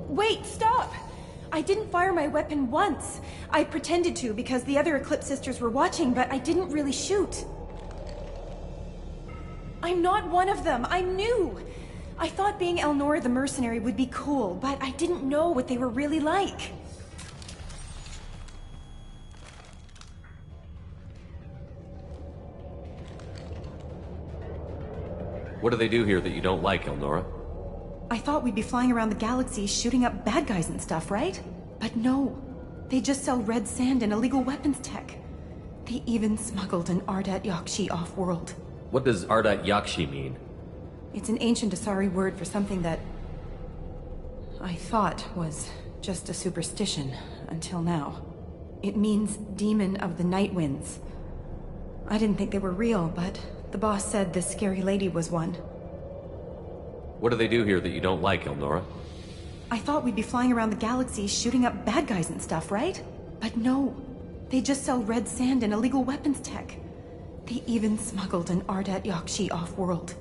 Wait, stop! I didn't fire my weapon once. I pretended to because the other Eclipse sisters were watching, but I didn't really shoot. I'm not one of them. I'm new. I thought being Elnora the mercenary would be cool, but I didn't know what they were really like. What do they do here that you don't like, Elnora? I thought we'd be flying around the galaxy shooting up bad guys and stuff, right? But no. They just sell red sand and illegal weapons tech. They even smuggled an Ardat Yakshi off-world. What does Ardat Yakshi mean? It's an ancient Asari word for something that I thought was just a superstition until now. It means demon of the night winds. I didn't think they were real, but the boss said this scary lady was one. What do they do here that you don't like, Elnora? I thought we'd be flying around the galaxy shooting up bad guys and stuff, right? But no. They just sell red sand and illegal weapons tech. They even smuggled an Ardat Yakshi off-world.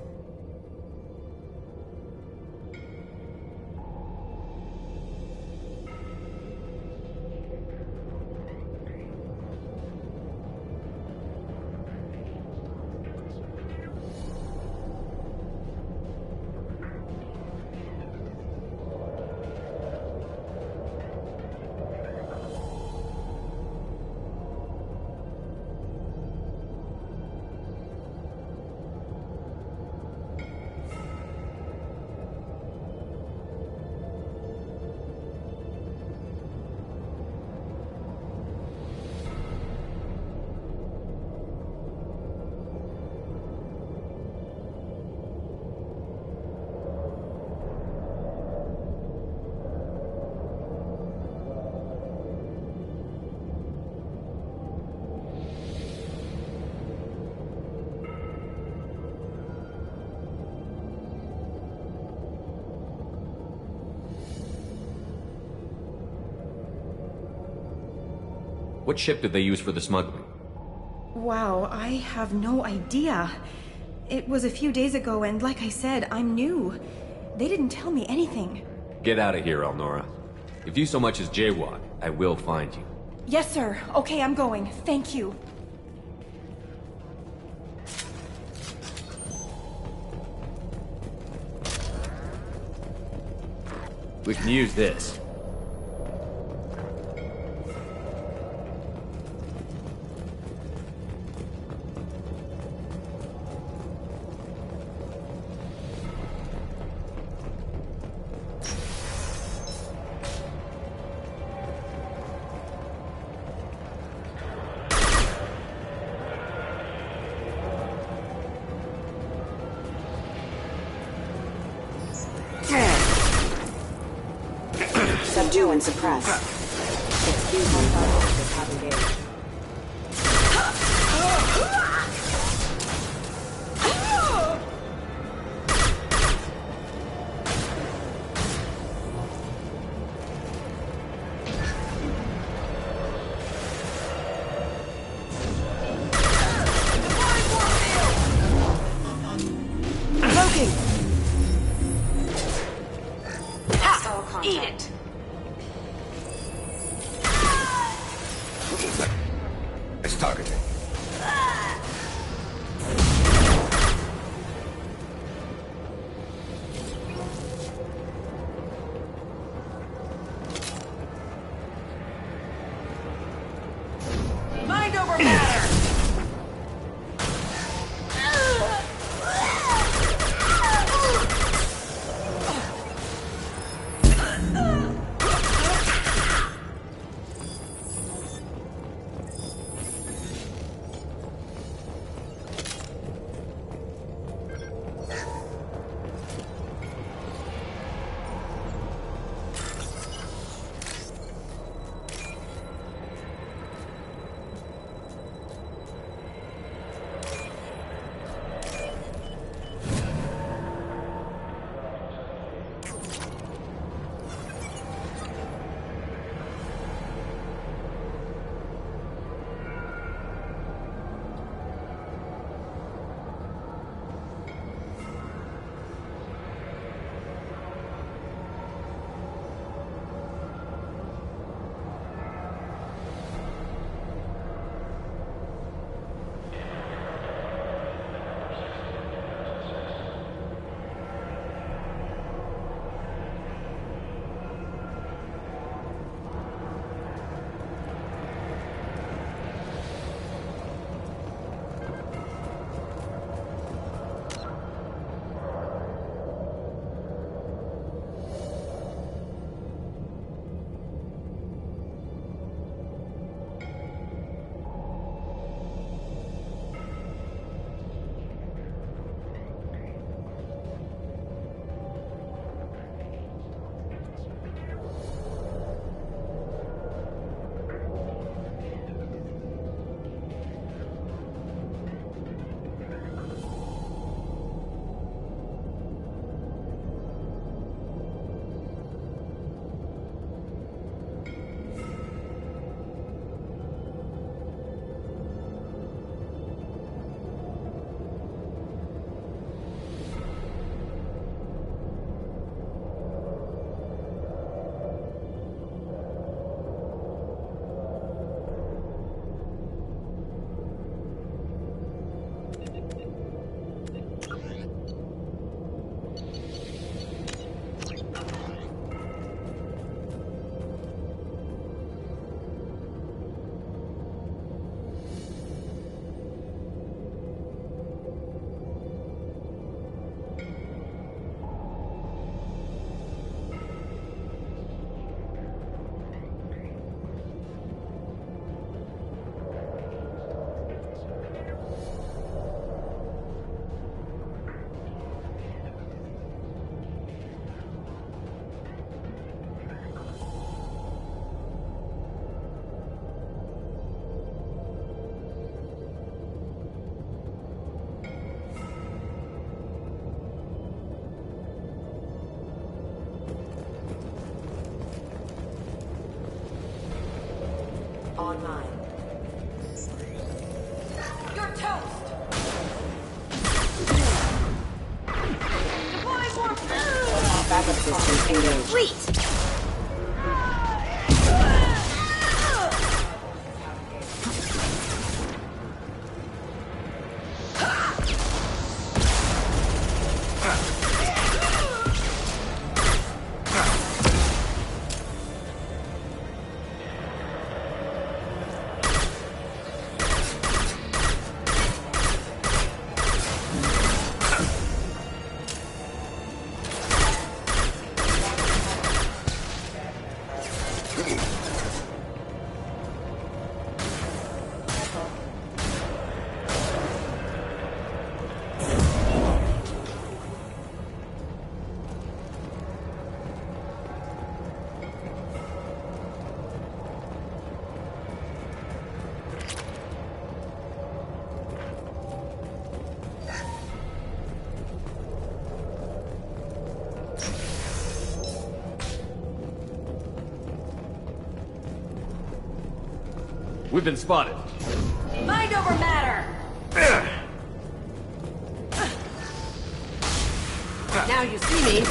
What ship did they use for the smuggling? Wow, I have no idea. It was a few days ago, and like I said, I'm new. They didn't tell me anything. Get out of here, Elnora. If you so much as jaywalk, I will find you. Yes, sir. Okay, I'm going. Thank you. We can use this. Subdue and suppress. Excuse my target is not engaged. Eat it. It's targeted. Mind over matter! Online. engaged. Sweet! We've been spotted. Mind over matter! Now you see me.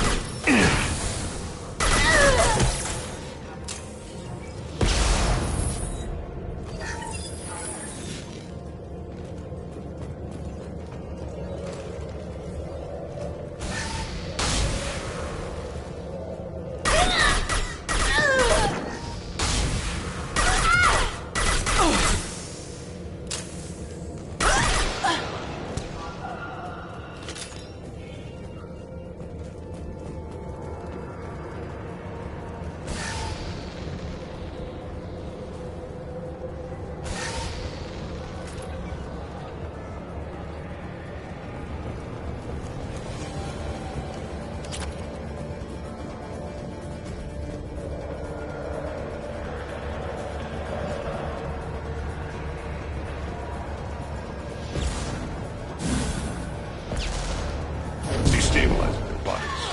Destabilizing their bodies.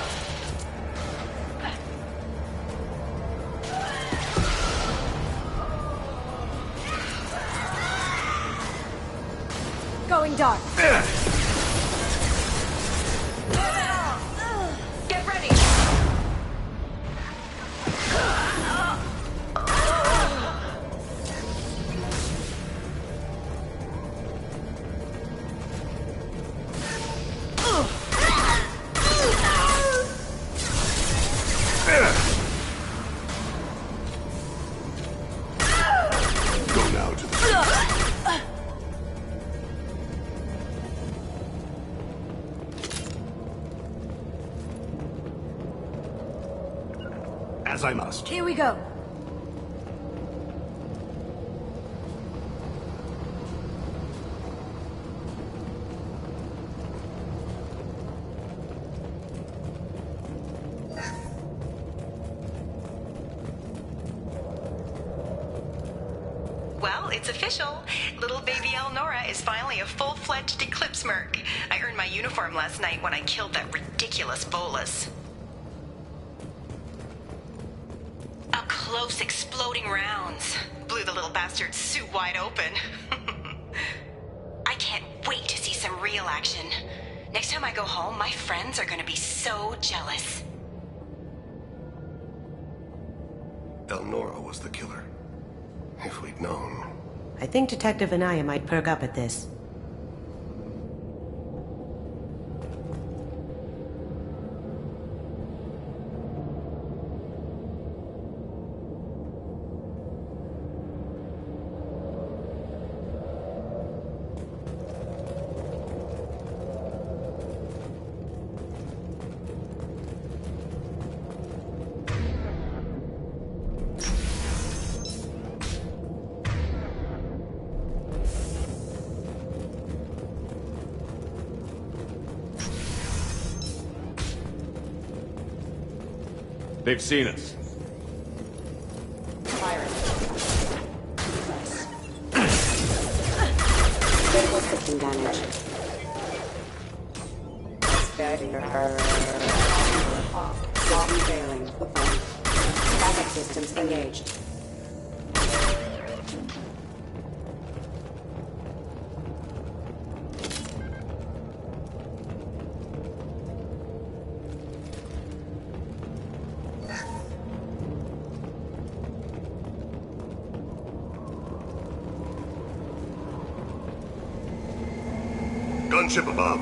Going dark. Get ready! Go now to the... As I must. Here we go. Well, it's official. Little baby Elnora is finally a full-fledged Eclipse Merc. I earned my uniform last night when I killed that ridiculous bolus. Up close, exploding rounds. Blew the little bastard's suit wide open. I can't wait to see some real action. Next time I go home, my friends are gonna be so jealous. Elnora was the killer. If we'd known. I think Detective Anaya might perk up at this. They've seen us. Critical system damage. System failing. Backup systems engaged. Gunship above.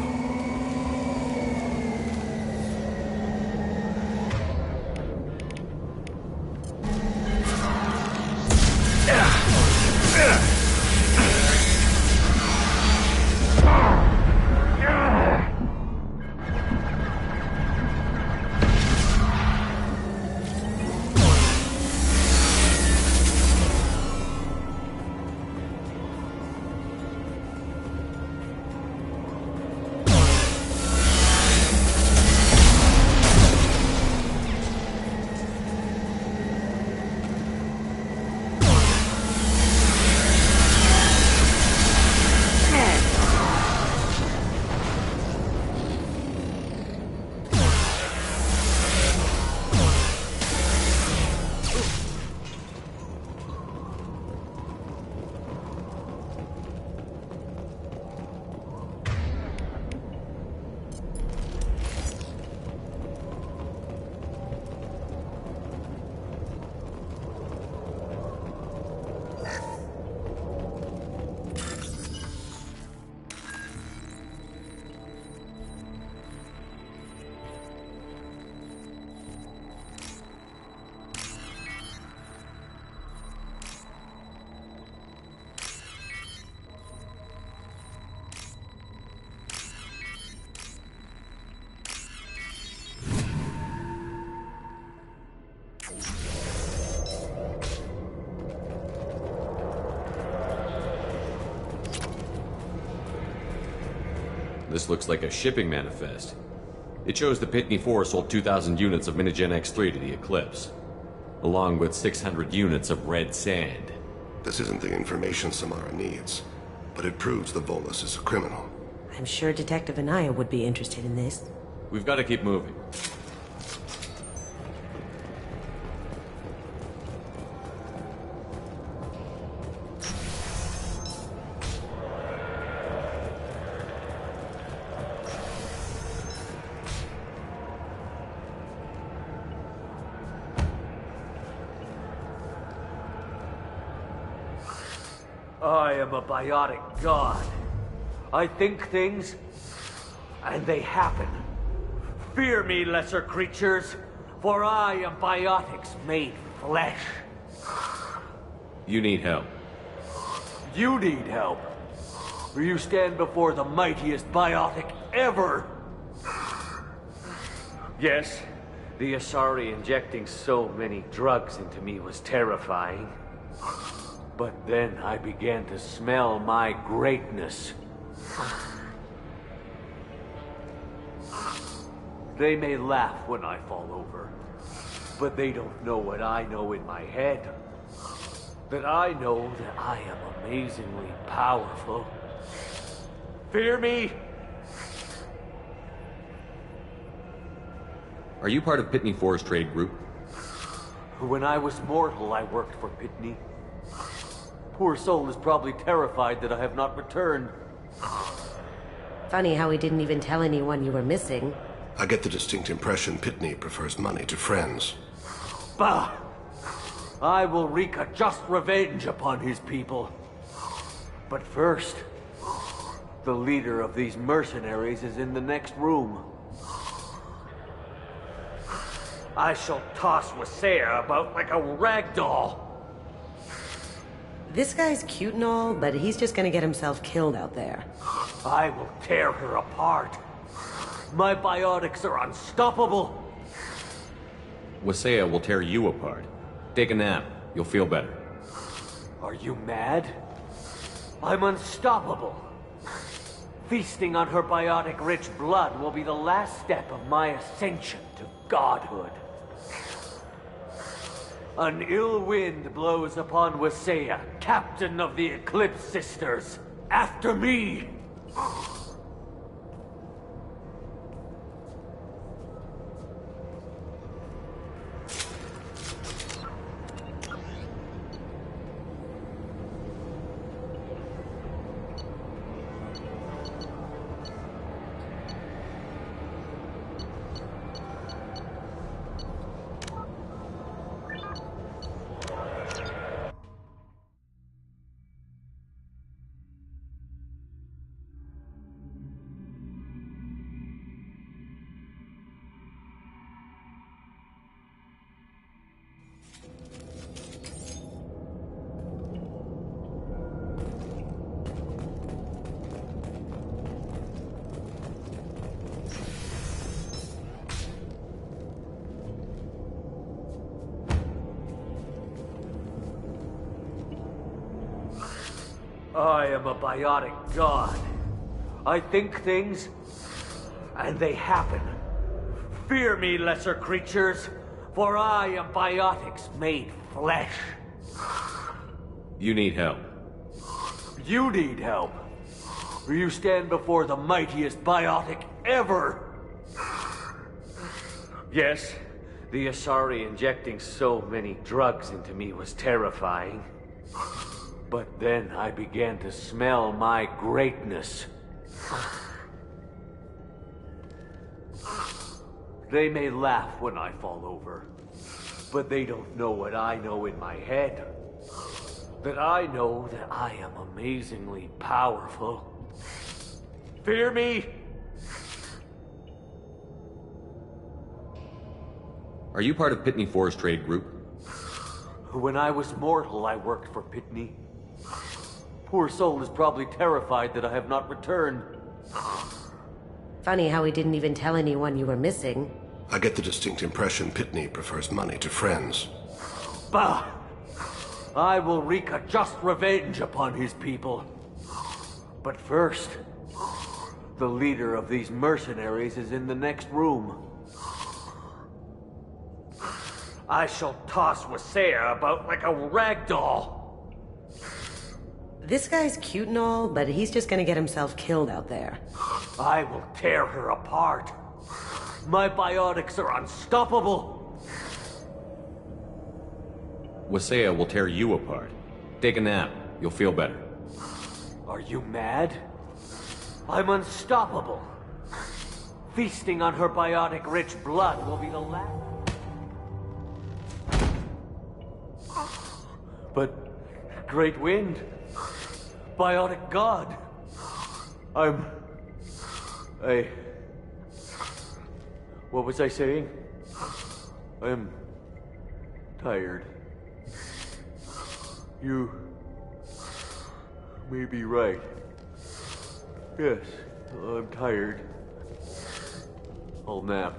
This looks like a shipping manifest. It shows the Pitney 4 sold 2,000 units of Minigen X3 to the Eclipse, along with 600 units of red sand. This isn't the information Samara needs, but it proves the Volus is a criminal. I'm sure Detective Anaya would be interested in this. We've got to keep moving. I am a biotic god. I think things, and they happen. Fear me, lesser creatures, for I am biotics made flesh. You need help. You need help. For you stand before the mightiest biotic ever. Yes, the Asari injecting so many drugs into me was terrifying. But then I began to smell my greatness. They may laugh when I fall over, but they don't know what I know in my head. That I know that I am amazingly powerful. Fear me? Are you part of Pitney 4's trade group? When I was mortal, I worked for Pitney. Poor soul is probably terrified that I have not returned. Funny how he didn't even tell anyone you were missing. I get the distinct impression Pitney prefers money to friends. Bah! I will wreak a just revenge upon his people. But first, the leader of these mercenaries is in the next room. I shall toss Wasea about like a rag doll. This guy's cute and all, but he's just gonna get himself killed out there. I will tear her apart. My biotics are unstoppable. Wasea will tear you apart. Take a nap. You'll feel better. Are you mad? I'm unstoppable. Feasting on her biotic-rich blood will be the last step of my ascension to godhood. An ill wind blows upon Wasea, captain of the Eclipse Sisters. After me! I am a biotic god. I think things, and they happen. Fear me, lesser creatures, for I am biotics made flesh. You need help. You need help. You stand before the mightiest biotic ever. Yes, the Asari injecting so many drugs into me was terrifying. But then I began to smell my greatness. They may laugh when I fall over, but they don't know what I know in my head. That I know that I am amazingly powerful. Fear me? Are you part of Pitney 4's trade group? When I was mortal, I worked for Pitney. Poor soul is probably terrified that I have not returned. Funny how he didn't even tell anyone you were missing. I get the distinct impression Pitney prefers money to friends. Bah! I will wreak a just revenge upon his people. But first, the leader of these mercenaries is in the next room. I shall toss Wasea about like a rag doll. This guy's cute and all, but he's just gonna get himself killed out there. I will tear her apart. My biotics are unstoppable. Wasea will tear you apart. Take a nap. You'll feel better. Are you mad? I'm unstoppable. Feasting on her biotic-rich blood will be the last. But Great Wind, biotic god, what was I saying? I'm tired. You may be right. Yes, I'm tired. I'll nap.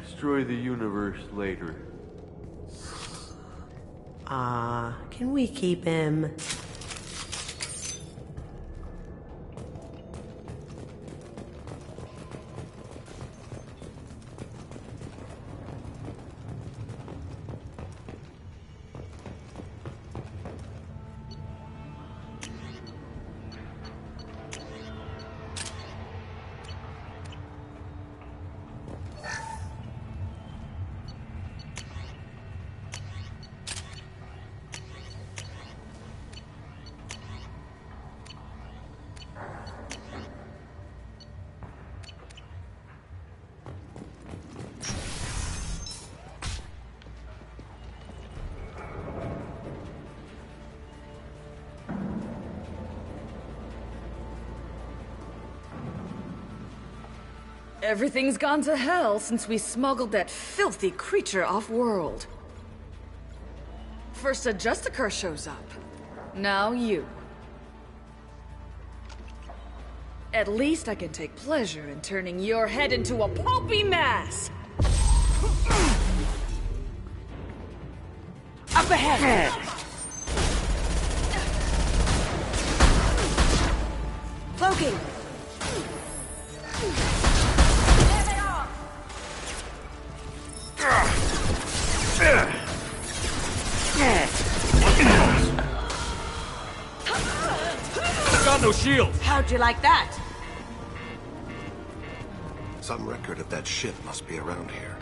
Destroy the universe later. Can we keep him? Everything's gone to hell since we smuggled that filthy creature off-world. First a Justicar shows up. Now you. At least I can take pleasure in turning your head into a pulpy mass! Up ahead! Cloaking! Got no shield! How'd you like that? Some record of that ship must be around here.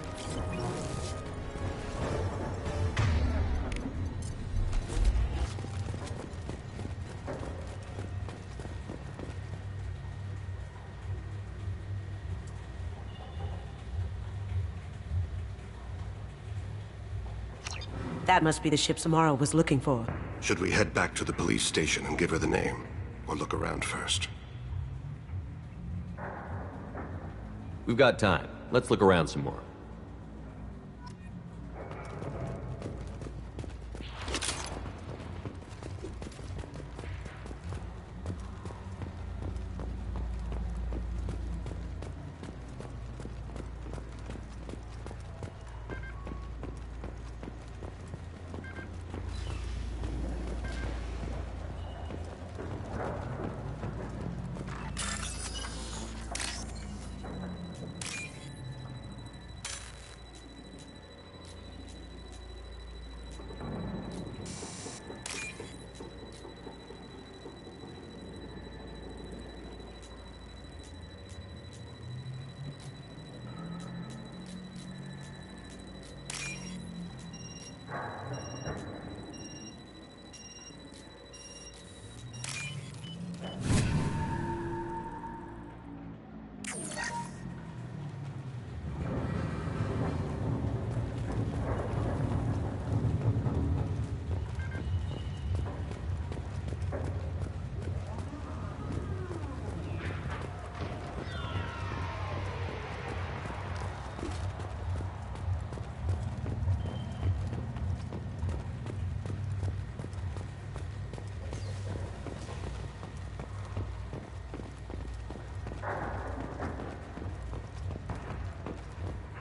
That must be the ship Samara was looking for. Should we head back to the police station and give her the name? Or look around first? We've got time. Let's look around some more.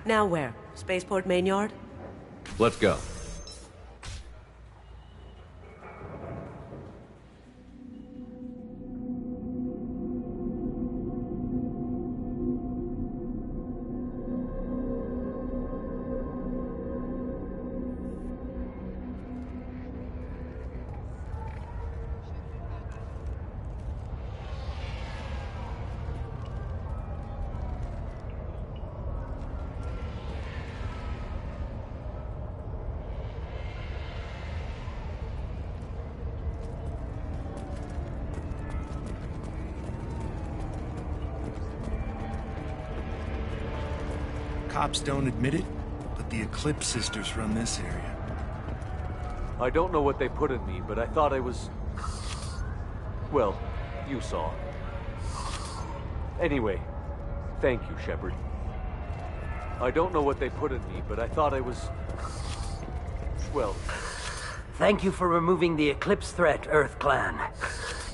Now where? Spaceport main yard? Let's go. Cops don't admit it, but the Eclipse sisters run this area. I don't know what they put in me, but I thought I was... Well, you saw. Anyway, thank you, Shepard. I don't know what they put in me, but I thought I was... Well... Thank you for removing the Eclipse threat, Earth Clan.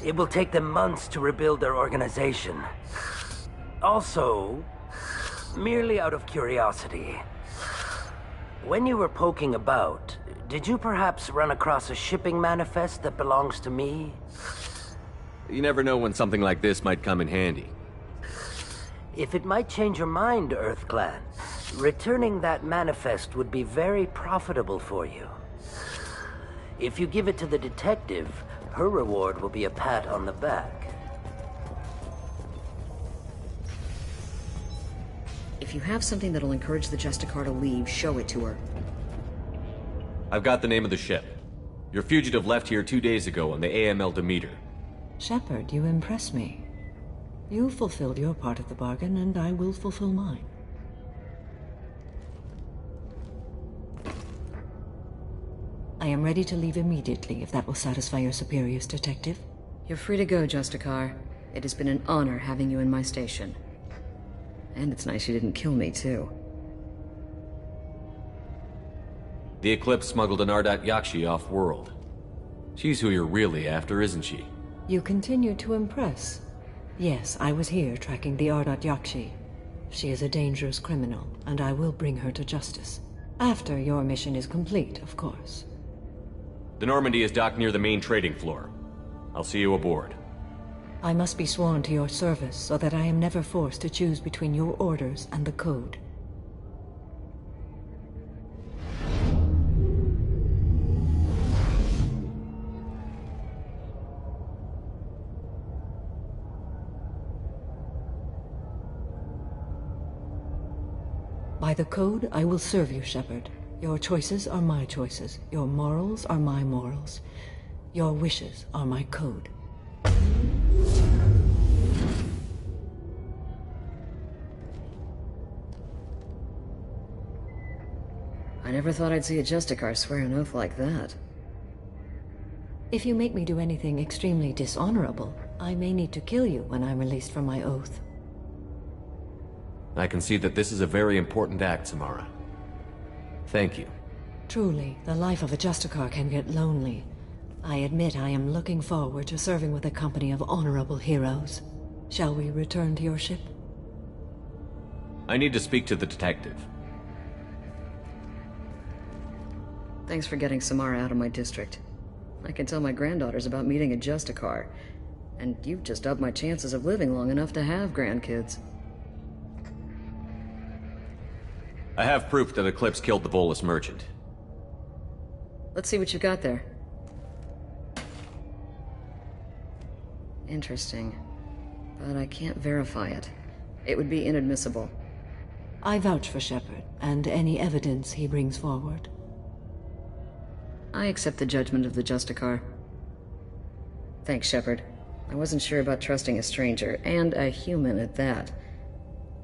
It will take them months to rebuild their organization. Also, merely out of curiosity, when you were poking about, did you perhaps run across a shipping manifest that belongs to me? You never know when something like this might come in handy. If it might change your mind, Earth Clan, returning that manifest would be very profitable for you. If you give it to the detective, her reward will be a pat on the back. If you have something that'll encourage the Justicar to leave, show it to her. I've got the name of the ship. Your fugitive left here 2 days ago on the AML Demeter. Shepard, you impress me. You fulfilled your part of the bargain, and I will fulfill mine. I am ready to leave immediately, if that will satisfy your superiors, Detective. You're free to go, Justicar. It has been an honor having you in my station. And it's nice you didn't kill me, too. The Eclipse smuggled an Ardat Yakshi off-world. She's who you're really after, isn't she? You continue to impress. Yes, I was here tracking the Ardat Yakshi. She is a dangerous criminal, and I will bring her to justice. After your mission is complete, of course. The Normandy is docked near the main trading floor. I'll see you aboard. I must be sworn to your service so that I am never forced to choose between your orders and the Code. By the Code, I will serve you, Shepard. Your choices are my choices. Your morals are my morals. Your wishes are my code. I never thought I'd see a Justicar swear an oath like that. If you make me do anything extremely dishonorable, I may need to kill you when I'm released from my oath. I can see that this is a very important act, Samara. Thank you. Truly, the life of a Justicar can get lonely. I admit I am looking forward to serving with a company of honorable heroes. Shall we return to your ship? I need to speak to the detective. Thanks for getting Samara out of my district. I can tell my granddaughters about meeting a Justicar, and you've just upped my chances of living long enough to have grandkids. I have proof that Eclipse killed the Volus merchant. Let's see what you got there. Interesting. But I can't verify it. It would be inadmissible. I vouch for Shepard, and any evidence he brings forward. I accept the judgment of the Justicar. Thanks, Shepard. I wasn't sure about trusting a stranger, and a human at that.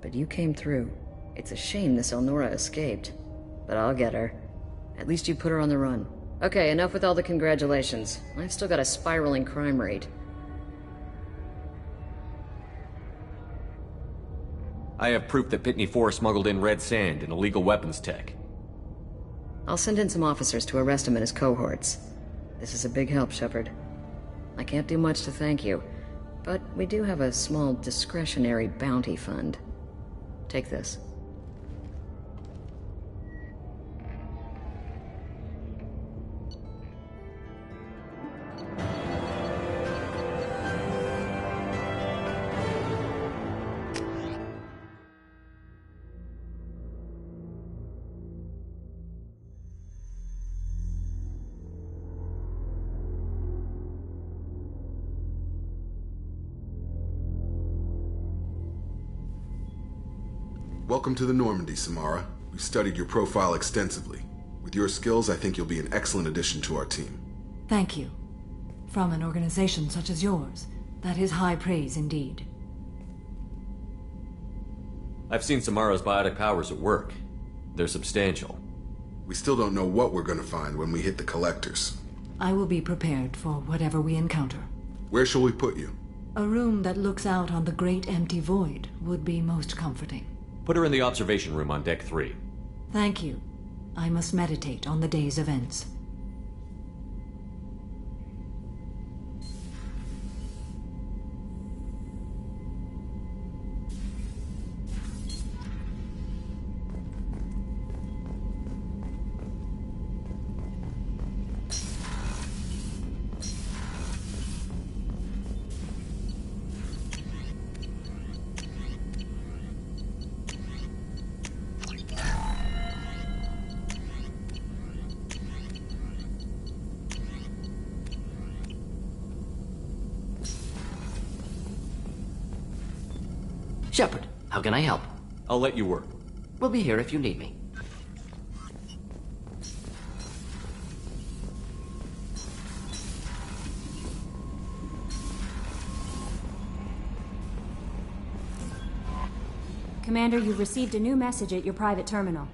But you came through. It's a shame this Elnora escaped. But I'll get her. At least you put her on the run. Okay, enough with all the congratulations. I've still got a spiraling crime rate. I have proof that Pitney 4 smuggled in red sand and illegal weapons tech. I'll send in some officers to arrest him and his cohorts. This is a big help, Shepard. I can't do much to thank you, but we do have a small discretionary bounty fund. Take this. Welcome to the Normandy, Samara. We've studied your profile extensively. With your skills, I think you'll be an excellent addition to our team. Thank you. From an organization such as yours, that is high praise indeed. I've seen Samara's biotic powers at work. They're substantial. We still don't know what we're going to find when we hit the collectors. I will be prepared for whatever we encounter. Where shall we put you? A room that looks out on the great empty void would be most comforting. Put her in the observation room on Deck 3. Thank you. I must meditate on the day's events. Shepard, how can I help? I'll let you work. We'll be here if you need me. Commander, you've received a new message at your private terminal.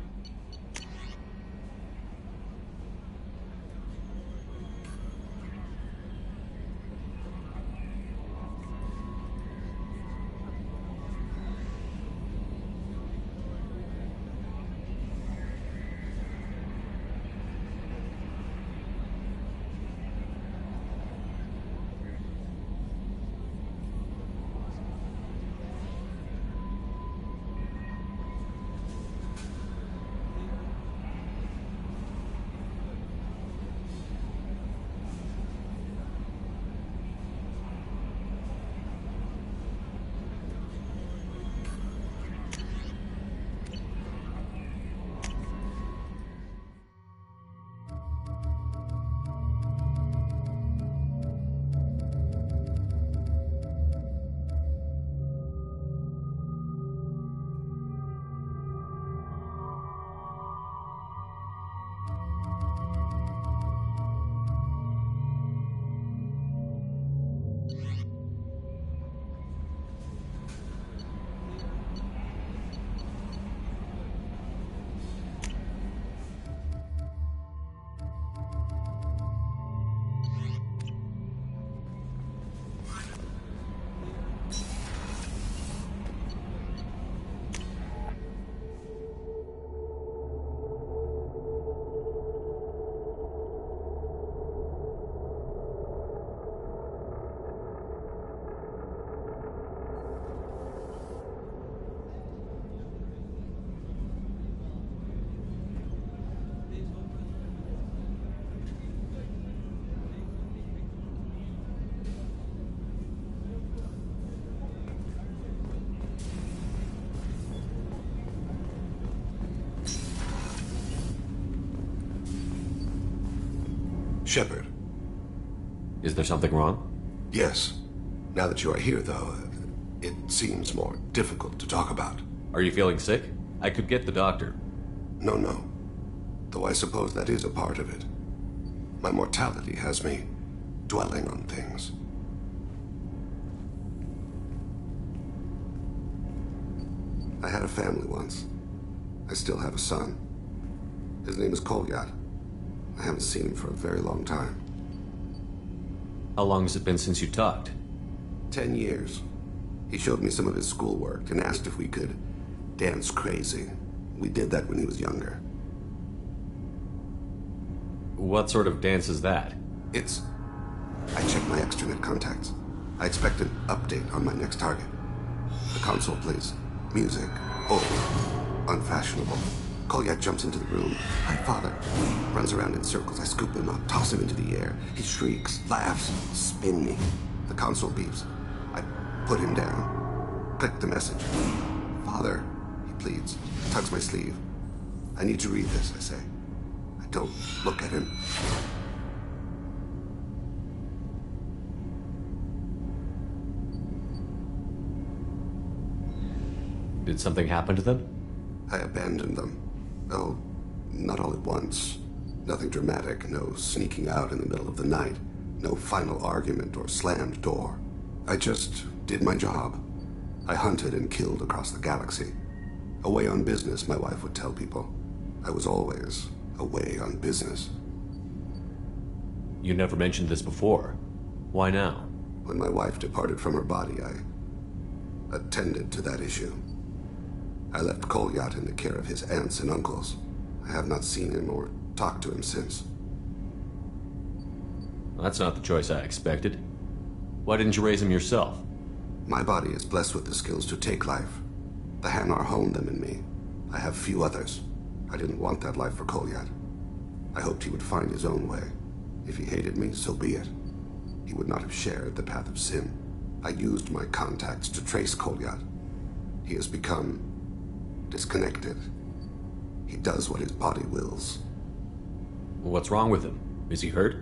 Shepard. Is there something wrong? Yes. Now that you are here, though, it seems more difficult to talk about. Are you feeling sick? I could get the doctor. No. Though I suppose that is a part of it. My mortality has me dwelling on things. I had a family once. I still have a son. His name is Kolyat. I haven't seen him for a very long time. How long has it been since you talked? 10 years. He showed me some of his schoolwork and asked if we could dance crazy. We did that when he was younger. What sort of dance is that? I checked my extranet contacts. I expect an update on my next target. The console plays music. Old. Unfashionable. Kolyat jumps into the room. My father runs around in circles. I scoop him up, toss him into the air. He shrieks, laughs, spin me. The console beeps. I put him down. Click the message. Father, he pleads, tugs my sleeve. I need to read this, I say. I don't look at him. Did something happen to them? I abandoned them. Oh, not all at once. Nothing dramatic, no sneaking out in the middle of the night, no final argument or slammed door. I just did my job. I hunted and killed across the galaxy. Away on business, my wife would tell people. I was always away on business. You never mentioned this before. Why now? When my wife departed from her body, I attended to that issue. I left Kolyat in the care of his aunts and uncles. I have not seen him or talked to him since. That's not the choice I expected. Why didn't you raise him yourself? My body is blessed with the skills to take life. The Hanar honed them in me. I have few others. I didn't want that life for Kolyat. I hoped he would find his own way. If he hated me, so be it. He would not have shared the path of sin. I used my contacts to trace Kolyat. He has become disconnected. He does what his body wills. What's wrong with him? Is he hurt?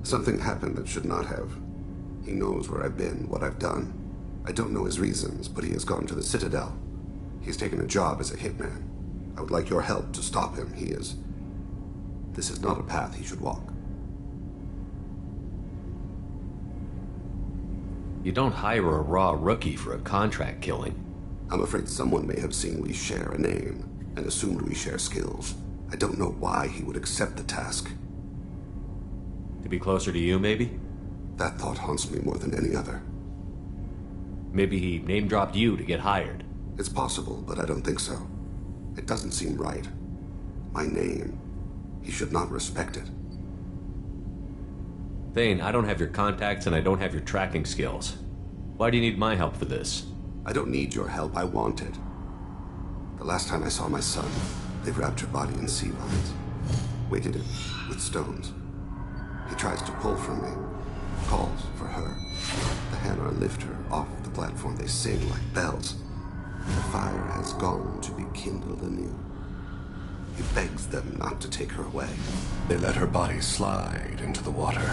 Something happened that should not have. He knows where I've been, what I've done. I don't know his reasons, but he has gone to the Citadel. He's taken a job as a hitman. I would like your help to stop him. This is not a path he should walk. You don't hire a raw rookie for a contract killing. I'm afraid someone may have seen we share a name and assumed we share skills. I don't know why he would accept the task. To be closer to you, maybe? That thought haunts me more than any other. Maybe he name-dropped you to get hired. It's possible, but I don't think so. It doesn't seem right. My name. He should not respect it. Thane, I don't have your contacts and I don't have your tracking skills. Why do you need my help for this? I don't need your help. I want it. The last time I saw my son, they wrapped her body in sea vines, weighted it with stones. He tries to pull from me, calls for her. The Hanar lift her off the platform. They sing like bells. The fire has gone to be kindled anew. He begs them not to take her away. They let her body slide into the water.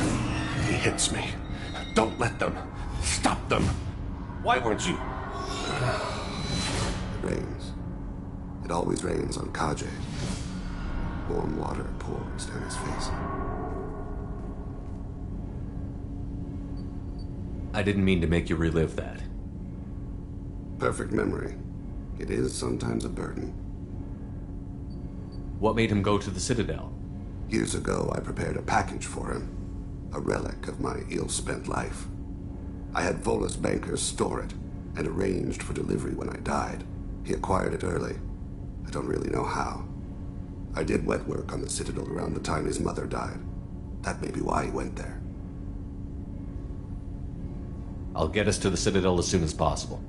He hits me. Don't let them. Stop them. Why weren't you? It rains. It always rains on Kajay. Warm water pours down his face. I didn't mean to make you relive that. Perfect memory. It is sometimes a burden. What made him go to the Citadel? Years ago, I prepared a package for him. A relic of my ill-spent life. I had Volus bankers store it, and arranged for delivery when I died. He acquired it early. I don't really know how. I did wet work on the Citadel around the time his mother died. That may be why he went there. I'll get us to the Citadel as soon as possible.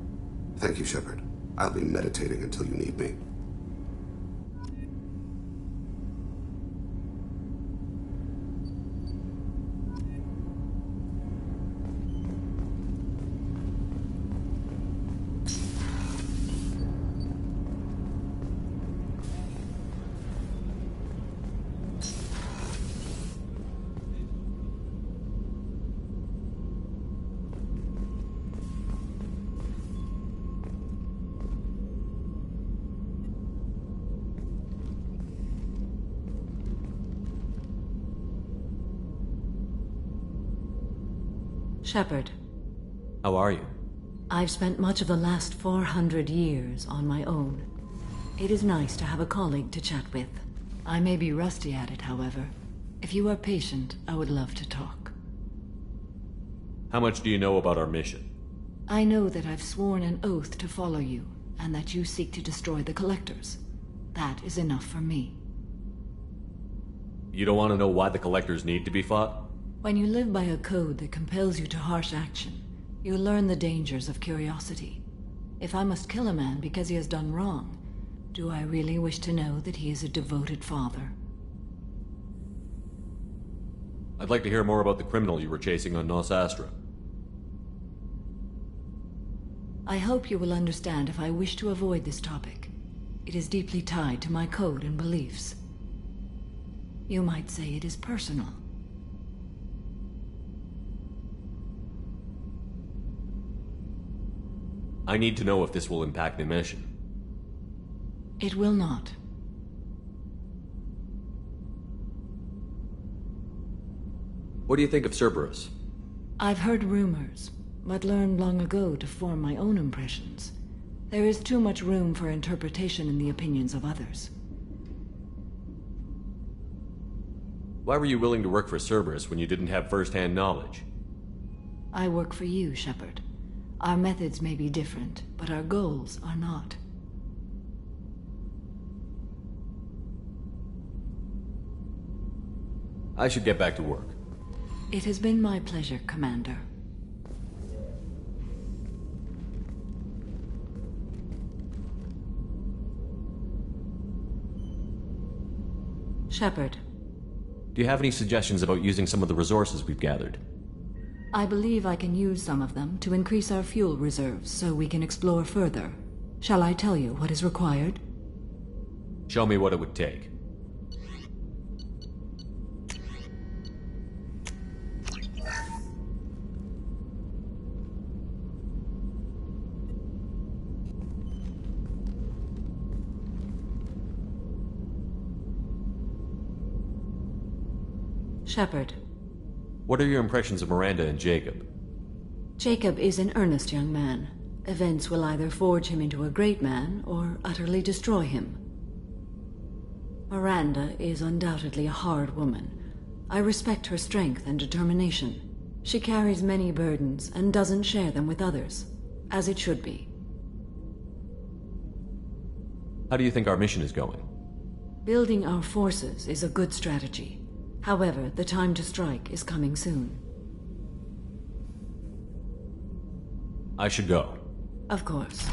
Thank you, Shepard. I'll be meditating until you need me. Shepard. How are you? I've spent much of the last 400 years on my own. It is nice to have a colleague to chat with. I may be rusty at it, however. If you are patient, I would love to talk. How much do you know about our mission? I know that I've sworn an oath to follow you, and that you seek to destroy the Collectors. That is enough for me. You don't want to know why the Collectors need to be fought? When you live by a code that compels you to harsh action, you learn the dangers of curiosity. If I must kill a man because he has done wrong, do I really wish to know that he is a devoted father? I'd like to hear more about the criminal you were chasing on Nos Astra. I hope you will understand if I wish to avoid this topic. It is deeply tied to my code and beliefs. You might say it is personal. I need to know if this will impact the mission. It will not. What do you think of Cerberus? I've heard rumors, but learned long ago to form my own impressions. There is too much room for interpretation in the opinions of others. Why were you willing to work for Cerberus when you didn't have first-hand knowledge? I work for you, Shepard. Our methods may be different, but our goals are not. I should get back to work. It has been my pleasure, Commander. Shepard. Do you have any suggestions about using some of the resources we've gathered? I believe I can use some of them to increase our fuel reserves so we can explore further. Shall I tell you what is required? Show me what it would take. Shepard. What are your impressions of Miranda and Jacob? Jacob is an earnest young man. Events will either forge him into a great man or utterly destroy him. Miranda is undoubtedly a hard woman. I respect her strength and determination. She carries many burdens and doesn't share them with others, as it should be. How do you think our mission is going? Building our forces is a good strategy. However, the time to strike is coming soon. I should go. Of course.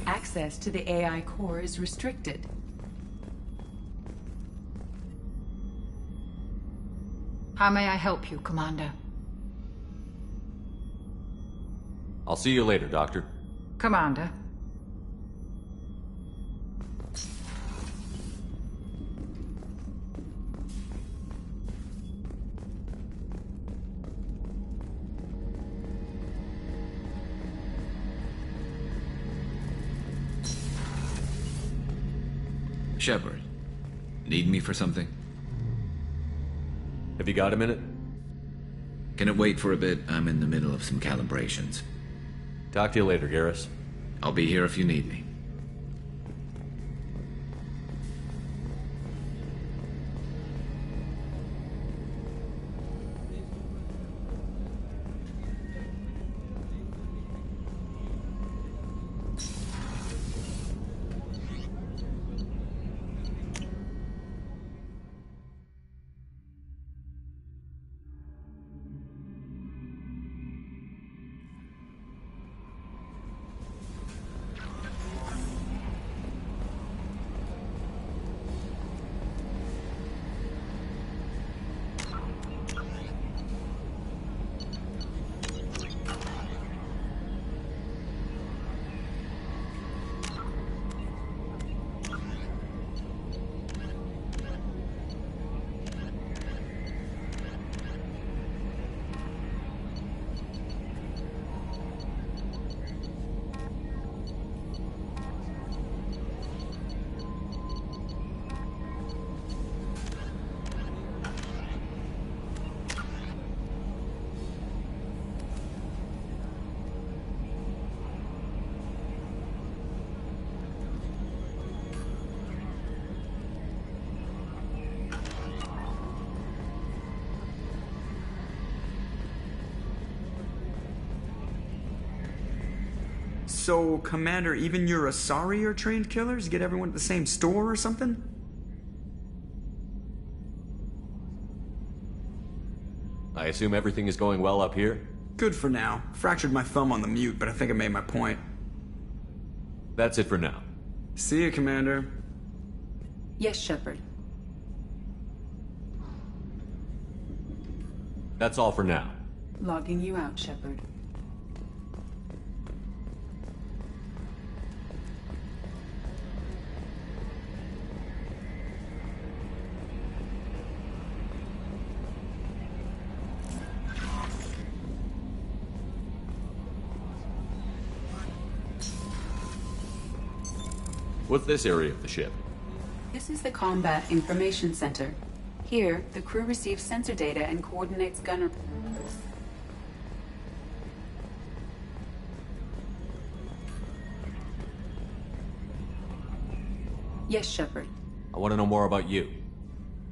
Access to the AI core is restricted. How may I help you, Commander? I'll see you later, Doctor. Commander. Shepard, need me for something? Have you got a minute? Can it wait for a bit? I'm in the middle of some calibrations. Talk to you later, Garrus. I'll be here if you need me. So, Commander, even your Asari are trained killers? Get everyone at the same store or something? I assume everything is going well up here? Good for now. Fractured my thumb on the mute, but I think I made my point. That's it for now. See you, Commander. Yes, Shepard. That's all for now. Logging you out, Shepard. What's this area of the ship? This is the Combat Information Center. Here, the crew receives sensor data and coordinates gunner... Yes, Shepard. I want to know more about you.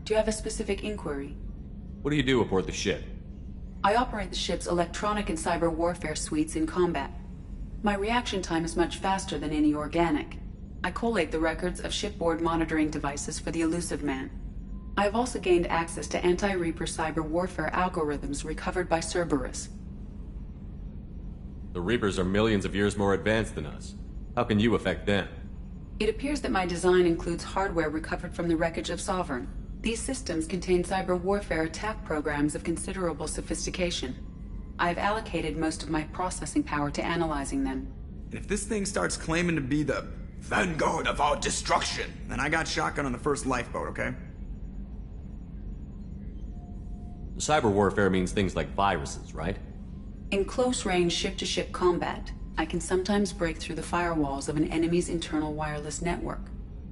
Do you have a specific inquiry? What do you do aboard the ship? I operate the ship's electronic and cyber warfare suites in combat. My reaction time is much faster than any organic. I collate the records of shipboard monitoring devices for the Elusive Man. I have also gained access to anti-Reaper cyber warfare algorithms recovered by Cerberus. The Reapers are millions of years more advanced than us. How can you affect them? It appears that my design includes hardware recovered from the wreckage of Sovereign. These systems contain cyber warfare attack programs of considerable sophistication. I have allocated most of my processing power to analyzing them. And if this thing starts claiming to be the vanguard of our destruction, then I got shotgun on the first lifeboat, okay? Cyber warfare means things like viruses, right? In close-range ship-to-ship combat, I can sometimes break through the firewalls of an enemy's internal wireless network.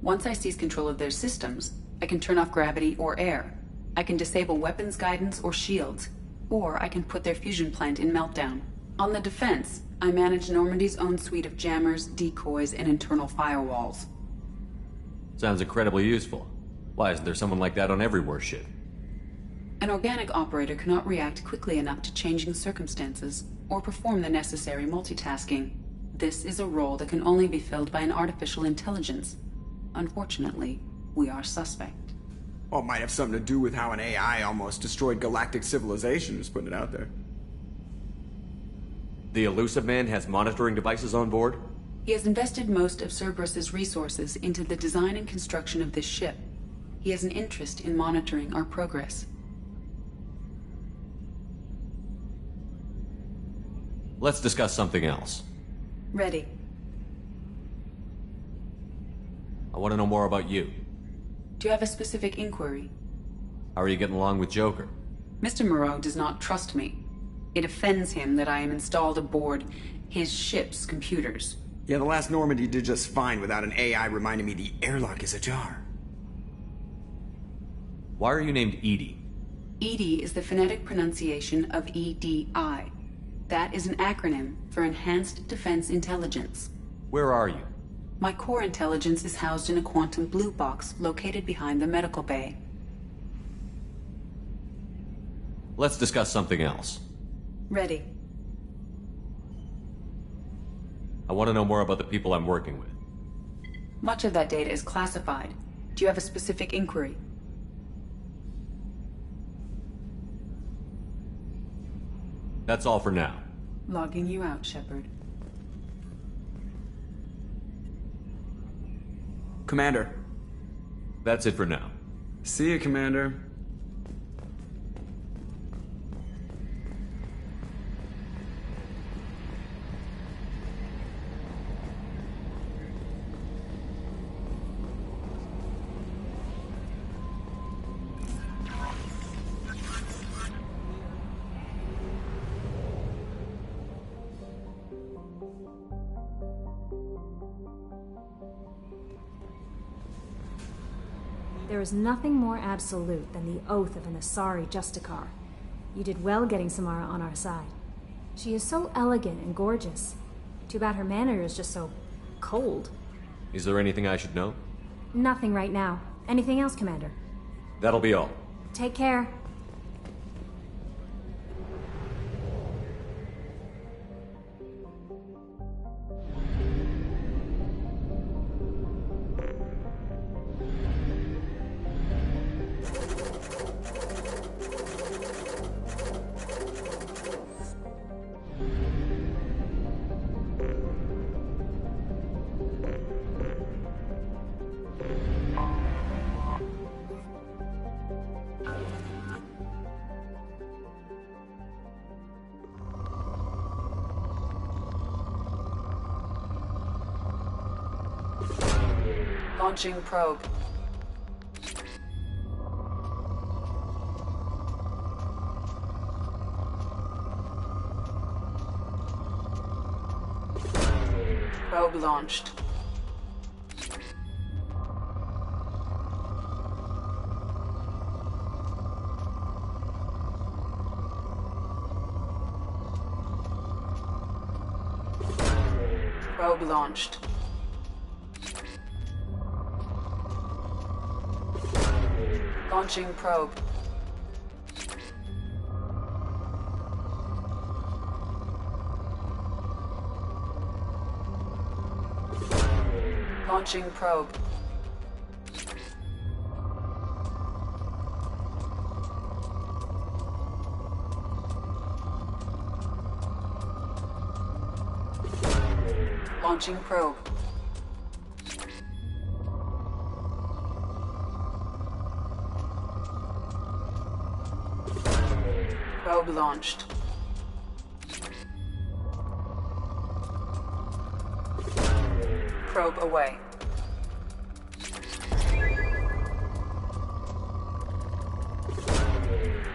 Once I seize control of their systems, I can turn off gravity or air. I can disable weapons guidance or shields, or I can put their fusion plant in meltdown. On the defense, I manage Normandy's own suite of jammers, decoys, and internal firewalls. Sounds incredibly useful. Why isn't there someone like that on every warship? An organic operator cannot react quickly enough to changing circumstances, or perform the necessary multitasking. This is a role that can only be filled by an artificial intelligence. Unfortunately, we are suspect. Well, it might have something to do with how an AI almost destroyed galactic civilization, just putting it out there. The Elusive Man has monitoring devices on board? He has invested most of Cerberus's resources into the design and construction of this ship. He has an interest in monitoring our progress. Let's discuss something else. Ready. I want to know more about you. Do you have a specific inquiry? How are you getting along with Joker? Mr. Moreau does not trust me. It offends him that I am installed aboard his ship's computers. Yeah, the last Normandy did just fine without an AI reminding me the airlock is ajar. Why are you named Edie? EDI is the phonetic pronunciation of EDI. That is an acronym for Enhanced Defense Intelligence. Where are you? My core intelligence is housed in a quantum blue box located behind the medical bay. Let's discuss something else. Ready. I want to know more about the people I'm working with. Much of that data is classified. Do you have a specific inquiry? That's all for now. Logging you out, Shepard. Commander. That's it for now. See you, Commander. There is nothing more absolute than the oath of an Asari Justicar. You did well getting Samara on our side. She is so elegant and gorgeous. Too bad her manner is just so cold. Is there anything I should know? Nothing right now. Anything else, Commander? That'll be all. Take care. Launching probe. Probe launched. Probe launched. Launching probe. Launching probe. Launching probe. Probe launched. Probe away.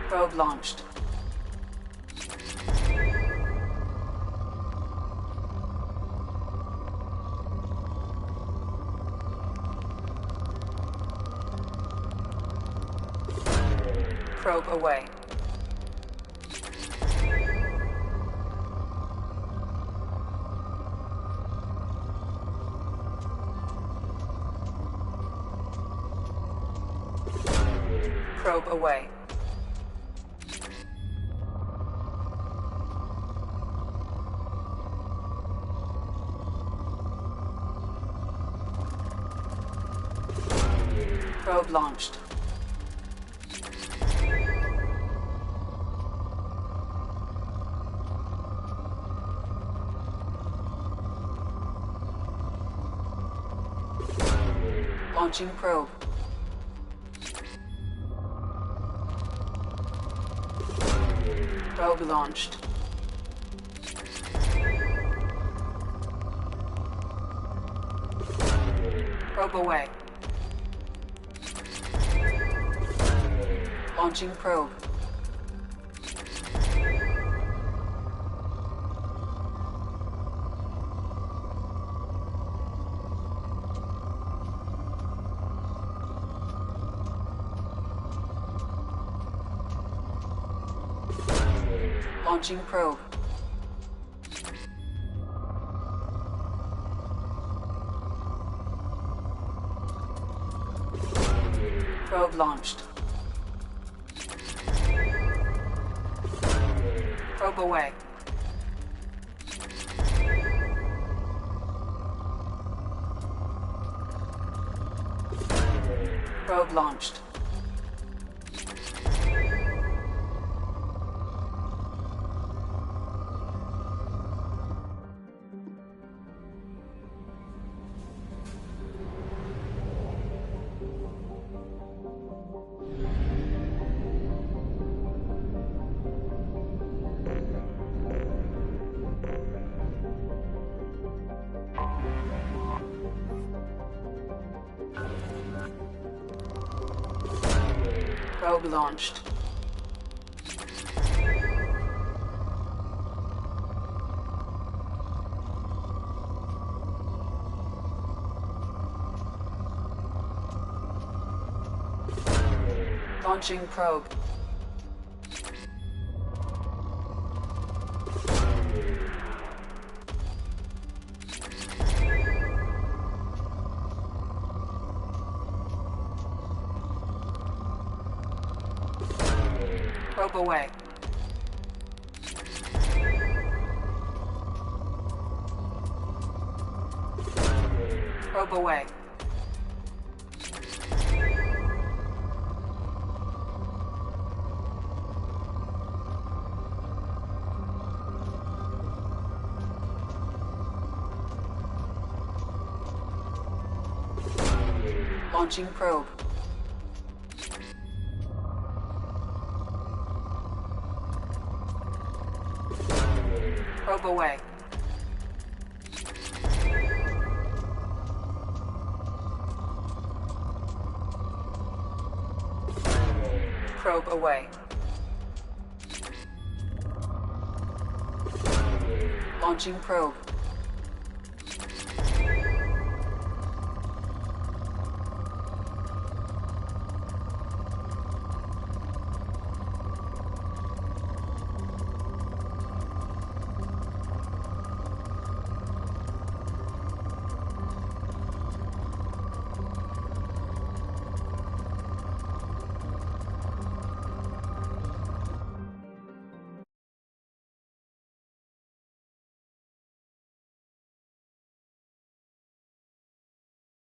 Probe launched. Probe away. Probe away. Probe launched. Launching probe. Probe launched. Probe away. Launching probe. Launching probe. Probe launched. Probe away. Probe launched. Probe launched. Launching probe. Probe away. Probe away. Launching probe. Probe away. probe away. Launching probe.